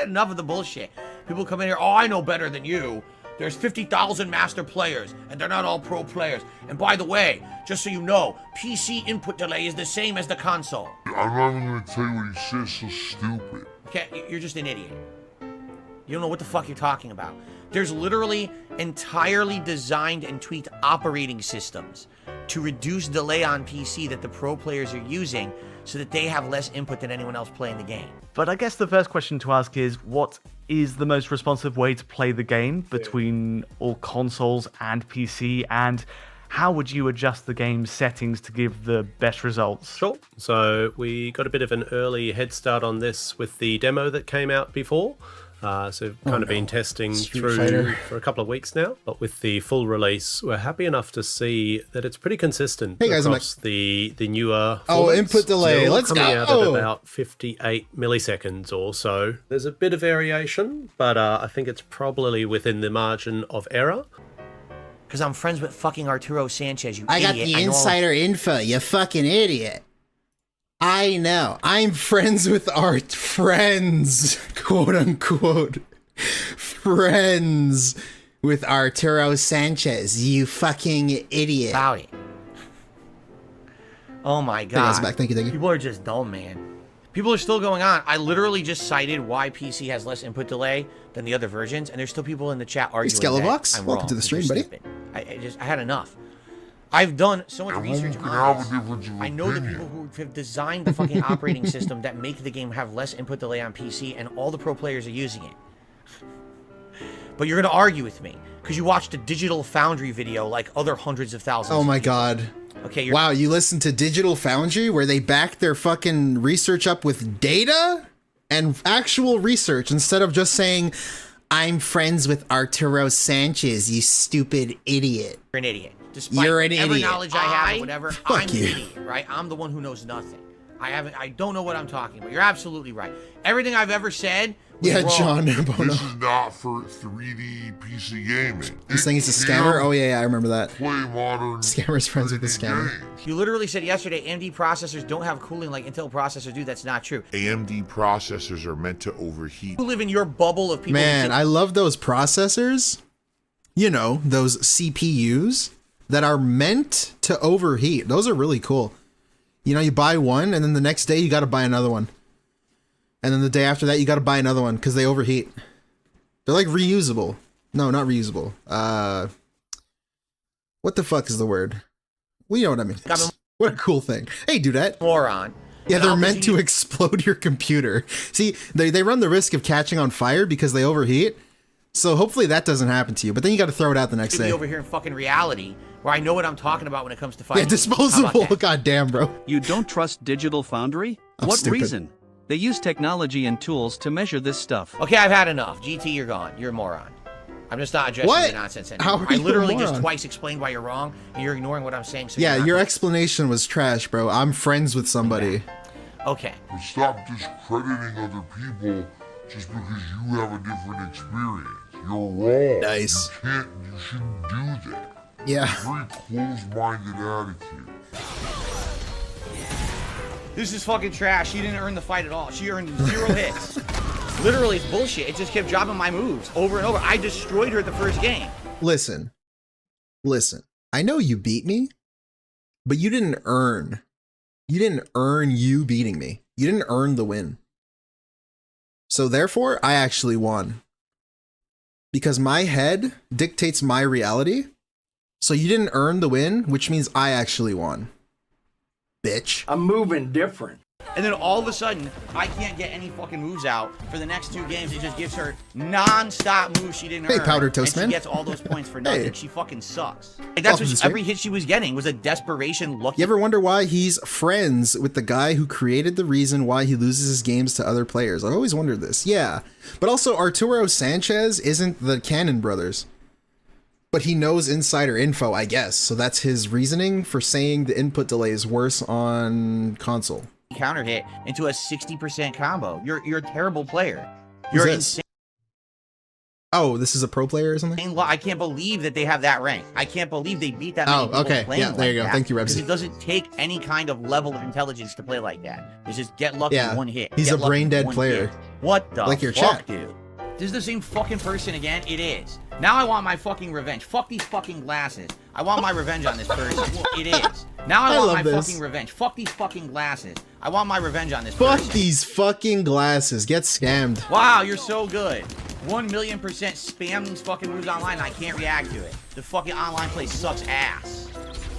E: Enough of the bullshit. People come in here, oh, I know better than you. There's 50,000 master players, and they're not all pro players. And by the way, just so you know, PC input delay is the same as the console.
A: I'm not even gonna tell you what he says, so stupid.
E: Okay, you're just an idiot. You don't know what the fuck you're talking about. There's literally entirely designed and tweaked operating systems to reduce delay on PC that the pro players are using so that they have less input than anyone else playing the game.
M: But I guess the first question to ask is, what is the most responsive way to play the game between all consoles and PC, and how would you adjust the game's settings to give the best results?
J: Sure. So we got a bit of an early head start on this with the demo that came out before. So we've kind of been testing through for a couple of weeks now, but with the full release, we're happy enough to see that it's pretty consistent across the newer
B: input delay. Let's
J: coming
B: go.
J: out at about 58 milliseconds or so. There's a bit of variation, but I think it's probably within the margin of error.
E: Because I'm friends with fucking Arturo Sanchez, you
I: I
E: idiot.
I: got the insider info, you fucking idiot. I know.
B: I'm friends with our friends, quote unquote, friends with Arturo Sanchez, you fucking idiot.
E: Howdy. Oh my god.
B: Back. Thank you.
E: People are just dumb, man. People are still going on. I literally just cited why PC has less input delay than the other versions, and there's still people in the chat arguing that I'm
B: welcome
E: wrong.
B: to the stream, buddy.
E: I had enough. I've done so much research on this. I know the people who have designed the fucking operating system that make the game have less input delay on PC, and all the pro players are using it. But you're going to argue with me because you watched a Digital Foundry video like other hundreds of thousands.
B: Oh my god.
E: Okay.
B: Wow, you listened to Digital Foundry where they back their fucking research up with data and actual research instead of just saying, I'm friends with Arturo Sanchez, you stupid idiot.
E: You're an idiot. Despite
B: You're an
E: every
B: idiot.
E: knowledge I have or whatever, I'm
B: you.
E: an idiot, right? I'm the one who knows nothing. I don't know what I'm talking about. You're absolutely right. Everything I've ever said was wrong.
B: John
A: This is not for 3D PC gaming.
B: He's saying he's a scammer? Oh yeah, I remember that.
A: Play modern
B: Scammer's friends with the scammer.
E: You literally said yesterday AMD processors don't have cooling like Intel processors do. That's not true.
A: AMD processors are meant to overheat.
E: You live in your bubble of people.
B: Man, I love those processors. You know, those CPUs that are meant to overheat. Those are really cool. You know, you buy one and then the next day you got to buy another one. And then the day after that you got to buy another one because they overheat. They're like reusable. No, not reusable. What the fuck is the word? Well, you know what I mean. What a cool thing. Hey, do that.
E: Moron.
B: Yeah, they're meant to explode your computer. See, they run the risk of catching on fire because they overheat. So hopefully that doesn't happen to you. But then you got to throw it out the next day.
E: Over here in fucking reality, where I know what I'm talking about when it comes to fighting.
B: Yeah, disposable. God damn, bro.
L: You don't trust Digital Foundry? What
B: stupid.
L: reason? They use technology and tools to measure this stuff.
E: Okay, I've had enough. GT, you're gone. You're a moron. I'm just not addressing the nonsense anymore.
B: How are
E: I
B: you
E: literally
B: a
E: just
B: moron?
E: twice explained why you're wrong, and you're ignoring what I'm saying. So
B: Yeah,
E: you're not
B: your
E: listening.
B: explanation was trash, bro. I'm friends with somebody.
E: Okay.
A: But stop discrediting other people just because you have a different experience. You're wrong.
B: Nice.
A: You shouldn't do that.
B: Yeah.
A: It's a very closed-minded attitude.
E: This is fucking trash. She didn't earn the fight at all. She earned 0 hits. Literally, it's bullshit. It just kept dropping my moves over and over. I destroyed her the first game.
B: Listen. I know you beat me, but you didn't earn. You didn't earn you beating me. You didn't earn the win. So therefore, I actually won. Because my head dictates my reality. So you didn't earn the win, which means I actually won. Bitch.
G: I'm moving different.
E: And then all of a sudden, I can't get any fucking moves out for the next 2 games. It just gives her non-stop moves she didn't earn.
B: Hey, Powder Toast
E: and
B: Man.
E: she gets all those points for nothing.
B: Hey.
E: She fucking sucks. Like, that's
B: Welcome
E: what
B: to
E: every hit she was getting was a desperation look.
B: You ever wonder why he's friends with the guy who created the reason why he loses his games to other players? I've always wondered this. Yeah. But also, Arturo Sanchez isn't the Cannon brothers. But he knows insider info, I guess. So that's his reasoning for saying the input delay is worse on console.
E: Counter hit into a 60% combo. You're a terrible player.
B: Who's
E: You're
B: this?
E: insane.
B: Oh, this is a pro player or something?
E: I can't believe that they have that rank. I can't believe they beat that many people
B: okay.
E: playing
B: Yeah, there you
E: like
B: go.
E: that.
B: Thank you,
E: Because
B: Rebsy.
E: it doesn't take any kind of level of intelligence to play like that. It's just get lucky one hit.
B: He's
E: Get
B: a
E: lucky
B: brain dead
E: one
B: player.
E: hit. What the
B: Like your
E: fuck,
B: chat.
E: dude? This is the same fucking person again? It is. Now I want my fucking revenge. Fuck these fucking glasses. I want my revenge on this person. It is. Now I want my fucking revenge. Fuck these fucking glasses. I want my revenge on this person.
B: Fuck these fucking glasses. Get scammed.
E: Wow, you're so good. 1,000,000% spam these fucking moves online and I can't react to it. The fucking online play sucks ass.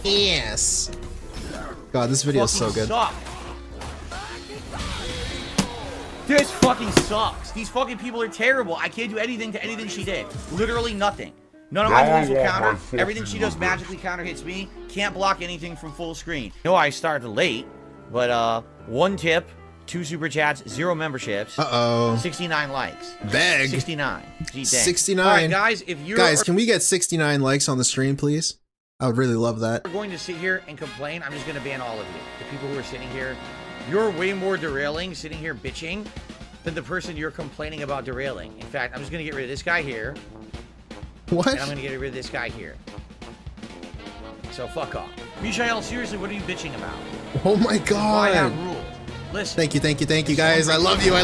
B: Yes. God, this video is so good.
E: Suck. This fucking sucks. These fucking people are terrible. I can't do anything to anything she did. Literally nothing. None of my moves will counter. Everything she does magically counter hits me. Can't block anything from full screen. I know I started late, but 1 tip, 2 super chats, 0 memberships. 69 likes.
B: Beg.
E: 69. Gee, dang.
B: 69.
E: All right, guys, if you're
B: Can we get 69 likes on the stream, please? I would really love that.
E: going to sit here and complain, I'm just going to ban all of you. The people who are sitting here, you're way more derailing, sitting here bitching, than the person you're complaining about derailing. In fact, I'm just going to get rid of this guy here.
B: What?
E: And I'm going to get rid of this guy here. So fuck off. Mishael, seriously, what are you bitching about?
B: Oh my
E: I have
B: god.
E: rules. Listen.
B: Thank you, guys. I love you.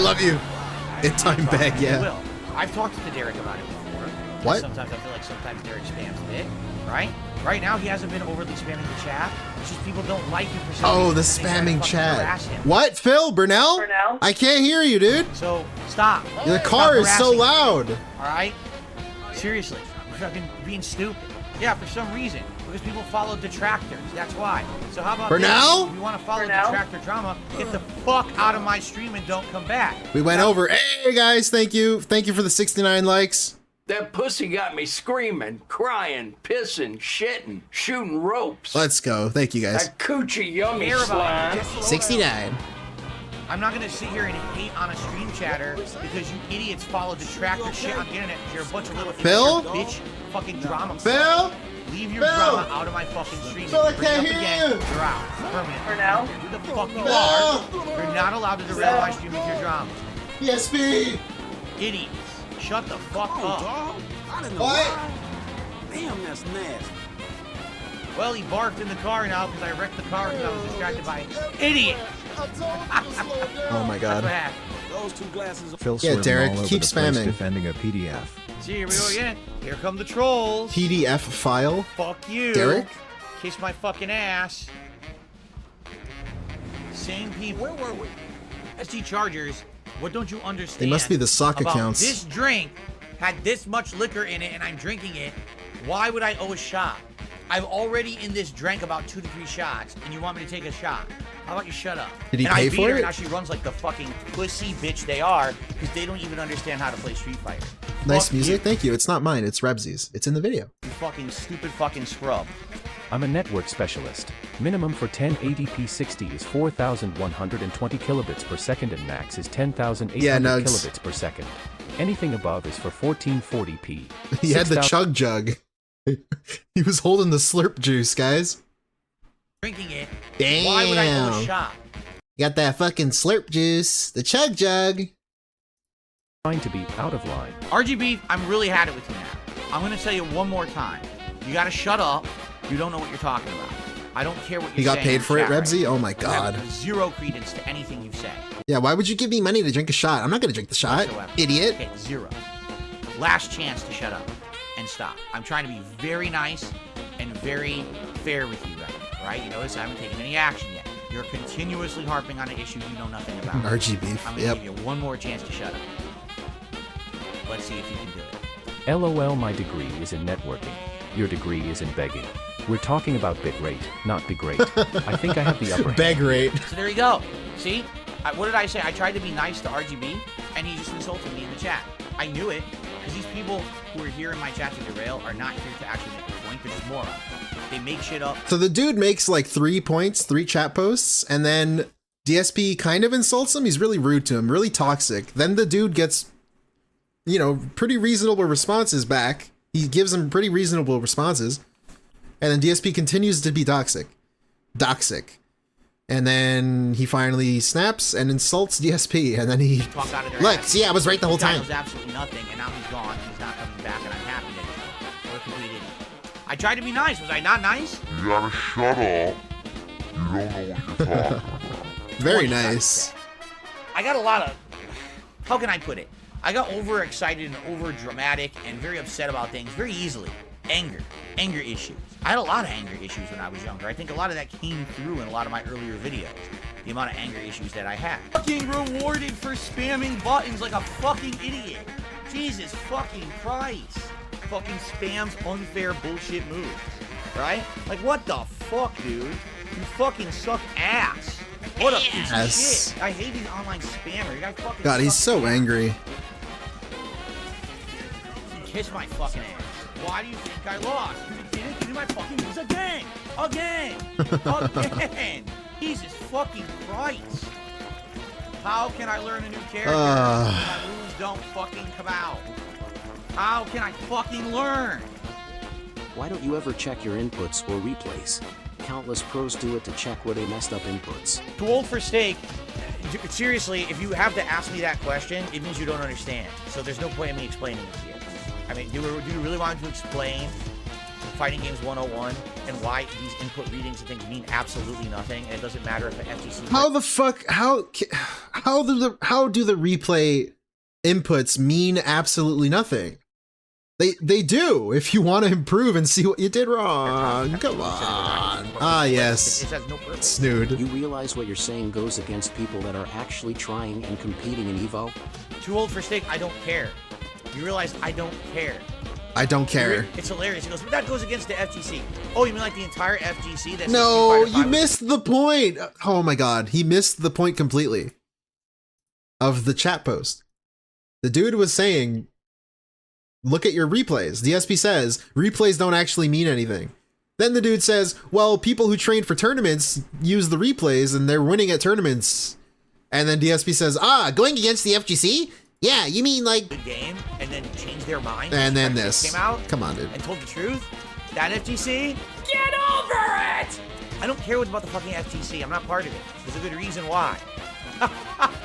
B: It's time bag, yeah.
E: Will. I've talked to Derek about it before.
B: What?
E: Sometimes I feel like sometimes Derek spams it, right? Right now, he hasn't been overly spamming the chat. It's just people don't like him for some
B: Oh,
E: reason.
B: the
E: They start to
B: spamming
E: fucking
B: chat.
E: harass him.
B: What? Phil? Burnell?
H: Burnell?
B: I can't hear you, dude.
E: So, stop.
B: The
E: Stop
B: car is so
E: harassing
B: loud.
E: him, all right? Seriously. You're fucking being stupid. Yeah, for some reason. Because people follow detractors. That's why. So how about
B: Burnell?
E: this? If you want to follow detractor drama, get the fuck out of my stream and don't come back.
B: We went over. Hey, guys. Thank you. Thank you for the 69 likes.
G: That pussy got me screaming, crying, pissing, shitting, shooting ropes.
B: Let's go. Thank you, guys.
G: That coochie yummy
E: Care about
G: slime.
E: it.
B: 69.
E: I'm not gonna sit here and hate on a stream chatter because you idiots follow detractor shit on the internet because you're a bunch of little
B: Phil?
E: immature bitch fucking drama.
B: Phil?
E: Leave your
B: Phil?
E: drama out of my fucking stream.
B: Phil, I
E: If you bring it
B: can't
E: up
B: hear
E: again,
B: you.
E: you're out. Permanent.
H: For now?
E: Who the fuck you
B: Phil?
E: are? You're not allowed to derail my stream with your drama.
B: PSP.
E: Idiots. Shut the fuck up.
B: What?
G: Damn, that's nasty.
E: Well, he barked in the car now because I wrecked the car because I was distracted by idiot.
B: Oh my
E: That's what
B: god.
E: happened.
G: Those 2 glasses.
N: Phil
B: Yeah,
N: swerving
B: Derek,
N: all over
B: keep
N: the place
B: spamming.
N: defending a PDF.
E: See, here we go again. Here come the trolls.
B: PDF file.
E: Fuck you.
B: Derek?
E: Kiss my fucking ass. Same people. Where were we? SD Chargers, what don't you understand?
B: They must be the sock
E: about
B: accounts.
E: This drink had this much liquor in it and I'm drinking it. Why would I owe a shot? I've already in this drank about 2 to 3 shots and you want me to take a shot. How about you shut up?
B: Did he
E: and
B: pay
E: I beat
B: for
E: her
B: it?
E: and now she runs like the fucking pussy bitch they are because they don't even understand how to play Street Fighter.
B: Nice
E: Fuck
B: music.
E: you,
B: Thank you. It's not mine. It's Rebsy's. It's in the video.
E: you fucking stupid fucking scrub.
N: I'm a network specialist. Minimum for 1080p 60 is 4,120 kilobits per second and max is 10,800
B: Yeah, Nugs.
N: kilobits per second. Anything above is for 1440p.
B: He had the
N: 6,000
B: chug jug. He was holding the slurp juice, guys.
E: Drinking it.
B: Damn.
E: Why would I owe a shot?
B: Got that fucking slurp juice. The chug jug.
N: Trying to be out of line.
E: RGB, I'm really had it with you now. I'm gonna tell you one more time. You gotta shut up. You don't know what you're talking about. I don't care what you're
B: He got
E: saying
B: paid
E: in
B: for it,
E: chat right
B: Rebsy?
E: now.
B: Oh my
E: You
B: god.
E: have zero credence to anything you say.
B: Yeah, why would you give me money to drink a shot? I'm not gonna drink the shot.
E: Whatsoever.
B: Idiot.
E: Okay, 0. Last chance to shut up and stop. I'm trying to be very nice and very fair with you right now, all right? You notice I haven't taken any action yet. You're continuously harping on an issue you know nothing about.
B: RGB.
E: I'm gonna
B: Yep.
E: give you one more chance to shut up. Let's see if you can do it.
N: LOL, my degree is in networking. Your degree is in begging. We're talking about bit rate, not big rate. I think I have the upper hand.
B: Beg rate.
E: So there you go. See? What did I say? I tried to be nice to RGB, and he just insulted me in the chat. I knew it, because these people who are here in my chat to derail are not here to actually make a point. They're just morons. They make shit up.
B: So the dude makes like 3 points, 3 chat posts, and then DSP kind of insults him. He's really rude to him, really toxic. Then the dude gets, you know, pretty reasonable responses back. He gives him pretty reasonable responses. And then DSP continues to be toxic. And then he finally snaps and insults DSP, and then he Lex, yeah, I was right the whole time.
E: Was absolutely nothing, and now he's gone. He's not coming back, and I'm happy that he's gone. What a complete idiot. I tried to be nice. Was I not nice?
A: You gotta shut up. You don't know what you're talking about.
B: Very nice.
E: I got a lot of, how can I put it? I got overexcited and over dramatic and very upset about things very easily. Anger issues. I had a lot of anger issues when I was younger. I think a lot of that came through in a lot of my earlier videos. The amount of anger issues that I had. Fucking rewarded for spamming buttons like a fucking idiot. Jesus fucking Christ. Fucking spams unfair bullshit moves. Right? Like what the fuck, dude? You fucking suck ass. What a piece of shit. I hate these online spammers. You guys fucking
B: God, he's so angry.
E: Kiss my fucking ass. Why do you think I lost? You didn't give me my fucking moves again! Again! Jesus fucking Christ! How can I learn a new character if my moves don't fucking come out? How can I fucking learn?
O: Why don't you ever check your inputs or replays? Countless pros do it to check where they messed up inputs.
E: Too old for steak. Seriously, if you have to ask me that question, it means you don't understand. So there's no point in me explaining it to you. I mean, do you really want to explain Fighting Games 101 and why these input readings and things mean absolutely nothing, and it doesn't matter if the FGC...
B: How the fuck, how do the replay inputs mean absolutely nothing? They do, if you want to improve and see what you did wrong. Come on. Ah, yes.
E: It has no purpose.
B: Snood.
O: You realize what you're saying goes against people that are actually trying and competing in EVO?
E: Too old for steak, I don't care. You realize I don't care.
B: I don't care.
E: It's hilarious. He goes, but that goes against the FGC. Oh, you mean like the entire FGC? That's
B: no, you missed the point. Oh my God, he missed the point completely of the chat post. The dude was saying, look at your replays. DSP says, replays don't actually mean anything. Then the dude says, well, people who train for tournaments use the replays and they're winning at tournaments. And then DSP says, going against the FGC? Yeah, you mean like
E: the game and then change their mind.
B: And then this
E: came out.
B: Come on, dude.
E: And told the truth. That FGC, get over it. I don't care what about the fucking FGC. I'm not part of it. There's a good reason why.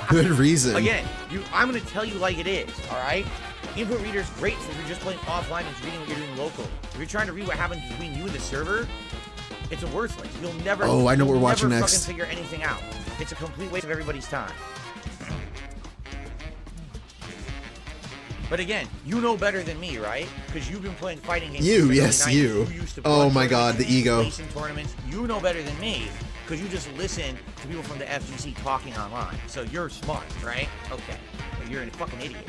B: Good reason.
E: Again, I'm gonna tell you like it is. All right. Input reader's great if you're just playing offline and reading what you're doing local. If you're trying to read what happens between you and the server, it's worthless. You'll never.
B: Oh, I know what we're watching
E: never
B: next.
E: Fucking figure anything out. It's a complete waste of everybody's time. But again, you know better than me, right? Because you've been playing fighting games.
B: You, yes, you. Oh my God, the ego.
E: In tournaments, you know better than me because you just listen to people from the FGC talking online. So you're smart, right? Okay, but you're a fucking idiot.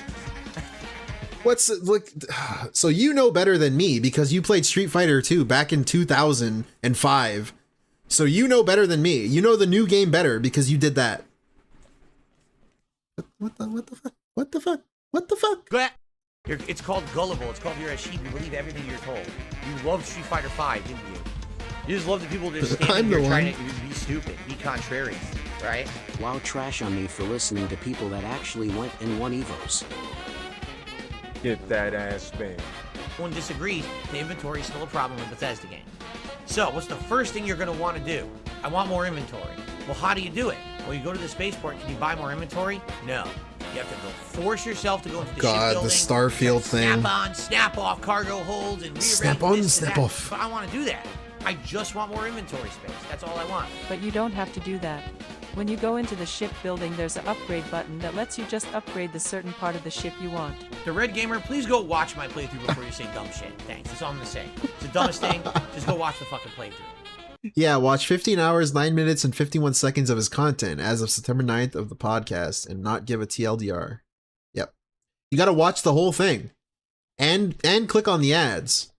B: So you know better than me because you played Street Fighter 2 back in 2005. So you know better than me. You know the new game better because you did that. What the fuck? What the fuck? What the fuck?
E: It's called gullible. It's called you're a sheep. You believe everything you're told. You loved Street Fighter 5, didn't you? You just love the people just standing here trying to be stupid, be contrarian, right?
O: Wow, trash on me for listening to people that actually went and won EVOs.
P: Get that ass spammed.
E: One disagrees, the inventory is still a problem in Bethesda game. So, what's the first thing you're going to want to do? I want more inventory. Well, how do you do it? Well, you go to the spaceport. Can you buy more inventory? No. You have to go force yourself to go into the shipbuilding.
B: The Starfield thing.
E: Snap on, snap off cargo holds and
B: snap on, snap off.
E: But I want to do that. I just want more inventory space. That's all I want.
Q: But you don't have to do that. When you go into the shipbuilding, there's an upgrade button that lets you just upgrade the certain part of the ship you want.
E: The Red Gamer, please go watch my playthrough before you say dumb shit. Thanks. That's all I'm going to say. It's the dumbest thing. Just go watch the fucking playthrough.
B: Yeah, watch 15 hours, 9 minutes, and 51 seconds of his content as of September 9th of the podcast and not give a TLDR. Yep. You got to watch the whole thing and click on the ads.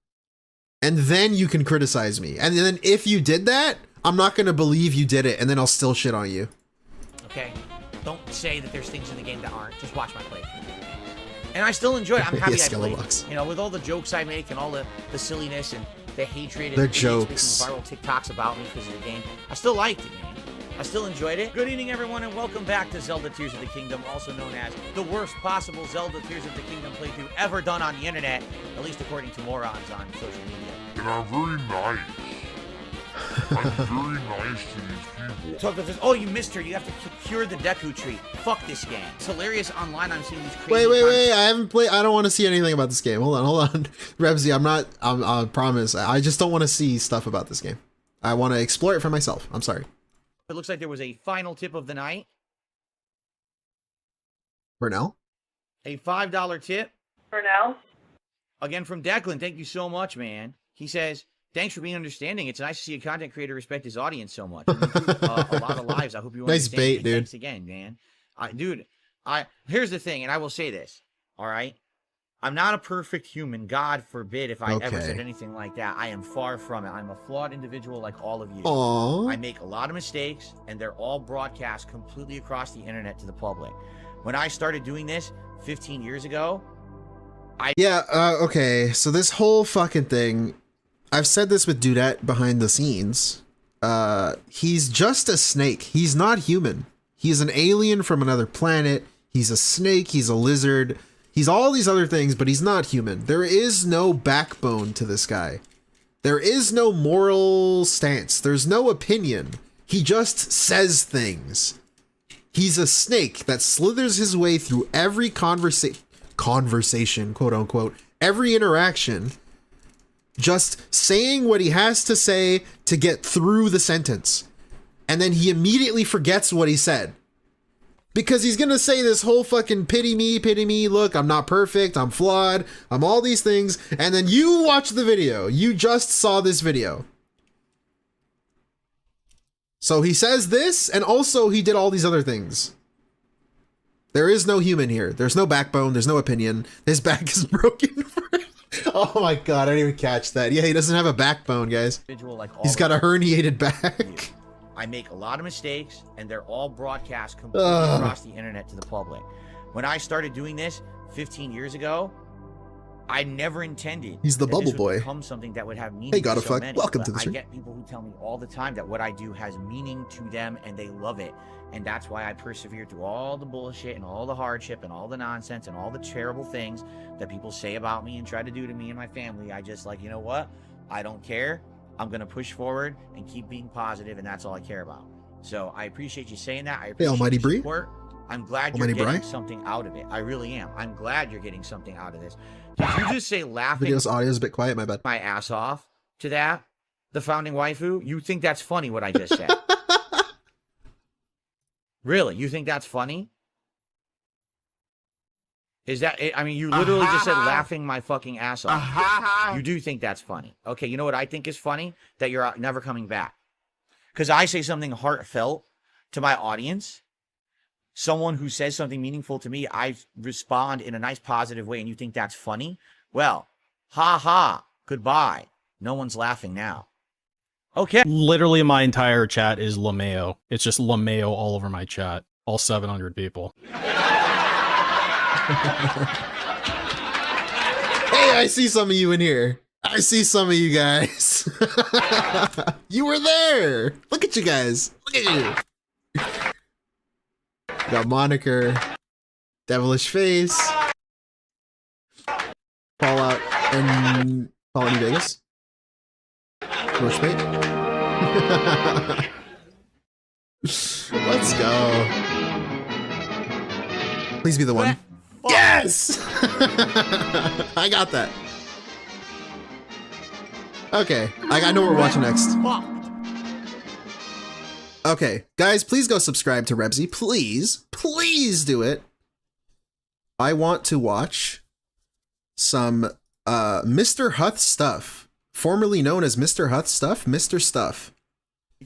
B: And then you can criticize me. And then if you did that, I'm not going to believe you did it, and then I'll still shit on you.
E: Okay. Don't say that there's things in the game that aren't. Just watch my playthrough. And I still enjoy it. I'm happy I played. You know, with all the jokes I make and all the silliness and the hatred and
B: jokes.
E: viral TikToks about me because of the game, I still liked it, man. I still enjoyed it. Good evening, everyone, and welcome back to Zelda Tears of the Kingdom, also known as the worst possible Zelda Tears of the Kingdom playthrough ever done on the internet, at least according to morons on social media.
A: And I'm very nice. I'm very nice to these people.
E: Talk about this. Oh, you missed her. You have to cure the Deku tree. Fuck this game. It's hilarious online. I'm seeing these crazy.
B: Wait. I haven't played. I don't want to see anything about this game. Hold on. Rebsy, I promise. I just don't want to see stuff about this game. I want to explore it for myself. I'm sorry.
E: It looks like there was a final tip of the night.
B: For now?
E: A $5 tip.
H: For now?
E: Again from Declan. Thank you so much, man. He says, thanks for being understanding. It's nice to see a content creator respect his audience so much. A lot of lives. I hope you
B: nice
E: understand.
B: bait, dude.
E: Thanks again, man. Here's the thing, and I will say this, all right? I'm not a perfect human. God forbid if I ever said anything like that. I am far from it. I'm a flawed individual like all of you.
B: Aww.
E: I make a lot of mistakes, and they're all broadcast completely across the internet to the public. When I started doing this 15 years ago,
B: okay. So this whole fucking thing, I've said this with Dudette behind the scenes. He's just a snake. He's not human. He's an alien from another planet. He's a snake. He's a lizard. He's all these other things, but he's not human. There is no backbone to this guy. There is no moral stance. There's no opinion. He just says things. He's a snake that slithers his way through every conversation, quote unquote, every interaction, just saying what he has to say to get through the sentence. And then he immediately forgets what he said. Because he's gonna say this whole fucking pity me, look, I'm not perfect, I'm flawed, I'm all these things, and then you watch the video. You just saw this video. So he says this, and also he did all these other things. There is no human here. There's no backbone, there's no opinion. His back is broken. Oh my god, I didn't even catch that. Yeah, he doesn't have a backbone, guys. He's got a herniated back.
E: I make a lot of mistakes, and they're all broadcast completely across the internet to the public. When I started doing this 15 years ago, I never intended
B: he's the bubble boy.
E: Become something that would have meaning.
B: Hey,
E: to so many,
B: welcome to the stream.
E: I get people who tell me all the time that what I do has meaning to them, and they love it. And that's why I persevere through all the bullshit and all the hardship and all the nonsense and all the terrible things that people say about me and try to do to me and my family. I just like, you know what? I don't care. I'm going to push forward and keep being positive, and that's all I care about. So I appreciate you saying that. I appreciate
B: Almighty
E: your
B: Bree.
E: support. I'm glad you're getting something out of it. I really am. I'm glad you're getting something out of this. Did you just say laughing
B: Video's audio is a bit quiet, my bad.
E: My ass off to that? The founding waifu? You think that's funny what I just said? Really? You think that's funny? Is that, I mean, you literally just said laughing my fucking ass off. You do think that's funny. Okay, you know what I think is funny? That you're never coming back. Because I say something heartfelt to my audience. Someone who says something meaningful to me, I respond in a nice positive way, and you think that's funny? Well, goodbye. No one's laughing now. Okay.
R: Literally my entire chat is LaMayo. It's just LaMayo all over my chat. All 700 people.
B: Hey, I see some of you in here. I see some of you guys. You were there. Look at you guys. Look at you. Got Moniker, Devilish Face, Fallout, and Fallout New Vegas. Roachmate. Let's go. Please be the one. Yes! I got that. Okay, I know what we're watching next. Okay, guys, please go subscribe to Rebsy. Please do it. I want to watch some Mr. Huth stuff, formerly known as Mr. Huth stuff, Mr. Stuff.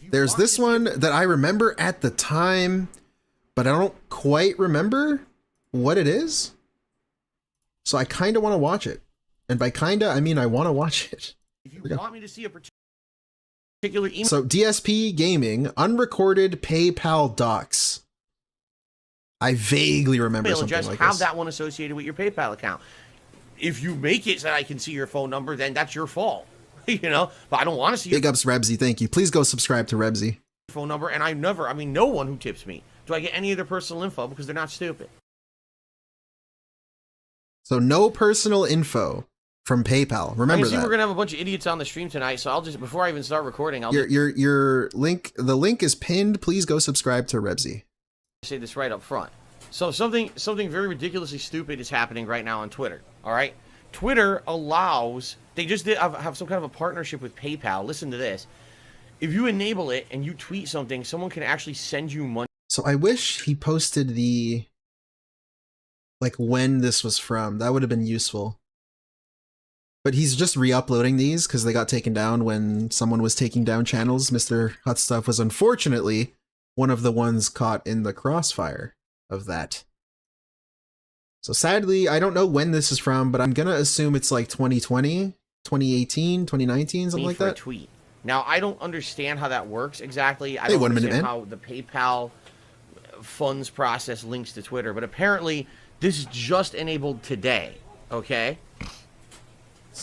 B: There's this one that I remember at the time, but I don't quite remember what it is. So I kind of want to watch it. And by kinda, I mean I want to watch it.
E: If you want me to see a particular email.
B: So DSP Gaming, unrecorded PayPal docs. I vaguely remember
E: email
B: something
E: address,
B: like
E: have
B: this.
E: that one associated with your PayPal account. If you make it so that I can see your phone number, then that's your fault. You know, but I don't want to see your
B: Big ups, Rebsy. Thank you. Please go subscribe to Rebsy.
E: phone number, and I mean, no one who tips me do I get any of their personal info because they're not stupid.
B: So no personal info from PayPal. Remember that.
E: We're gonna have a bunch of idiots on the stream tonight, so I'll just, before I even start recording, I'll
B: Your link, the link is pinned. Please go subscribe to Rebsy.
E: say this right up front. So something very ridiculously stupid is happening right now on Twitter. All right, Twitter allows, they just did have some kind of a partnership with PayPal. Listen to this. If you enable it and you tweet something, someone can actually send you money.
B: So I wish he posted the, like, when this was from. That would have been useful. But he's just re-uploading these because they got taken down when someone was taking down channels. Mr. Hot Stuff was unfortunately one of the ones caught in the crossfire of that. So sadly, I don't know when this is from, but I'm going to assume it's like 2020, 2018, 2019, something like
E: for
B: that.
E: A tweet. Now, I don't understand how that works exactly. I don't understand how the PayPal funds process links to Twitter, but apparently this is just enabled today, okay?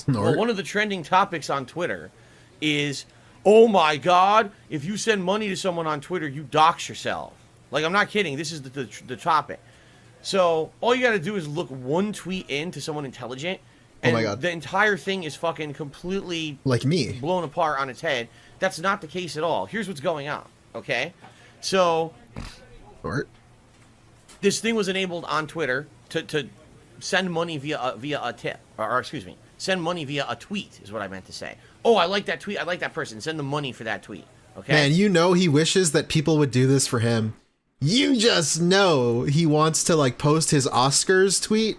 E: Well, one of the trending topics on Twitter is, oh my God, if you send money to someone on Twitter, you dox yourself. Like, I'm not kidding. This is the topic. So all you got to do is look one tweet in to someone intelligent, and
B: oh my God,
E: the entire thing is fucking completely
B: like me
E: blown apart on its head. That's not the case at all. Here's what's going on. Okay, so this thing was enabled on Twitter to send money via a tip, or excuse me, send money via a tweet is what I meant to say. Oh, I like that tweet. I like that person. Send the money for that tweet. Okay.
B: Man, you know he wishes that people would do this for him. You just know he wants to, like, post his Oscars tweet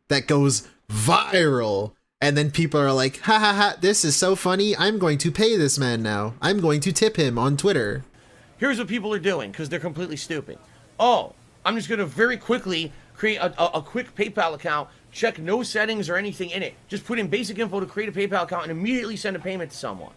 B: that goes viral, and then people are like, ha ha ha, this is so funny, I'm going to pay this man now. I'm going to tip him on Twitter.
E: Here's what people are doing, because they're completely stupid. Oh, I'm just going to very quickly create a quick PayPal account, check no settings or anything in it. Just put in basic info to create a PayPal account and immediately send a payment to someone.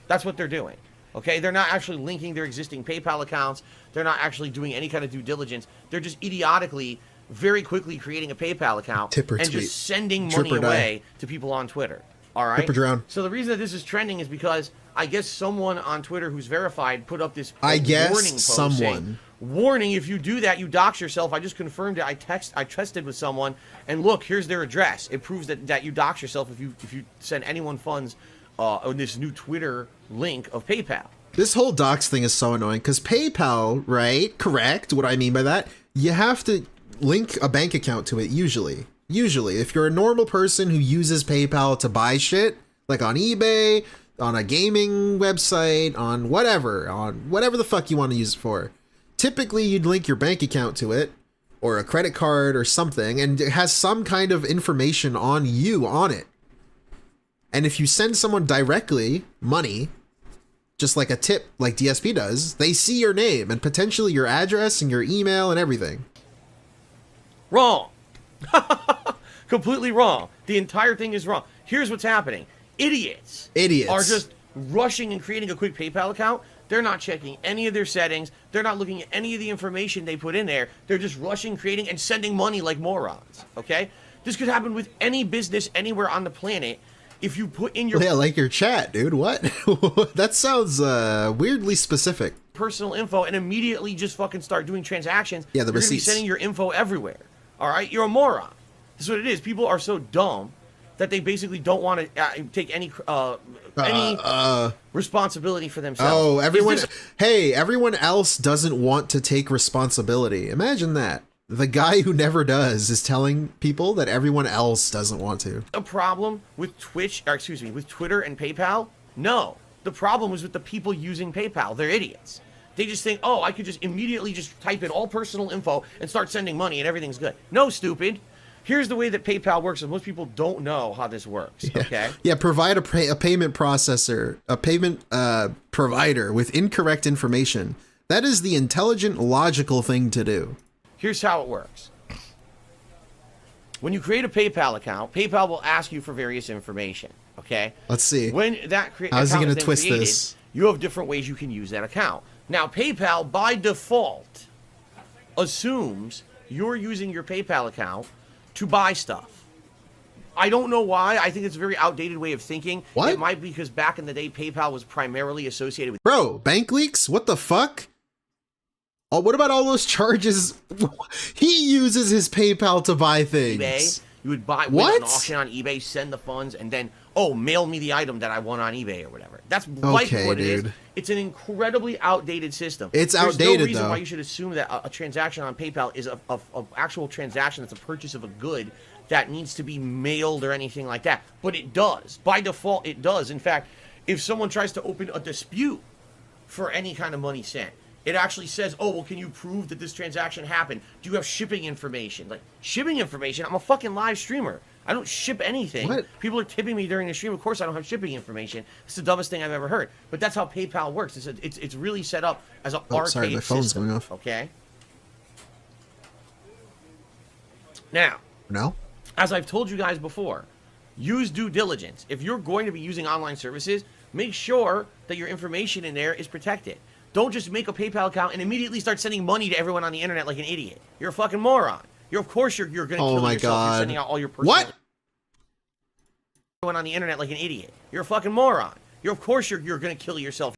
E: That's what they're doing. Okay, they're not actually linking their existing PayPal accounts. They're not actually doing any kind of due diligence. They're just idiotically, very quickly creating a PayPal account and just sending money away to people on Twitter. All right? So the reason that this is trending is because I guess someone on Twitter who's verified put up this warning post saying, warning, if you do that, you dox yourself. I just confirmed it. I tested with someone, and look, here's their address. It proves that you dox yourself if you send anyone funds on this new Twitter link of PayPal.
B: This whole docs thing is so annoying because PayPal, right? Correct. What I mean by that, you have to link a bank account to it usually. Usually, if you're a normal person who uses PayPal to buy shit, like on eBay, on a gaming website, on whatever the fuck you want to use it for, typically you'd link your bank account to it, or a credit card or something, and it has some kind of information on you on it. And if you send someone directly money, just like a tip like DSP does, they see your name and potentially your address and your email and everything.
E: Wrong. Completely wrong. The entire thing is wrong. Here's what's happening. Idiots are just rushing and creating a quick PayPal account. They're not checking any of their settings. They're not looking at any of the information they put in there. They're just rushing, creating, and sending money like morons. Okay? This could happen with any business anywhere on the planet. If you put in your...
B: Yeah, like your chat, dude. What? That sounds weirdly specific.
E: Personal info and immediately just fucking start doing transactions.
B: Yeah, the
E: you're
B: receipts.
E: You're going to be sending your info everywhere. All right? You're a moron. This is what it is. People are so dumb that they basically don't want to take any responsibility for themselves.
B: Oh, everyone else doesn't want to take responsibility. Imagine that. The guy who never does is telling people that everyone else doesn't want to.
E: A problem with with Twitter and PayPal? No. The problem was with the people using PayPal. They're idiots. They just think, oh, I could just immediately just type in all personal info and start sending money and everything's good. No, stupid. Here's the way that PayPal works, and most people don't know how this works, okay?
B: Yeah, provide a payment processor, a payment provider with incorrect information. That is the intelligent, logical thing to do.
E: Here's how it works. When you create a PayPal account, PayPal will ask you for various information, okay?
B: Let's see.
E: When that
B: how's he going to twist this?
E: You have different ways you can use that account. Now, PayPal, by default, assumes you're using your PayPal account to buy stuff. I don't know why. I think it's a very outdated way of thinking.
B: What?
E: It might be because back in the day, PayPal was primarily associated with...
B: Bro, bank leaks? What the fuck? Oh, what about all those charges? He uses his PayPal to buy things.
E: eBay. You would buy win an auction on eBay, send the funds, and then, oh, mail me the item that I won on eBay or whatever. That's likely what it is. It's an incredibly outdated system.
B: It's
E: There's
B: outdated,
E: no reason
B: though.
E: why you should assume that a transaction on PayPal is a actual transaction that's a purchase of a good that needs to be mailed or anything like that. But it does. By default, it does. In fact, if someone tries to open a dispute for any kind of money sent, it actually says, oh, well, can you prove that this transaction happened? Do you have shipping information? Like, shipping information? I'm a fucking live streamer. I don't ship anything.
B: What?
E: People are tipping me during the stream. Of course I don't have shipping information. It's the dumbest thing I've ever heard. But that's how PayPal works. It's really set up as an arcade
B: sorry, my phone's
E: system,
B: going off.
E: okay? Now,
B: No?
E: as I've told you guys before, use due diligence. If you're going to be using online services, make sure that your information in there is protected. Don't just make a PayPal account and immediately start sending money to everyone on the internet like an idiot. You're a fucking moron. Of course you're going to kill
B: Oh my
E: yourself.
B: God.
E: You're sending out all your personal...
B: What?
E: Everyone on the internet like an idiot. You're a fucking moron. Of course you're going to kill yourself.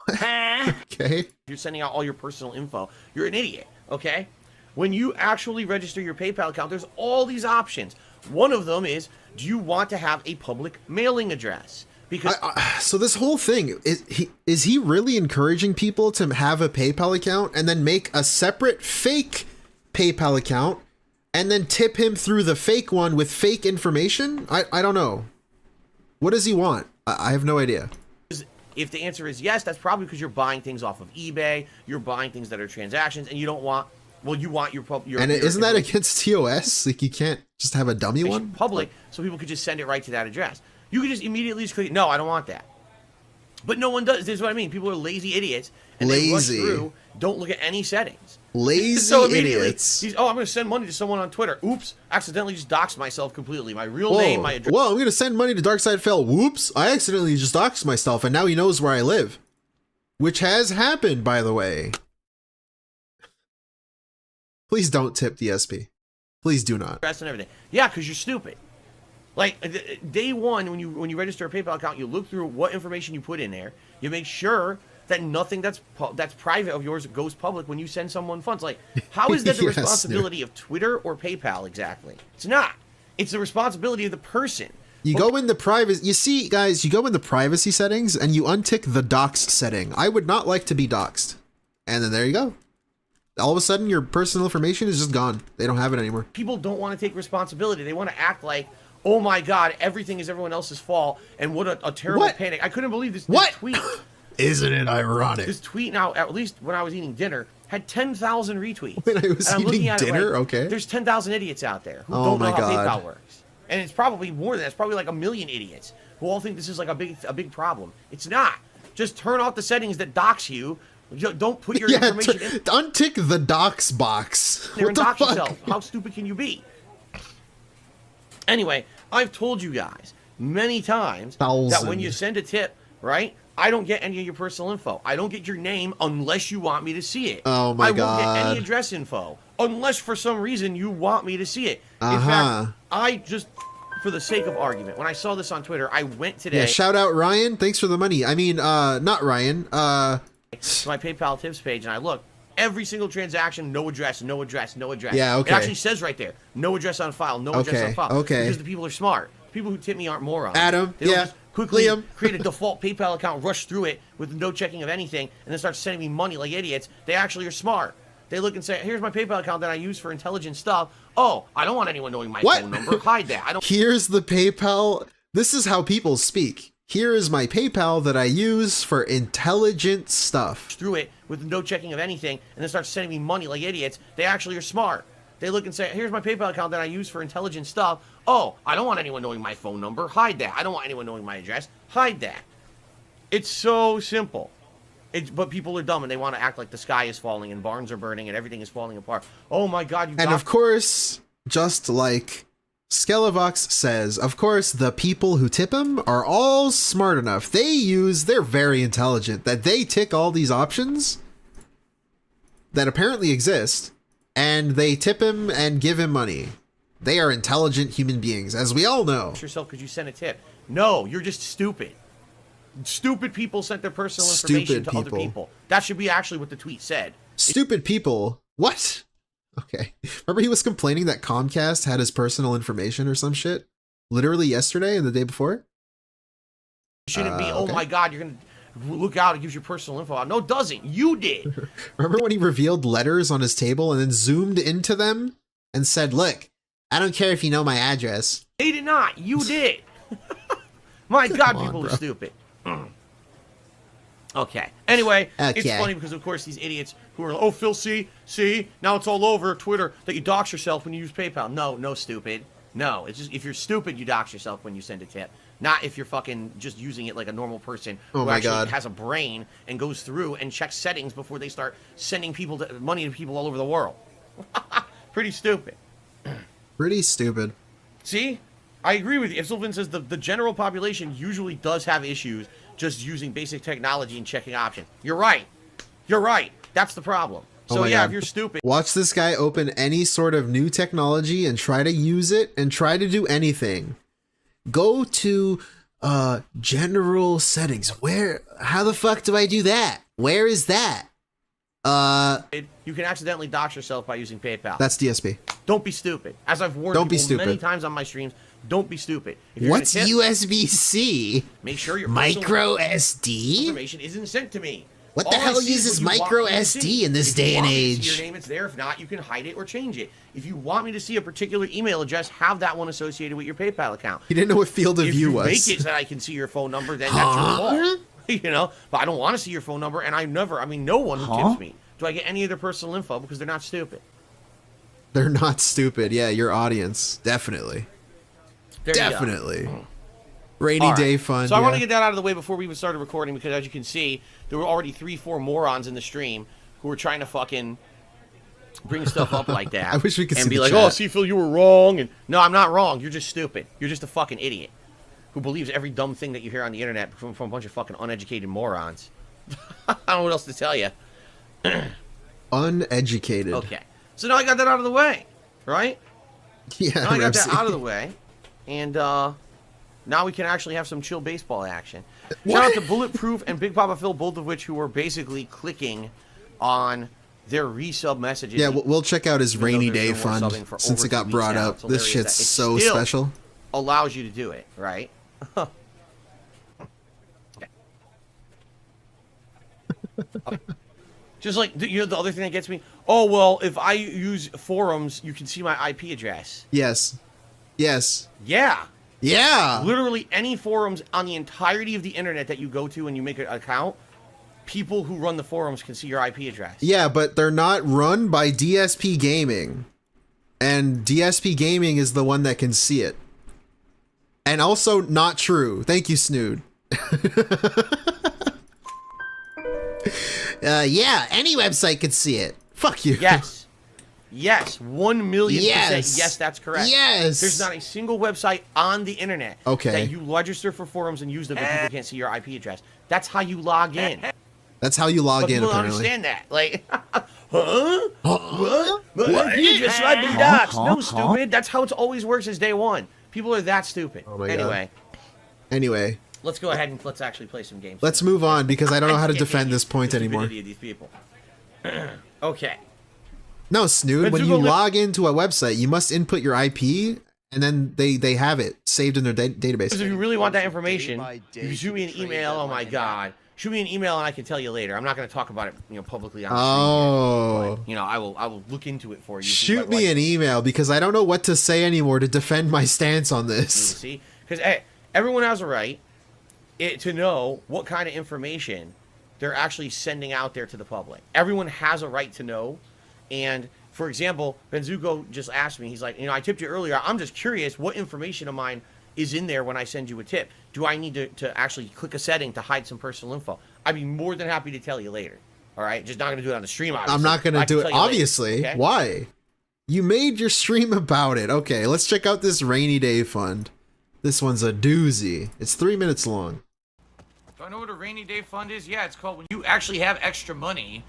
B: Okay.
E: You're sending out all your personal info. You're an idiot, okay? When you actually register your PayPal account, there's all these options. One of them is, do you want to have a public mailing address? Because
B: so this whole thing, is he really encouraging people to have a PayPal account and then make a separate fake PayPal account and then tip him through the fake one with fake information? I don't know. What does he want? I have no idea.
E: if the answer is yes, that's probably because you're buying things off of eBay, you're buying things that are transactions, and you don't want, well, you want your
B: and isn't that against TOS? Like, you can't just have a dummy one?
E: Public, so people could just send it right to that address. You could just immediately just click, no, I don't want that. But no one does. This is what I mean. People are lazy idiots, and they rush through, don't look at any settings.
B: Lazy
E: so immediately,
B: idiots.
E: I'm going to send money to someone on Twitter. Oops, accidentally just doxed myself completely. My real name, my address.
B: Whoa, I'm going to send money to Darkside Whoops, I accidentally just doxed myself, and now he knows where I live. Which has happened, by the way. Please don't tip DSP. Please do not.
E: Address and everything. Yeah, because you're stupid. Like, day one, when you register a PayPal account, you look through what information you put in there. You make sure that nothing that's private of yours goes public when you send someone funds. Like, how is that the
B: Yes,
E: responsibility of Twitter or PayPal exactly? It's not. It's the responsibility of the person.
B: You go in the privacy, you see, guys, you go in the privacy settings and you untick the dox setting. I would not like to be doxed. And then there you go. All of a sudden, your personal information is just gone. They don't have it anymore.
E: People don't want to take responsibility. They want to act like, oh my God, everything is everyone else's fault, and what a terrible panic. I couldn't believe this tweet.
B: Isn't it ironic?
E: This tweet now, at least when I was eating dinner, had 10,000 retweets.
B: When I was
E: And I'm looking
B: eating
E: at it
B: dinner?
E: like,
B: Okay.
E: There's 10,000 idiots out there who
B: Oh
E: don't know
B: my
E: how
B: God.
E: PayPal works. And it's probably more than that. It's probably like 1 million idiots who all think this is like a big problem. It's not. Just turn off the settings that dox you. Don't put your information in
B: untick the dox box.
E: there
B: What
E: and
B: the
E: dox
B: fuck?
E: yourself. How stupid can you be? Anyway, I've told you guys many times that when you send a tip, right, I don't get any of your personal info. I don't get your name unless you want me to see it.
B: Oh my
E: I won't get
B: God.
E: any address info unless for some reason you want me to see it. In
B: Uh-huh.
E: fact, I just, for the sake of argument, when I saw this on Twitter, I went today.
B: Yeah, shout out Ryan. Thanks for the money. I mean, not Ryan.
E: To my PayPal tips page, and I look. Every single transaction, no address, no address, no address.
B: Yeah, okay.
E: It actually says right there, no address on file, no address on file.
B: Okay.
E: Because the people are smart. People who tip me aren't morons.
B: Adam,
E: They don't
B: yeah,
E: just quickly
B: Liam.
E: create a default PayPal account, rush through it with no checking of anything, and then start sending me money like idiots. They actually are smart. They look and say, here's my PayPal account that I use for intelligent stuff. Oh, I don't want anyone knowing my phone number. Hide that. I don't.
B: Here's the PayPal. This is how people speak. Here is my PayPal that I use for intelligent stuff.
E: Through it with no checking of anything, and then start sending me money like idiots. They actually are smart. They look and say, here's my PayPal account that I use for intelligent stuff. Oh, I don't want anyone knowing my phone number. Hide that. I don't want anyone knowing my address. Hide that. It's so simple. But people are dumb, and they want to act like the sky is falling, and barns are burning, and everything is falling apart. Oh my God, you
B: And of course, just like Skelevox says, of course, the people who tip him are all smart enough. They're very intelligent that they tick all these options that apparently exist, and they tip him and give him money. They are intelligent human beings, as we all know.
E: Yourself because you sent a tip. No, you're just stupid. Stupid people sent their personal information to other people. That should be actually what the tweet said.
B: Stupid people? What? Okay. Remember he was complaining that Comcast had his personal information or some shit? Literally yesterday and the day before?
E: It shouldn't be, oh
B: okay.
E: my God, you're going to look out and use your personal info out. No, it doesn't. You did.
B: Remember when he revealed letters on his table and then zoomed into them and said, look, I don't care if you know my address.
E: They did not. You did. My God,
B: on,
E: people
B: bro.
E: are stupid. Okay. Anyway, it's
B: Okay.
E: funny because, of course, these idiots who are, oh, Phil, see, now it's all over Twitter that you dox yourself when you use PayPal. No, stupid. No, it's just if you're stupid, you dox yourself when you send a tip. Not if you're fucking just using it like a normal person
B: Oh
E: who
B: my
E: actually
B: God.
E: has a brain and goes through and checks settings before they start sending money to people all over the world. Pretty stupid.
B: Pretty stupid.
E: See? I agree with you. If Sylvan says the general population usually does have issues just using basic technology and checking options. You're right. You're right. That's the problem.
B: Oh
E: So
B: my
E: yeah,
B: God.
E: if you're stupid.
B: Watch this guy open any sort of new technology and try to use it and try to do anything. Go to general settings. How the fuck do I do that? Where is that?
E: You can accidentally dox yourself by using PayPal.
B: That's DSP.
E: Don't be stupid. As I've warned
B: Don't be
E: people many
B: stupid.
E: times on my streams, don't be stupid. If you're
B: What's
E: gonna tip,
B: USB-C?
E: make sure your
B: Micro
E: personal
B: SD?
E: information isn't sent to me.
B: What
E: All
B: the
E: I
B: hell
E: see is
B: uses
E: what you want
B: micro
E: me to see.
B: SD in this
E: If you
B: day and
E: want me to see
B: age?
E: your name, it's there. If not, you can hide it or change it. If you want me to see a particular email address, have that one associated with your PayPal account.
B: He didn't know what field of
E: If
B: view
E: you
B: was.
E: make it so that I can see your phone number, then that's your fault. You know, but I don't want to see your phone number, and no one who tips me. Do I get any of their personal info because they're not stupid?
B: They're not stupid. Yeah, your audience. Definitely.
E: There you go.
B: Definitely. Rainy
E: All right.
B: day fun.
E: So I want to
B: yeah.
E: get that out of the way before we even started recording because, as you can see, there were already 3-4 morons in the stream who were trying to fucking bring stuff up like that.
B: I wish we could
E: and
B: see
E: be
B: the
E: like,
B: chat.
E: "Oh, see, Phil, you were wrong." And no, I'm not wrong. You're just stupid. You're just a fucking idiot who believes every dumb thing that you hear on the internet from a bunch of fucking uneducated morons. I don't know what else to tell you.
B: Uneducated.
E: Okay. So now I got that out of the way, right?
B: Yeah.
E: Now I got that
B: Repsy.
E: out of the way, and now we can actually have some chill baseball action. Shout out to Bulletproof and Big Papa Phil, both of which who were basically clicking on their resub messages.
B: Yeah, we'll check out his
E: even though
B: rainy
E: there's
B: day
E: no more
B: fund
E: subbing for
B: since
E: over
B: it got
E: 2
B: brought
E: weeks now.
B: up.
E: It's
B: This
E: hilarious
B: shit's
E: that it
B: so
E: still
B: special.
E: allows you to do it, right? Okay. Just like the other thing that gets me. Oh well, if I use forums, you can see my IP address.
B: Yes. Yes.
E: Yeah.
B: Yeah.
E: Literally any forums on the entirety of the internet that you go to and you make an account, people who run the forums can see your IP address.
B: Yeah, but they're not run by DSP Gaming. And DSP Gaming is the one that can see it. And also not true. Thank you, Snood. Yeah, any website could see it. Fuck you.
E: Yes. Yes. 1,000,000%. Yes, that's correct.
B: Yes.
E: There's not a single website on the internet
B: Okay.
E: that you register for forums and use them and people can't see your IP address. That's how you log in.
B: That's how you log
E: But
B: in,
E: people don't
B: apparently.
E: understand that. Like, huh? What? IP address, so I've been doxxed. No, stupid. That's how it always works since day one. People are that stupid.
B: Oh my God.
E: Anyway,
B: Anyway,
E: let's go ahead and let's actually play some games.
B: let's move on because I don't know how to defend this point
E: The
B: anymore.
E: stupidity of these people. Okay.
B: No, Snood, when
E: Let's
B: you
E: go
B: log into a website, you must input your IP and then they have it saved in their database.
E: Because if you really want that information, you shoot me an email. Oh my God. Shoot me an email and I can tell you later. I'm not going to talk about it, publicly on the
B: Oh.
E: stream. But, I will look into it for you.
B: Shoot me an email because I don't know what to say anymore to defend my stance on this.
E: See? Because everyone has a right to know what kind of information they're actually sending out there to the public. Everyone has a right to know. And, for example, Benzuko just asked me, he's like, I tipped you earlier. I'm just curious what information of mine is in there when I send you a tip. Do I need to actually click a setting to hide some personal info? I'd be more than happy to tell you later. All right? Just not going to do it on the stream, obviously.
B: I'm not going to
E: I can
B: do it.
E: tell you later,
B: Obviously.
E: okay?
B: Why? You made your stream about it. Okay, let's check out this rainy day fund. This one's a doozy. It's 3 minutes long.
E: Do I know what a rainy day fund is? Yeah, it's called when you actually have extra money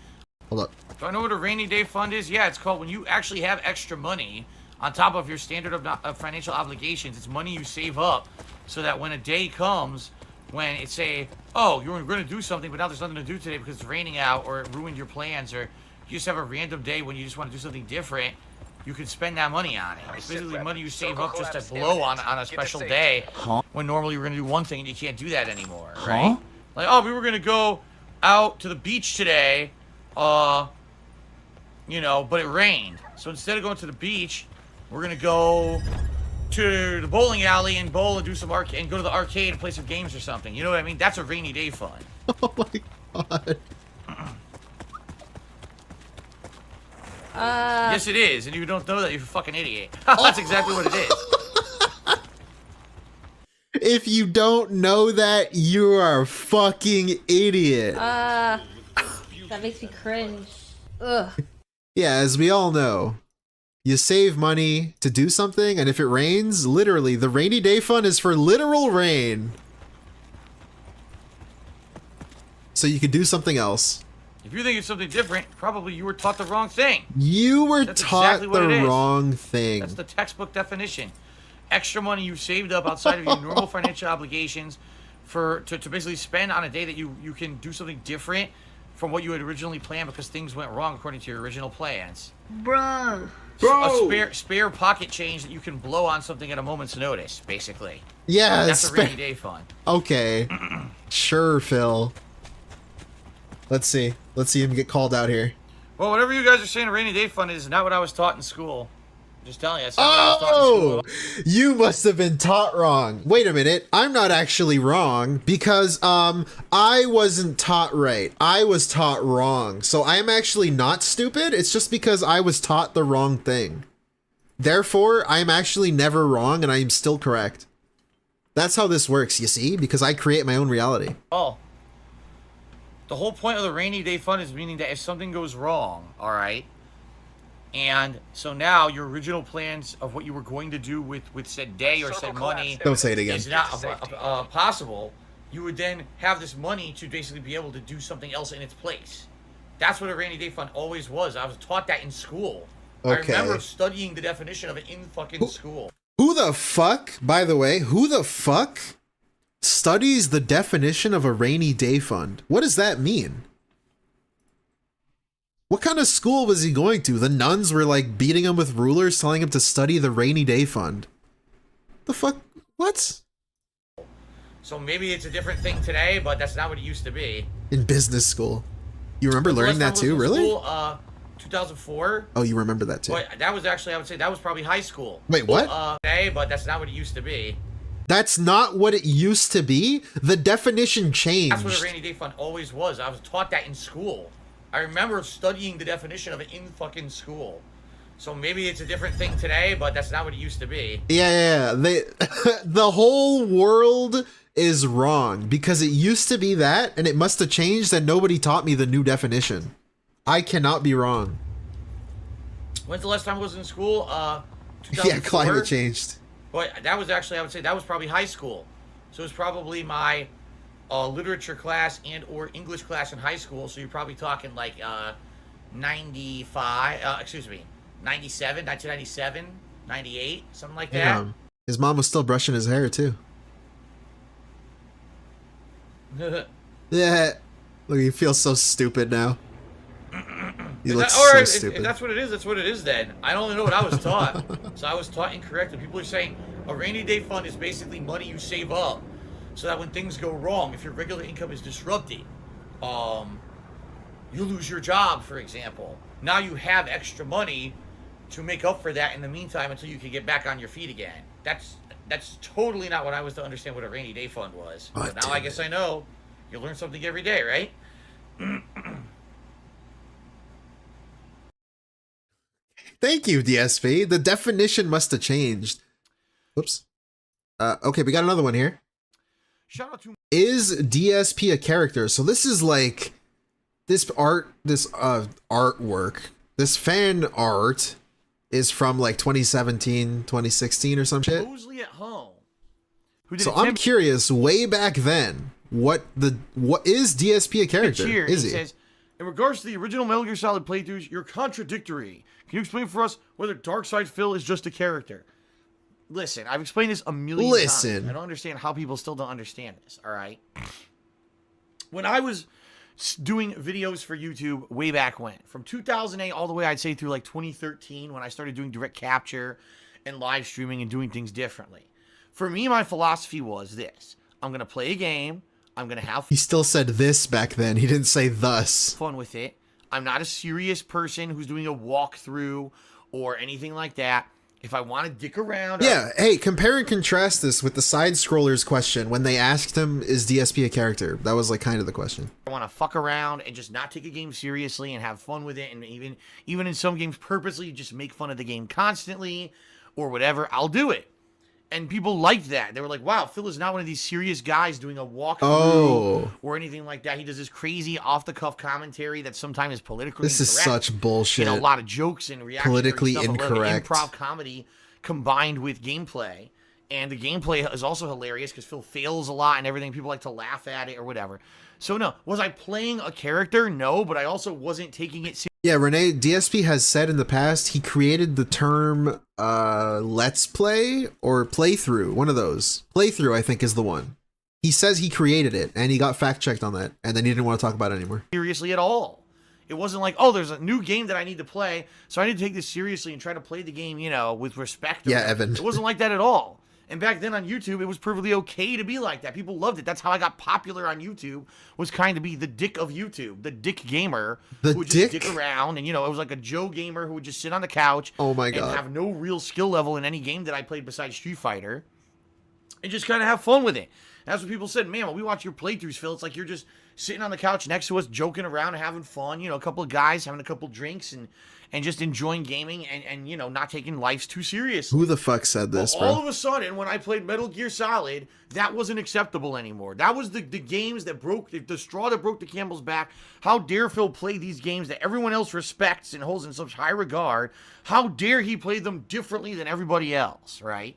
B: Hold up.
E: Do I know what a rainy day fund is? Yeah, it's called when you actually have extra money on top of your standard of financial obligations. It's money you save up so that when a day comes when it's say, oh, you were going to do something, but now there's nothing to do today because it's raining out or it ruined your plans, or you just have a random day when you just want to do something different, you can spend that money on it. It's basically money you save up just to blow on a special day when normally you're going to do one thing and you can't do that anymore, right? Like, oh, we were going to go out to the beach today, you know, but it rained. So instead of going to the beach, we're going to go to the bowling alley and bowl and do some and go to the arcade and play some games or something. You know what I mean? That's a rainy day fund.
B: Oh my god.
E: Yes, it is, and you don't know that, you're a fucking idiot. That's exactly what it is.
B: If you don't know that, you are a fucking idiot.
S: That makes me cringe. Ugh.
B: Yeah, as we all know, you save money to do something, and if it rains, literally, the rainy day fund is for literal rain. So you could do something else.
E: If you think it's something different, probably you were taught the wrong thing.
B: You were
E: That's
B: taught
E: exactly what
B: the
E: it is.
B: wrong thing.
E: That's the textbook definition. Extra money you saved up outside of your normal financial obligations to basically spend on a day that you can do something different from what you had originally planned because things went wrong according to your original plans.
S: Bro.
E: A spare pocket change that you can blow on something at a moment's notice, basically.
B: Yeah,
E: that's a rainy day fund.
B: Okay. Sure, Phil. Let's see. Let's see him get called out here.
E: Well, whatever you guys are saying a rainy day fund is not what I was taught in school. I'm just telling you. That's not what I was taught in school.
B: You must have been taught wrong. Wait a minute. I'm not actually wrong because I wasn't taught right. I was taught wrong. So I'm actually not stupid. It's just because I was taught the wrong thing. Therefore, I'm actually never wrong and I'm still correct. That's how this works, you see? Because I create my own reality.
E: Oh. The whole point of the rainy day fund is meaning that if something goes wrong, all right, and so now your original plans of what you were going to do with said day or said money
B: Don't say it again.
E: is not possible, you would then have this money to basically be able to do something else in its place. That's what a rainy day fund always was. I was taught that in school.
B: Okay.
E: I remember studying the definition of it in fucking school.
B: Who the fuck, by the way, who the fuck studies the definition of a rainy day fund? What does that mean? What kind of school was he going to? The nuns were like beating him with rulers, telling him to study the rainy day fund. The fuck? What?
E: So maybe it's a different thing today, but that's not what it used to be.
B: In business school. You remember learning that too, really?
E: School, 2004.
B: Oh, you remember that too.
E: But that was actually, I would say that was probably high school.
B: Wait, what?
E: Today, but that's not what it used to be.
B: That's not what it used to be? The definition changed.
E: That's what a rainy day fund always was. I was taught that in school. I remember studying the definition of it in fucking school. So maybe it's a different thing today, but that's not what it used to be.
B: Yeah. The whole world is wrong because it used to be that and it must have changed and nobody taught me the new definition. I cannot be wrong.
E: When's the last time I was in school? 2004?
B: Yeah, climate changed.
E: But that was actually, I would say that was probably high school. So it was probably my literature class and or English class in high school. So you're probably talking like 1997, 98, something like that.
B: Yeah. His mom was still brushing his hair too. Yeah. Look, he feels so stupid now. He looks so stupid.
E: If that's what it is, that's what it is then. I only know what I was taught. So I was taught incorrectly. People are saying a rainy day fund is basically money you save up so that when things go wrong, if your regular income is disrupted, you lose your job, for example. Now you have extra money to make up for that in the meantime until you can get back on your feet again. That's totally not what I was to understand what a rainy day fund was. But now I guess I know. You learn something every day, right?
B: Thank you, DSP. The definition must have changed. Whoops. Okay, we got another one here.
E: Shout out to
B: Is DSP a character? So this is like this artwork. This fan art is from like 2017, 2016 or some shit.
E: Mosley at home.
B: So I'm curious, way back then, what is DSP a character?
E: Here,
B: is
E: he
B: he?
E: says, In regards to the original Metal Gear Solid playthroughs, you're contradictory. Can you explain for us whether Darkside Phil is just a character? Listen, I've explained this a million times. I don't understand how people still don't understand this, all right? When I was doing videos for YouTube way back when, from 2008 all the way, I'd say, through like 2013, when I started doing direct capture and live streaming and doing things differently. For me, my philosophy was this. I'm going to play a game. I'm going to have...
B: He still said this back then. He didn't say thus.
E: ...fun with it. I'm not a serious person who's doing a walkthrough or anything like that. If I want to dick around...
B: Yeah, hey, compare and contrast this with the side-scrollers question when they asked him, is DSP a character? That was like kind of the question.
E: I want to fuck around and just not take a game seriously and have fun with it, and even in some games purposely just make fun of the game constantly or whatever, I'll do it. And people liked that. They were like, wow, Phil is not one of these serious guys doing a walkthrough or anything like that. He does this crazy off-the-cuff commentary that sometimes is politically incorrect.
B: This is such bullshit.
E: And a lot of jokes and reactions.
B: Politically incorrect.
E: Improv comedy combined with gameplay. And the gameplay is also hilarious because Phil fails a lot and everything. People like to laugh at it or whatever. So no, was I playing a character? No, but I also wasn't taking it seriously.
B: Yeah, Renee, DSP has said in the past he created the term let's play or playthrough, one of those. Playthrough, I think, is the one. He says he created it, and he got fact-checked on that, and then he didn't want to talk about it anymore.
E: Seriously at all. It wasn't like, oh, there's a new game that I need to play, so I need to take this seriously and try to play the game, you know, with respect.
B: Yeah, Evan.
E: It wasn't like that at all. And back then on YouTube, it was perfectly okay to be like that. People loved it. That's how I got popular on YouTube, was kind of be the dick of YouTube, the dick gamer who would just dick around. And, you know, it was like a Joe gamer who would just sit on the couch and have no real skill level in any game that I played besides Street Fighter and just kind of have fun with it. That's what people said. Man, when we watch your playthroughs, Phil, it's like you're just sitting on the couch next to us, joking around and having fun. You know, a couple of guys having a couple drinks and just enjoying gaming and you know, not taking life too seriously.
B: Who the fuck said this, bro?
E: All of a sudden, when I played Metal Gear Solid, that wasn't acceptable anymore. That was the games that broke, the straw that broke the camel's back. How dare Phil play these games that everyone else respects and holds in such high regard? How dare he play them differently than everybody else, right?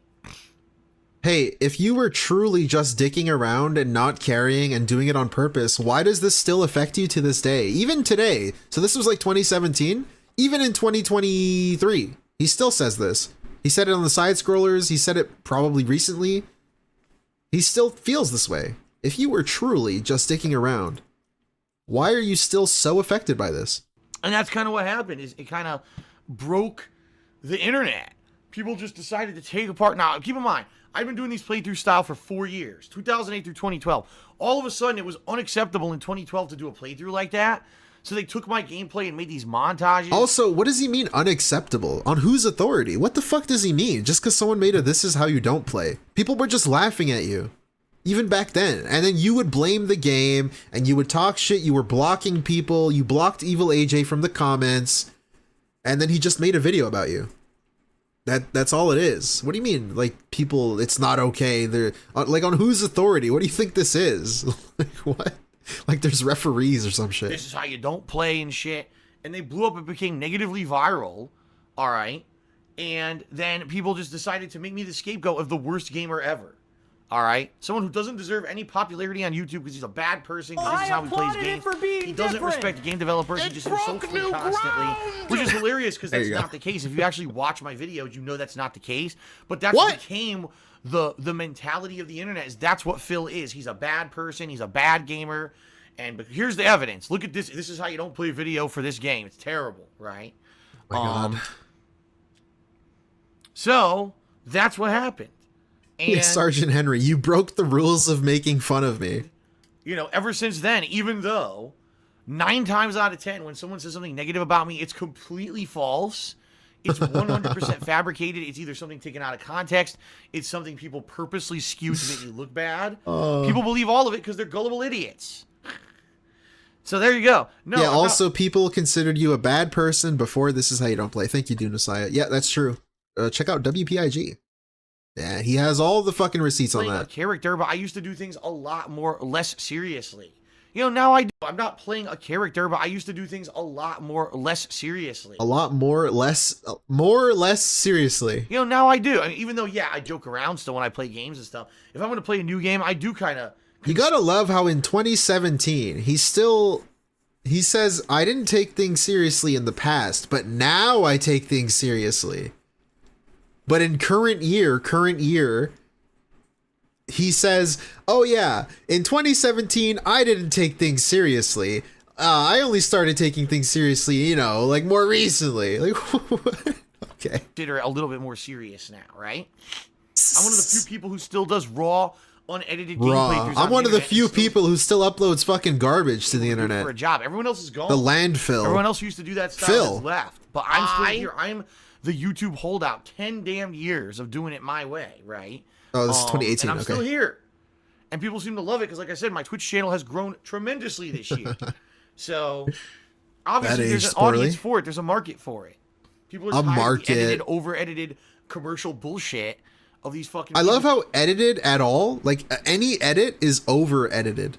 B: Hey, if you were truly just dicking around and not caring and doing it on purpose, why does this still affect you to this day? Even today. So this was like 2017. Even in 2023, he still says this. He said it on the side scrollers. He said it probably recently. He still feels this way. If you were truly just dicking around, why are you still so affected by this?
E: And that's kind of what happened. Is it kind of broke the internet. People just decided to take apart. Now, keep in mind, I've been doing these playthrough style for 4 years, 2008 through 2012. All of a sudden, it was unacceptable in 2012 to do a playthrough like that. So they took my gameplay and made these montages.
B: Also, what does he mean unacceptable? On whose authority? What the fuck does he mean? Just because someone made a this is how you don't play. People were just laughing at you. Even back then. And then you would blame the game and you would talk shit. You were blocking people. You blocked Evil AJ from the comments. And then he just made a video about you. That's all it is. What do you mean? Like, people, it's not okay. They're like, on whose authority? What do you think this is? Like, what? Like there's referees or some shit.
E: This is how you don't play and shit. And they blew up and became negatively viral. All right. And then people just decided to make me the scapegoat of the worst gamer ever. All right. Someone who doesn't deserve any popularity on YouTube because he's a bad person. Because this is how he plays games. He doesn't respect game developers. He just insults them constantly. Which is hilarious because that's not the case. If you actually watch my videos, you know that's not the case. But that's what became the mentality of the internet. Is that's what Phil is. He's a bad person. He's a bad gamer. But here's the evidence. Look at this. This is how you don't play video for this game. It's terrible, right?
B: Oh my God.
E: So that's what happened. And,
B: yeah, Sergeant Henry, you broke the rules of making fun of me.
E: You know, ever since then, even though 9 times out of 10, when someone says something negative about me, it's completely false. It's 100% fabricated. It's either something taken out of context. It's something people purposely skew to make you look bad. People believe all of it because they're gullible idiots. So there you go. No,
B: yeah, also people considered you a bad person before This Is How You Don't Play. Thank you, Dunasiah. Yeah, that's true. Check out WPIG. Yeah, he has all the fucking receipts on that.
E: A character, but I used to do things a lot less seriously. You know, now I do. I'm not playing a character, but I used to do things a lot less seriously.
B: A lot more or less seriously.
E: You know, now I do. I mean, even though, yeah, I joke around still when I play games and stuff. If I'm going to play a new game, I do kind of...
B: You gotta love how in 2017, he's still He says, I didn't take things seriously in the past, but now I take things seriously. But in current year, he says, oh yeah, in 2017, I didn't take things seriously. I only started taking things seriously, you know, like more recently. Like, okay.
E: Consider a little bit more serious now, right? I'm one of the few people who still does raw, unedited gameplay.
B: I'm one of the few people who still uploads fucking garbage to the internet.
E: For a job. Everyone else is gone.
B: The landfill.
E: Everyone else who used to do that stuff has left. But I'm still here. I'm the YouTube holdout. 10 damn years of doing it my way, right?
B: Oh, this is 2018.
E: And I'm
B: okay.
E: still here. And people seem to love it because, like I said, my Twitch channel has grown tremendously this year. So, obviously, there's an audience for it. There's a market for it. People are tired of the edited, over-edited commercial bullshit of these fucking
B: I love how edited at all, like any edit is over-edited.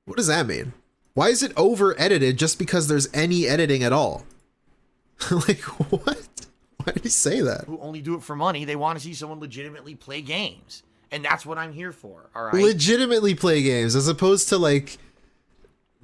B: What does that mean? Why is it over-edited just because there's any editing at all? Like, what? Why did he say that?
E: Who only do it for money. They want to see someone legitimately play games. And that's what I'm here for, all right?
B: Legitimately play games as opposed to, like,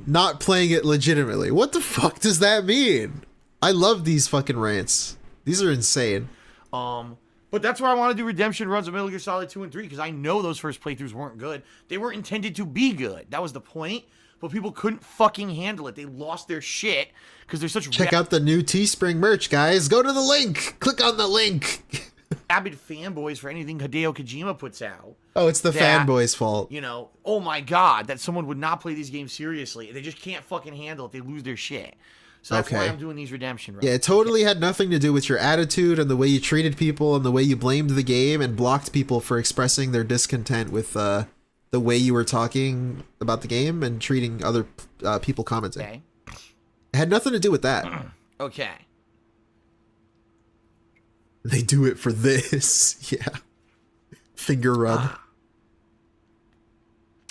B: not playing it legitimately. What the fuck does that mean? I love these fucking rants. These are insane.
E: But that's why I want to do redemption runs of Metal Gear Solid 2 and 3, because I know those first playthroughs weren't good. They weren't intended to be good. That was the point. But people couldn't fucking handle it. They lost their shit because they're such
B: Check out the new Teespring merch, guys. Go to the link. Click on the link.
E: Rabid fanboys for anything Hideo Kojima puts out.
B: Oh, it's the fanboys' fault.
E: You know, oh my god, that someone would not play these games seriously. They just can't fucking handle it. They lose their shit. So that's why I'm doing these redemption runs.
B: Yeah, it totally had nothing to do with your attitude and the way you treated people and the way you blamed the game and blocked people for expressing their discontent with the way you were talking about the game and treating other people commenting.
E: Okay.
B: It had nothing to do with that.
E: Okay.
B: They do it for this. Yeah. Finger rub.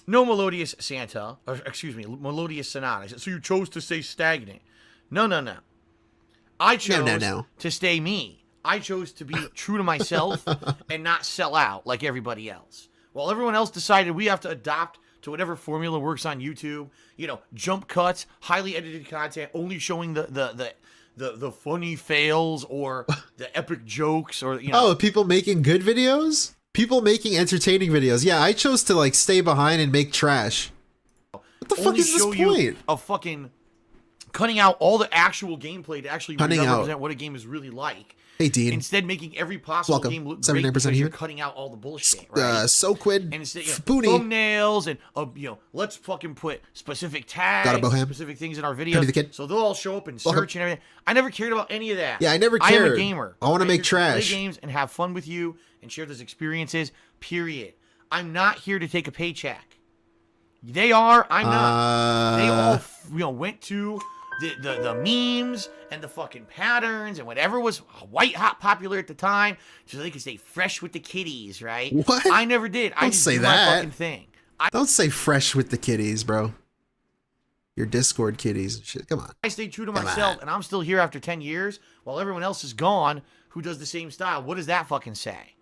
E: No Melodious Santa. Or, excuse me, Melodious Sonata. So you chose to stay stagnant. No. I chose to stay me. I chose to be true to myself and not sell out like everybody else. While everyone else decided we have to adopt to whatever formula works on YouTube, you know, jump cuts, highly edited content, only showing the funny fails or the epic jokes or, you know.
B: Oh, people making good videos? People making entertaining videos. Yeah, I chose to, like, stay behind and make trash. What the fuck is this point?
E: Of fucking cutting out all the actual gameplay to actually represent what a game is really like.
B: Hey, Dean.
E: Instead, making every possible game look great because you're cutting out all the bullshit, right?
B: Soquid,
E: and instead, thumbnails and, you know, let's fucking put specific tags, specific things in our videos, so they'll all show up in search and everything. I never cared about any of that.
B: Yeah, I never cared.
E: I am a gamer.
B: I want to make trash.
E: Play games and have fun with you and share those experiences, period. I'm not here to take a paycheck. They are, I'm not. They all, you know, went to the memes and the fucking patterns and whatever was white hot popular at the time so they could stay fresh with the kiddies, right?
B: What?
E: I never did. I just
B: say
E: do
B: that.
E: my fucking thing.
B: Don't say fresh with the kiddies, bro. Your Discord kiddies and shit. Come on.
E: I stay true to myself and I'm still here after 10 years while everyone else is gone who does the same style. What does that fucking say?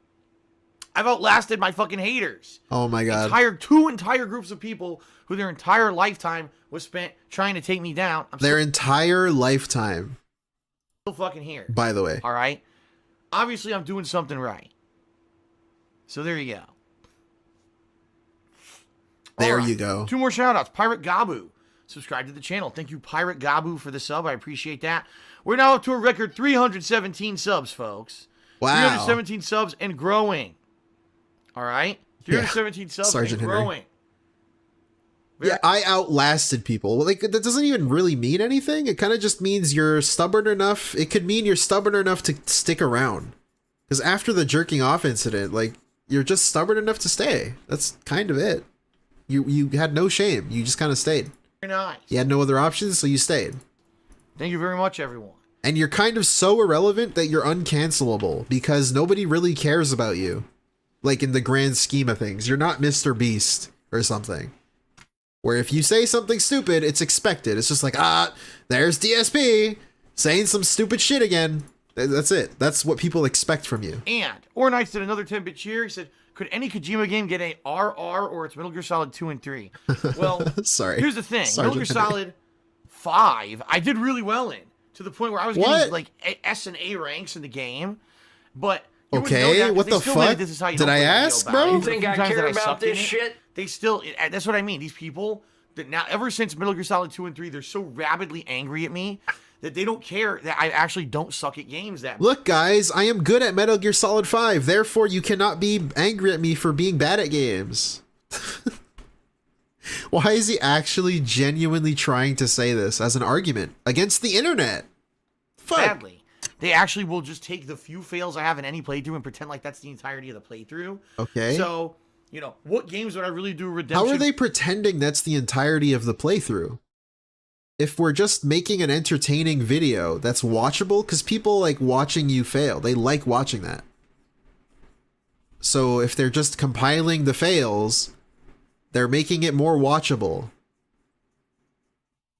E: I've outlasted my fucking haters.
B: Oh my god.
E: Two entire groups of people who their entire lifetime was spent trying to take me down.
B: Their entire lifetime.
E: Still fucking here.
B: By the way.
E: All right. Obviously, I'm doing something right. So there you go.
B: There you go.
E: 2 more shout outs. Pirate Gabu. Subscribe to the channel. Thank you, Pirate Gabu, for the sub. I appreciate that. We're now up to a record 317 subs, folks.
B: Wow.
E: 317 subs and growing. All right? 317 subs
B: Sergeant
E: and growing.
B: Yeah, I outlasted people. Like, that doesn't even really mean anything. It kind of just means you're stubborn enough. It could mean you're stubborn enough to stick around. Because after the jerking off incident, like, you're just stubborn enough to stay. That's kind of it. You had no shame. You just kind of stayed.
E: Very nice.
B: You had no other options, so you stayed.
E: Thank you very much, everyone.
B: And you're kind of so irrelevant that you're uncancelable because nobody really cares about you. Like, in the grand scheme of things. You're not Mr. Beast or something. Where if you say something stupid, it's expected. It's just like, there's DSP saying some stupid shit again. That's it. That's what people expect from you.
E: And Ornights did another 10-bit cheer. He said, could any Kojima game get a RR or it's Metal Gear Solid 2 and 3? Well,
B: sorry.
E: Here's the thing. Metal Gear Solid 5, I did really well in, to the point where I was
B: What?
E: getting like S and A ranks in the game. But you wouldn't know
B: Okay,
E: that 'cause
B: what
E: they
B: the
E: still made it,
B: fuck?
E: this is how you
B: Did
E: don't
B: I
E: play video
B: ask,
E: about
B: bro?
E: it.
B: You
E: The
G: think
E: few
G: I
E: times
G: care
E: that
G: about
E: sucked
G: this
E: in it,
G: shit?
E: They still, that's what I mean. These people that now, ever since Metal Gear Solid 2 and 3, they're so rabidly angry at me that they don't care that I actually don't suck at games that much.
B: Look, guys, I am good at Metal Gear Solid 5. Therefore, you cannot be angry at me for being bad at games. Why is he actually genuinely trying to say this as an argument against the internet? Fuck.
E: Badly. They actually will just take the few fails I have in any playthrough and pretend like that's the entirety of the playthrough.
B: Okay.
E: So, you know, what games would I really do redemption?
B: How are they pretending that's the entirety of the playthrough? If we're just making an entertaining video that's watchable, because people like watching you fail. They like watching that. So if they're just compiling the fails, they're making it more watchable.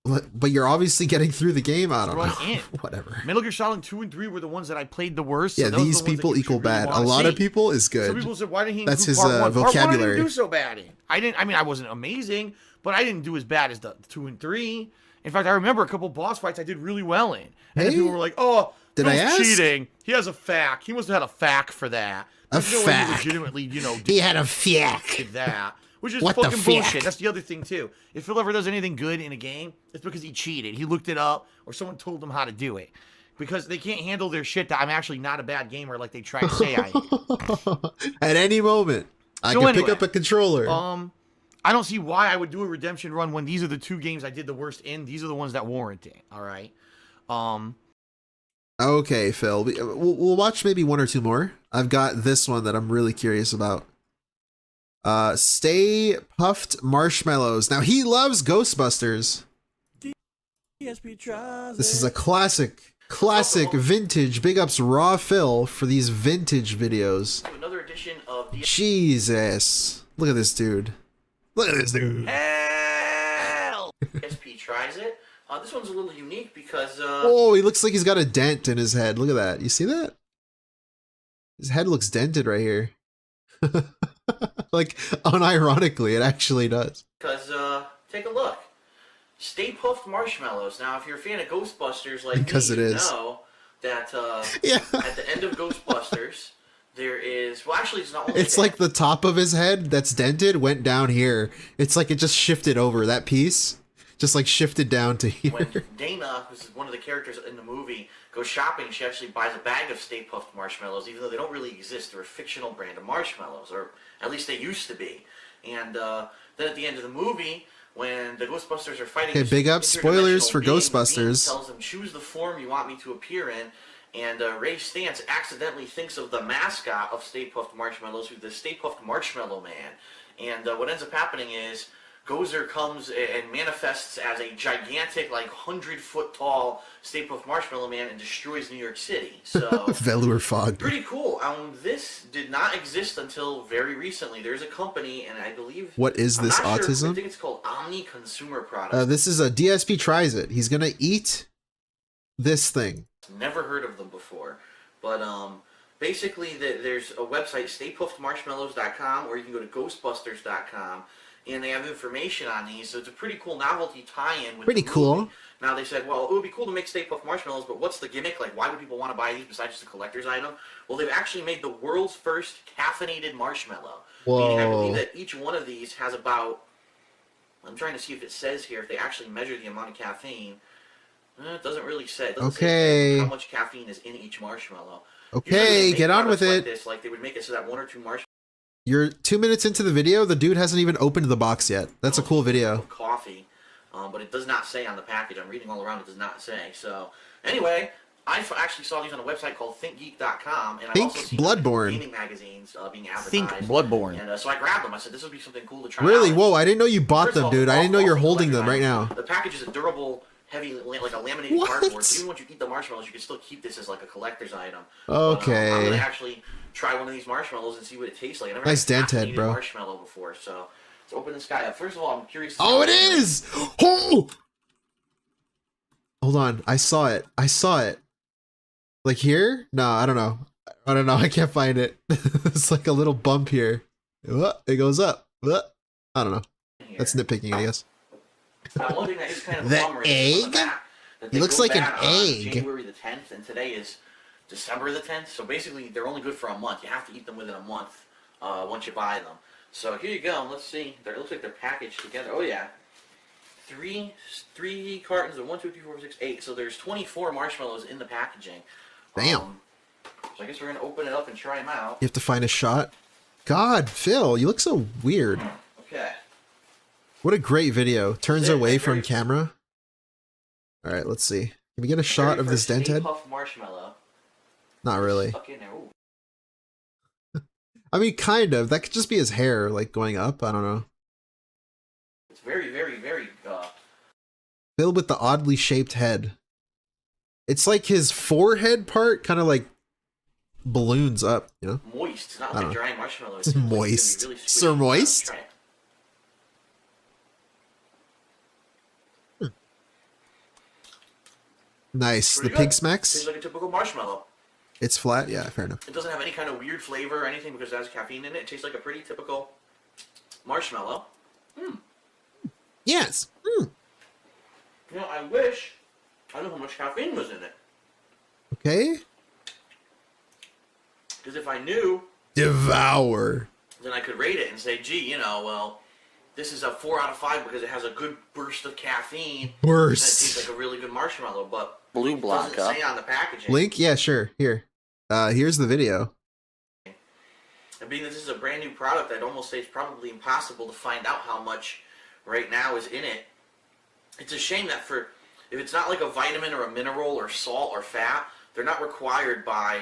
B: But you're obviously getting through the game. I don't know. Whatever.
E: Metal Gear Solid 2 and 3 were the ones that I played the worst.
B: Yeah,
E: so those are
B: these
E: the ones that
B: people
E: you
B: equal
E: should really
B: bad. A
E: wanna
B: lot of
E: see.
B: people is good.
E: Some people said, why didn't he
B: That's
E: include
B: his
E: part one?
B: vocabulary.
E: Part one I didn't do so bad in. I mean, I wasn't amazing, but I didn't do as bad as the 2 and 3. In fact, I remember a couple boss fights I did really well in. And then people were like, oh,
B: Did I ask?
E: cheating. He has a FAQ. He must have had a FAQ for that. There's no way he
B: FAQ.
E: legitimately, you know,
B: He had a FAQ.
E: did that. Which is
B: What the
E: fucking
B: fuck?
E: bullshit. That's the other thing, too. If Phil ever does anything good in a game, it's because he cheated. He looked it up, or someone told him how to do it. Because they can't handle their shit that I'm actually not a bad gamer like they try to say I am.
B: At any moment, I
E: So
B: can
E: anyway,
B: pick up a controller.
E: I don't see why I would do a redemption run when these are the 2 games I did the worst in. These are the ones that warrant it, all right?
B: Okay, Phil. We'll watch maybe 1 or 2 more. I've got this one that I'm really curious about. Stay Puft Marshmellows. Now, he loves Ghostbusters. This is a classic vintage. Big ups Raw Phil for these vintage videos.
E: Another edition of the
B: Jesus. Look at this dude. Look at this dude.
E: Hell! SP tries it. This one's a little unique because
B: Oh, he looks like he's got a dent in his head. Look at that. You see that? His head looks dented right here. Like, unironically, it actually does.
E: Because, take a look. Stay Puft Marshmellows. Now, if you're a fan of Ghostbusters like
B: Because
E: me,
B: it
E: you
B: is.
E: know that
B: Yeah.
E: at the end of Ghostbusters, there is... Well, actually, it's not only
B: It's
E: that.
B: like the top of his head that's dented went down here. It's like it just shifted over. That piece just like shifted down to here.
E: When Dana, who's one of the characters in the movie, goes shopping, she actually buys a bag of Stay Puft Marshmellows, even though they don't really exist. They're a fictional brand of marshmallows, or at least they used to be. And then at the end of the movie, when the Ghostbusters are fighting...
B: Okay,
E: this
B: big up. Spoilers
E: interdimensional
B: for
E: being, the
B: Ghostbusters.
E: being tells them, choose the form you want me to appear in. And Ray Stantz accidentally thinks of the mascot of Stay Puft Marshmellows, who's the Stay Puft Marshmallow Man. And what ends up happening is Gozer comes and manifests as a gigantic, like 100-foot tall Stay Puft Marshmallow Man and destroys New York City. So
B: Velour fog.
E: pretty cool. This did not exist until very recently. There's a company, and I believe...
B: What is this,
E: I'm not sure,
B: autism?
E: I think it's called Omni Consumer Products.
B: This is a DSP tries it. He's gonna eat this thing.
E: Never heard of them before. But basically, there's a website, staypuftmarshmellows.com, or you can go to ghostbusters.com, and they have information on these. So it's a pretty cool novelty tie-in with
B: Pretty
E: the
B: cool.
E: movie. Now they said, well, it would be cool to make Stay Puft Marshmallows, but what's the gimmick? Like, why would people want to buy these besides just a collector's item? Well, they've actually made the world's first caffeinated marshmallow. Meaning, I believe
B: Whoa.
E: that each one of these has about... I'm trying to see if it says here, if they actually measure the amount of caffeine. It doesn't really say. It doesn't
B: Okay.
E: say how much caffeine is in each marshmallow. Usually
B: Okay,
E: they make
B: get on
E: products
B: with
E: like
B: it.
E: this, like they would make it so that 1 or 2 marshmallows
B: You're 2 minutes into the video. The dude hasn't even opened the box yet. That's a cool video.
E: coffee, but it does not say on the package. I'm reading all around. It does not say. So anyway, I actually saw these on a website called ThinkGeek.com, and I've
B: Think
E: also seen
B: Bloodborne.
E: gaming magazines being advertised. Think
B: Bloodborne.
E: And so I grabbed them. I said this would be something cool to try.
B: Really?
E: out.
B: Whoa, I didn't know you bought
E: First of
B: them,
E: all,
B: dude. I didn't know you're holding them right now.
E: The package is a durable, heavy, like a laminated
B: What?
E: cardboard. So even once you eat the marshmallows, you can still keep this as like a collector's item.
B: Okay.
E: I'm gonna actually try one of these marshmallows and see what it tastes like. I never
B: Nice
E: had
B: dent head,
E: caffeinated
B: bro.
E: marshmallow before, so let's open this guy up. First of all, I'm curious.
B: Oh, it is! Oh! Hold on. I saw it. I saw it. Like here? No, I don't know. I don't know. I can't find it. It's like a little bump here. It goes up. I don't know. That's nitpicking, I guess.
D: Now, one thing that is kind of a
B: The
D: bummer is
B: egg?
D: on the back, that
B: He
D: they
B: looks
D: go
B: like an
D: bad on
B: egg.
D: January the 10th, and today is December the 10th. So basically, they're only good for a month. You have to eat them within a month once you buy them. So here you go. Let's see. It looks like they're packaged together. Oh yeah, three cartons of 1, 2, 3, 4, 5, 6, 8. So there's 24 marshmallows in the packaging.
B: Damn.
D: So I guess we're gonna open it up and try them out.
B: You have to find a shot. God, Phil, you look so weird.
D: Okay.
B: What a great video. Turns away from camera. All right, let's see. Can we get a shot of this dent head?
D: Puft marshmallow.
B: Not really.
D: Stuck in there. Ooh.
B: I mean, kind of. That could just be his hair, like, going up. I don't know.
D: It's very, very, very.
B: Filled with the oddly shaped head. It's like his forehead part kind of like balloons up, you know?
D: Moist. It's not
B: I
D: like
B: don't
D: a
B: know.
D: dry marshmallow.
B: It's moist.
D: Really squishy.
B: Sir Moist?
D: Try it.
B: Nice.
D: Pretty
B: The
D: good.
B: pig smacks?
D: Tastes like a typical marshmallow.
B: It's flat? Yeah, fair enough.
D: It doesn't have any kind of weird flavor or anything because it has caffeine in it. It tastes like a pretty typical marshmallow.
B: Yes.
D: You know, I wish I knew how much caffeine was in it.
B: Okay.
D: Because if I knew,
B: Devour.
D: then I could rate it and say, gee, you know, well, this is a 4 out of 5 because it has a good burst of caffeine.
B: Burst.
D: And it tastes like a really good marshmallow, but
O: Blue
D: it
O: block
D: doesn't
O: up.
D: say on the packaging.
B: Link? Yeah, sure. Here. Here's the video.
D: And being that this is a brand new product, I'd almost say it's probably impossible to find out how much right now is in it. It's a shame that if it's not like a vitamin or a mineral or salt or fat, they're not required by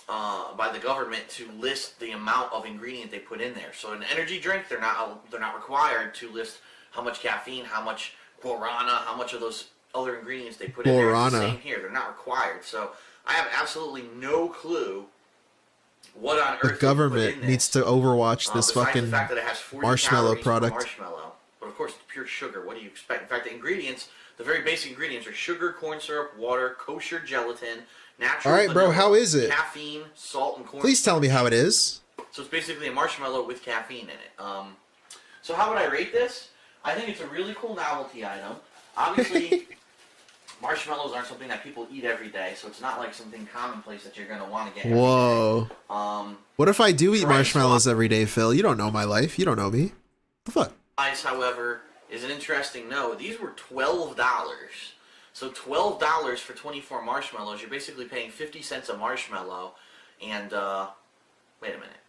D: the government to list the amount of ingredient they put in there. So an energy drink, they're not required to list how much caffeine, how much guarana, how much of those other ingredients they put in there. It's the
B: Guarana.
D: same here. They're not required. So I have absolutely no clue what on earth
B: The
D: they put
B: government
D: in this.
B: needs to overwatch this
D: Besides
B: fucking
D: the fact that it has 40
B: marshmallow
D: calories per
B: product.
D: marshmallow. But of course, it's pure sugar. What do you expect? In fact, the ingredients, the very basic ingredients are sugar, corn syrup, water, kosher gelatin, natural
B: All right, bro,
D: vanilla,
B: how is it?
D: caffeine, salt, and corn.
B: Please tell me how it is.
D: So it's basically a marshmallow with caffeine in it. So how would I rate this? I think it's a really cool novelty item. Obviously, marshmallows aren't something that people eat every day, so it's not like something commonplace that you're going to want to get every
B: Whoa.
D: day.
B: What if I do eat
D: Try
B: marshmallows every day, Phil? You don't know my life. You don't know me. The fuck?
D: Guise, however, is an interesting note. These were $12. So $12 for 24 marshmallows. You're basically paying 50 cents a marshmallow. And, wait a minute.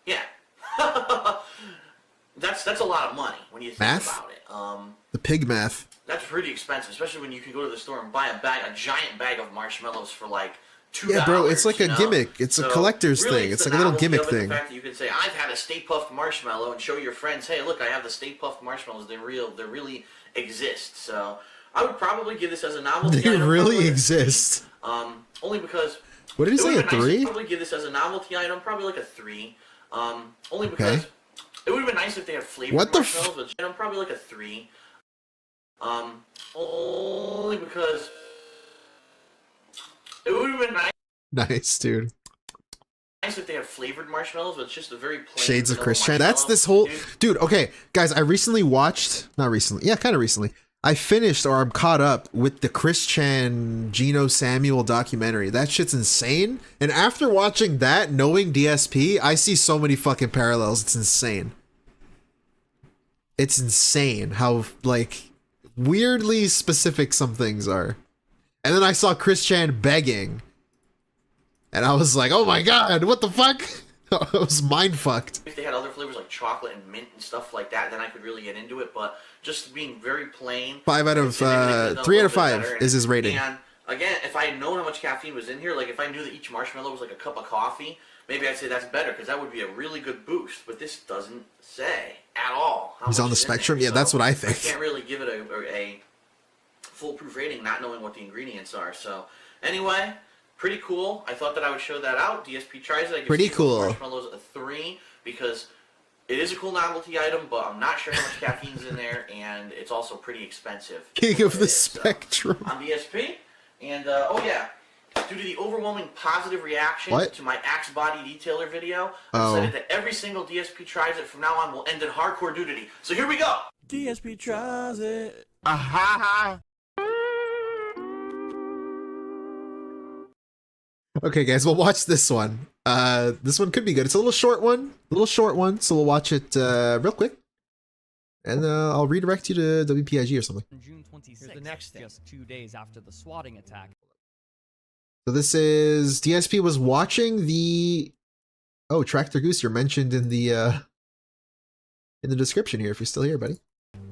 D: Yeah. That's a lot of money when you think
B: Math?
D: about it.
B: The pig math.
D: That's pretty expensive, especially when you can go to the store and buy a giant bag of marshmallows for like $2.
B: Yeah, bro, it's like a gimmick. It's a collector's
D: really,
B: thing. It's
D: the
B: like a little
D: novelty
B: gimmick
D: of it,
B: thing.
D: The fact that you can say, I've had a Stay Puft marshmallow, and show your friends, hey, look, I have the Stay Puft marshmallows. They really exist. So I would probably give this as a novelty.
B: They
D: item,
B: really
D: probably.
B: exist.
D: Only because.
B: What did he
D: it
B: say,
D: would've
B: a
D: been nice to
B: 3?
D: probably give this as a novelty item, probably like a 3. Only because it would have been nice if they had flavored
B: What the
D: marshmallows, but I'm probably like a 3. Only because it would have been nice.
B: Nice, dude.
D: Nice if they had flavored marshmallows, but it's just a very plain
B: Shades of
D: vanilla
B: Christian. That's
D: marshmallow.
B: this whole dude. Okay, guys, I recently watched, not recently, yeah, kind of recently. I finished or I'm caught up with the Chris Chan Geno Samuel documentary. That shit's insane. And after watching that, knowing DSP, I see so many fucking parallels. It's insane. It's insane how like weirdly specific some things are. And then I saw Chris Chan begging. And I was like, oh my god, what the fuck? I was mind fucked.
D: If they had other flavors like chocolate and mint and stuff like that, then I could really get into it. But just being very plain.
B: 5 out of 3 out of 5 is his rating.
D: And again, if I had known how much caffeine was in here, like if I knew that each marshmallow was like a cup of coffee, maybe I'd say that's better because that would be a really good boost. But this doesn't say at all how
B: He's
D: much
B: on the
D: is in there.
B: spectrum? Yeah,
D: So
B: that's what I think.
D: I can't really give it a foolproof rating, not knowing what the ingredients are. So anyway. Pretty cool. I thought that I would show that out. DSP tries it. I give
B: Pretty
D: Stay Puft
B: cool.
D: Marshmallows a 3 because it is a cool novelty item, but I'm not sure how much caffeine's in there, and it's also pretty expensive.
B: King of the spectrum.
D: On DSP. And, oh yeah, Due to the overwhelming positive reaction to my Axe Body Detailer video, I decided that every single DSP tries it from now on will end in hardcore nudity. So here we go!
E: DSP tries it.
B: Okay, guys, we'll watch this one. This one could be good. It's a little short one, so we'll watch it real quick. And I'll redirect you to WPIG or something.
T: June 26th,
E: Here's the next thing.
T: just 2 days after the swatting attack.
B: So this is DSP was watching the Tractor Goose. You're mentioned in the description here if you're still here, buddy.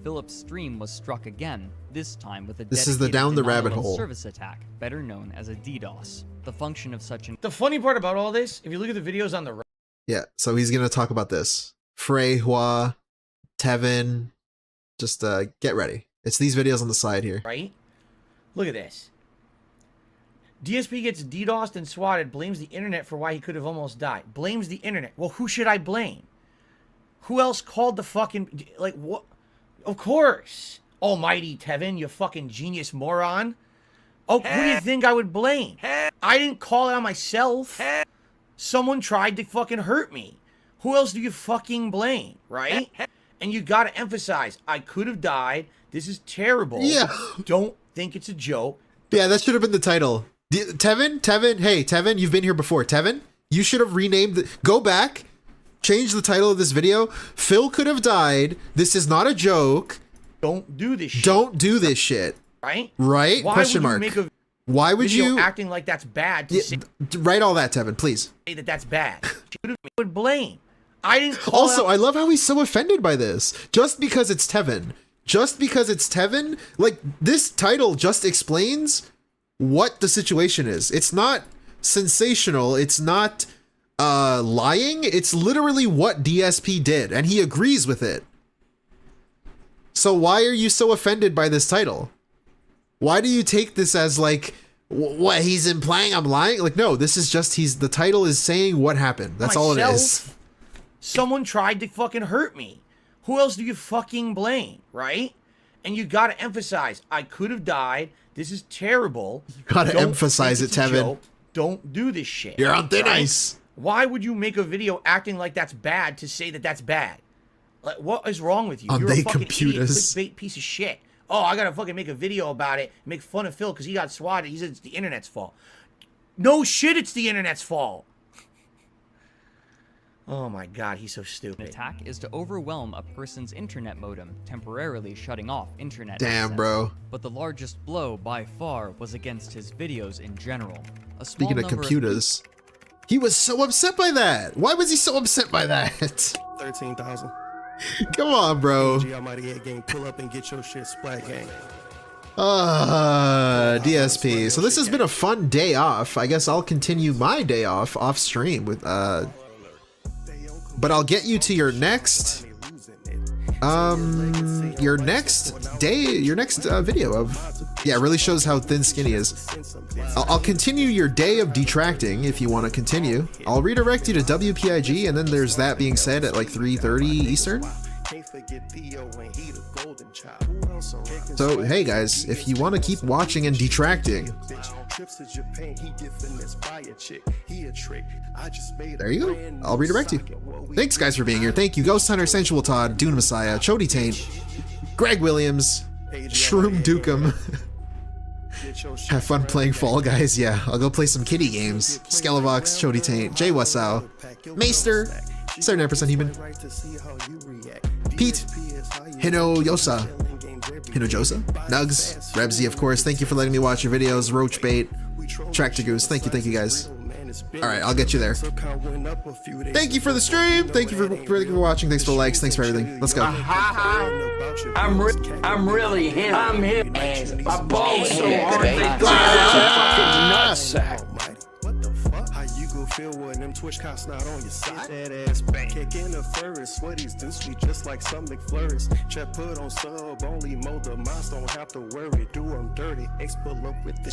T: Philip's stream was struck again, this time with a
B: This is the
T: dedicated
B: down the
T: denial
B: rabbit
T: of
B: hole.
T: service attack, better known as a DDoS. The function of such an
E: The funny part about all this, if you look at the videos on the right,
B: Yeah, so he's gonna talk about this. Frey, Hua, Tevin, just get ready. It's these videos on the side here.
E: right? Look at this. DSP gets DDoSed and swatted, blames the internet for why he could have almost died. Blames the internet. Well, who should I blame? Who else called the fucking... Like, what? Of course. Almighty Tevin, you fucking genius moron. Oh, who do you think I would blame? I didn't call it on myself. Someone tried to fucking hurt me. Who else do you fucking blame, right? And you gotta emphasize, I could have died. This is terrible.
B: Yeah.
E: Don't think it's a joke.
B: Yeah, that should have been the title. Tevin, hey, Tevin, you've been here before. Tevin, you should have renamed go back, change the title of this video. Phil could have died. This is not a joke.
E: Don't do this shit.
B: Don't do this shit.
E: Right?
B: Right?
E: Why
B: Question
E: would
B: mark.
E: you make a
B: Why would
E: video
B: you
E: acting like that's bad to say
B: write all that, Tevin, please?
E: that that's bad? You would blame. I didn't call
B: Also,
E: out
B: I love how he's so offended by this. Just because it's Tevin. Just because it's Tevin, like this title just explains what the situation is. It's not sensational. It's not lying. It's literally what DSP did, and he agrees with it. So why are you so offended by this title? Why do you take this as like, what, he's implying I'm lying? Like, no, this is just, the title is saying what happened. That's all it is.
E: Someone tried to fucking hurt me. Who else do you fucking blame, right? And you gotta emphasize, I could have died. This is terrible.
B: You gotta
E: Don't
B: emphasize
E: think
B: it,
E: it's a
B: Tevin.
E: joke. Don't do this shit.
B: You're on thin
E: right?
B: ice.
E: Why would you make a video acting like that's bad to say that that's bad? Like, what is wrong with you?
B: On
E: You're a
B: they
E: fucking
B: computers.
E: idiot, clickbait piece of shit. Oh, I gotta fucking make a video about it, make fun of Phil because he got swatted. He said it's the internet's fault. No shit, it's the internet's fault. Oh my god, he's so stupid.
T: attack is to overwhelm a person's internet modem, temporarily shutting off internet
B: Damn,
T: access.
B: bro.
T: But the largest blow by far was against his videos in general. A small
B: Speaking of
T: number
B: computers, he was so upset by that. Why was he so upset by that?
U: 13,000.
B: Come on, bro.
U: Almighty 8 gang, pull up and get your shit splat gang.
B: DSP. So this has been a fun day off. I guess I'll continue my day off stream with but I'll get you to your next video of, yeah, it really shows how thin Skinny is. I'll continue your day of detracting if you want to continue. I'll redirect you to WPIG, and then there's that being said at like 3:30 Eastern. So hey guys, if you want to keep watching and detracting, there you go. I'll redirect you. Thanks guys for being here. Thank you, Ghost Hunter, Sensual Todd, Dune Messiah, Chody Taint, Greg Williams, Shroom Dukem. Have fun playing Fall Guys. Yeah, I'll go play some kitty games. Skelavox, Chody Taint, Jay Wasau, Maester, 79% Human, Pete, Hino Yosa, Hinojosa, Nugs, Rebsy, of course. Thank you for letting me watch your videos. Roachbait, Tractor Goose. Thank you guys. All right, I'll get you there. Thank you for the stream. Thank you for watching. Thanks for the likes. Thanks for everything. Let's go.
G: I'm really him. I'm him. My balls so hard they go fucking nutsack.
U: How you go feel when them Twitch cops not on your side? That ass bang. Kicking the furries, sweaties do sweet just like some McFlurries. Check put on sub, only mold the mouse, don't have to worry. Do them dirty, X pull up with the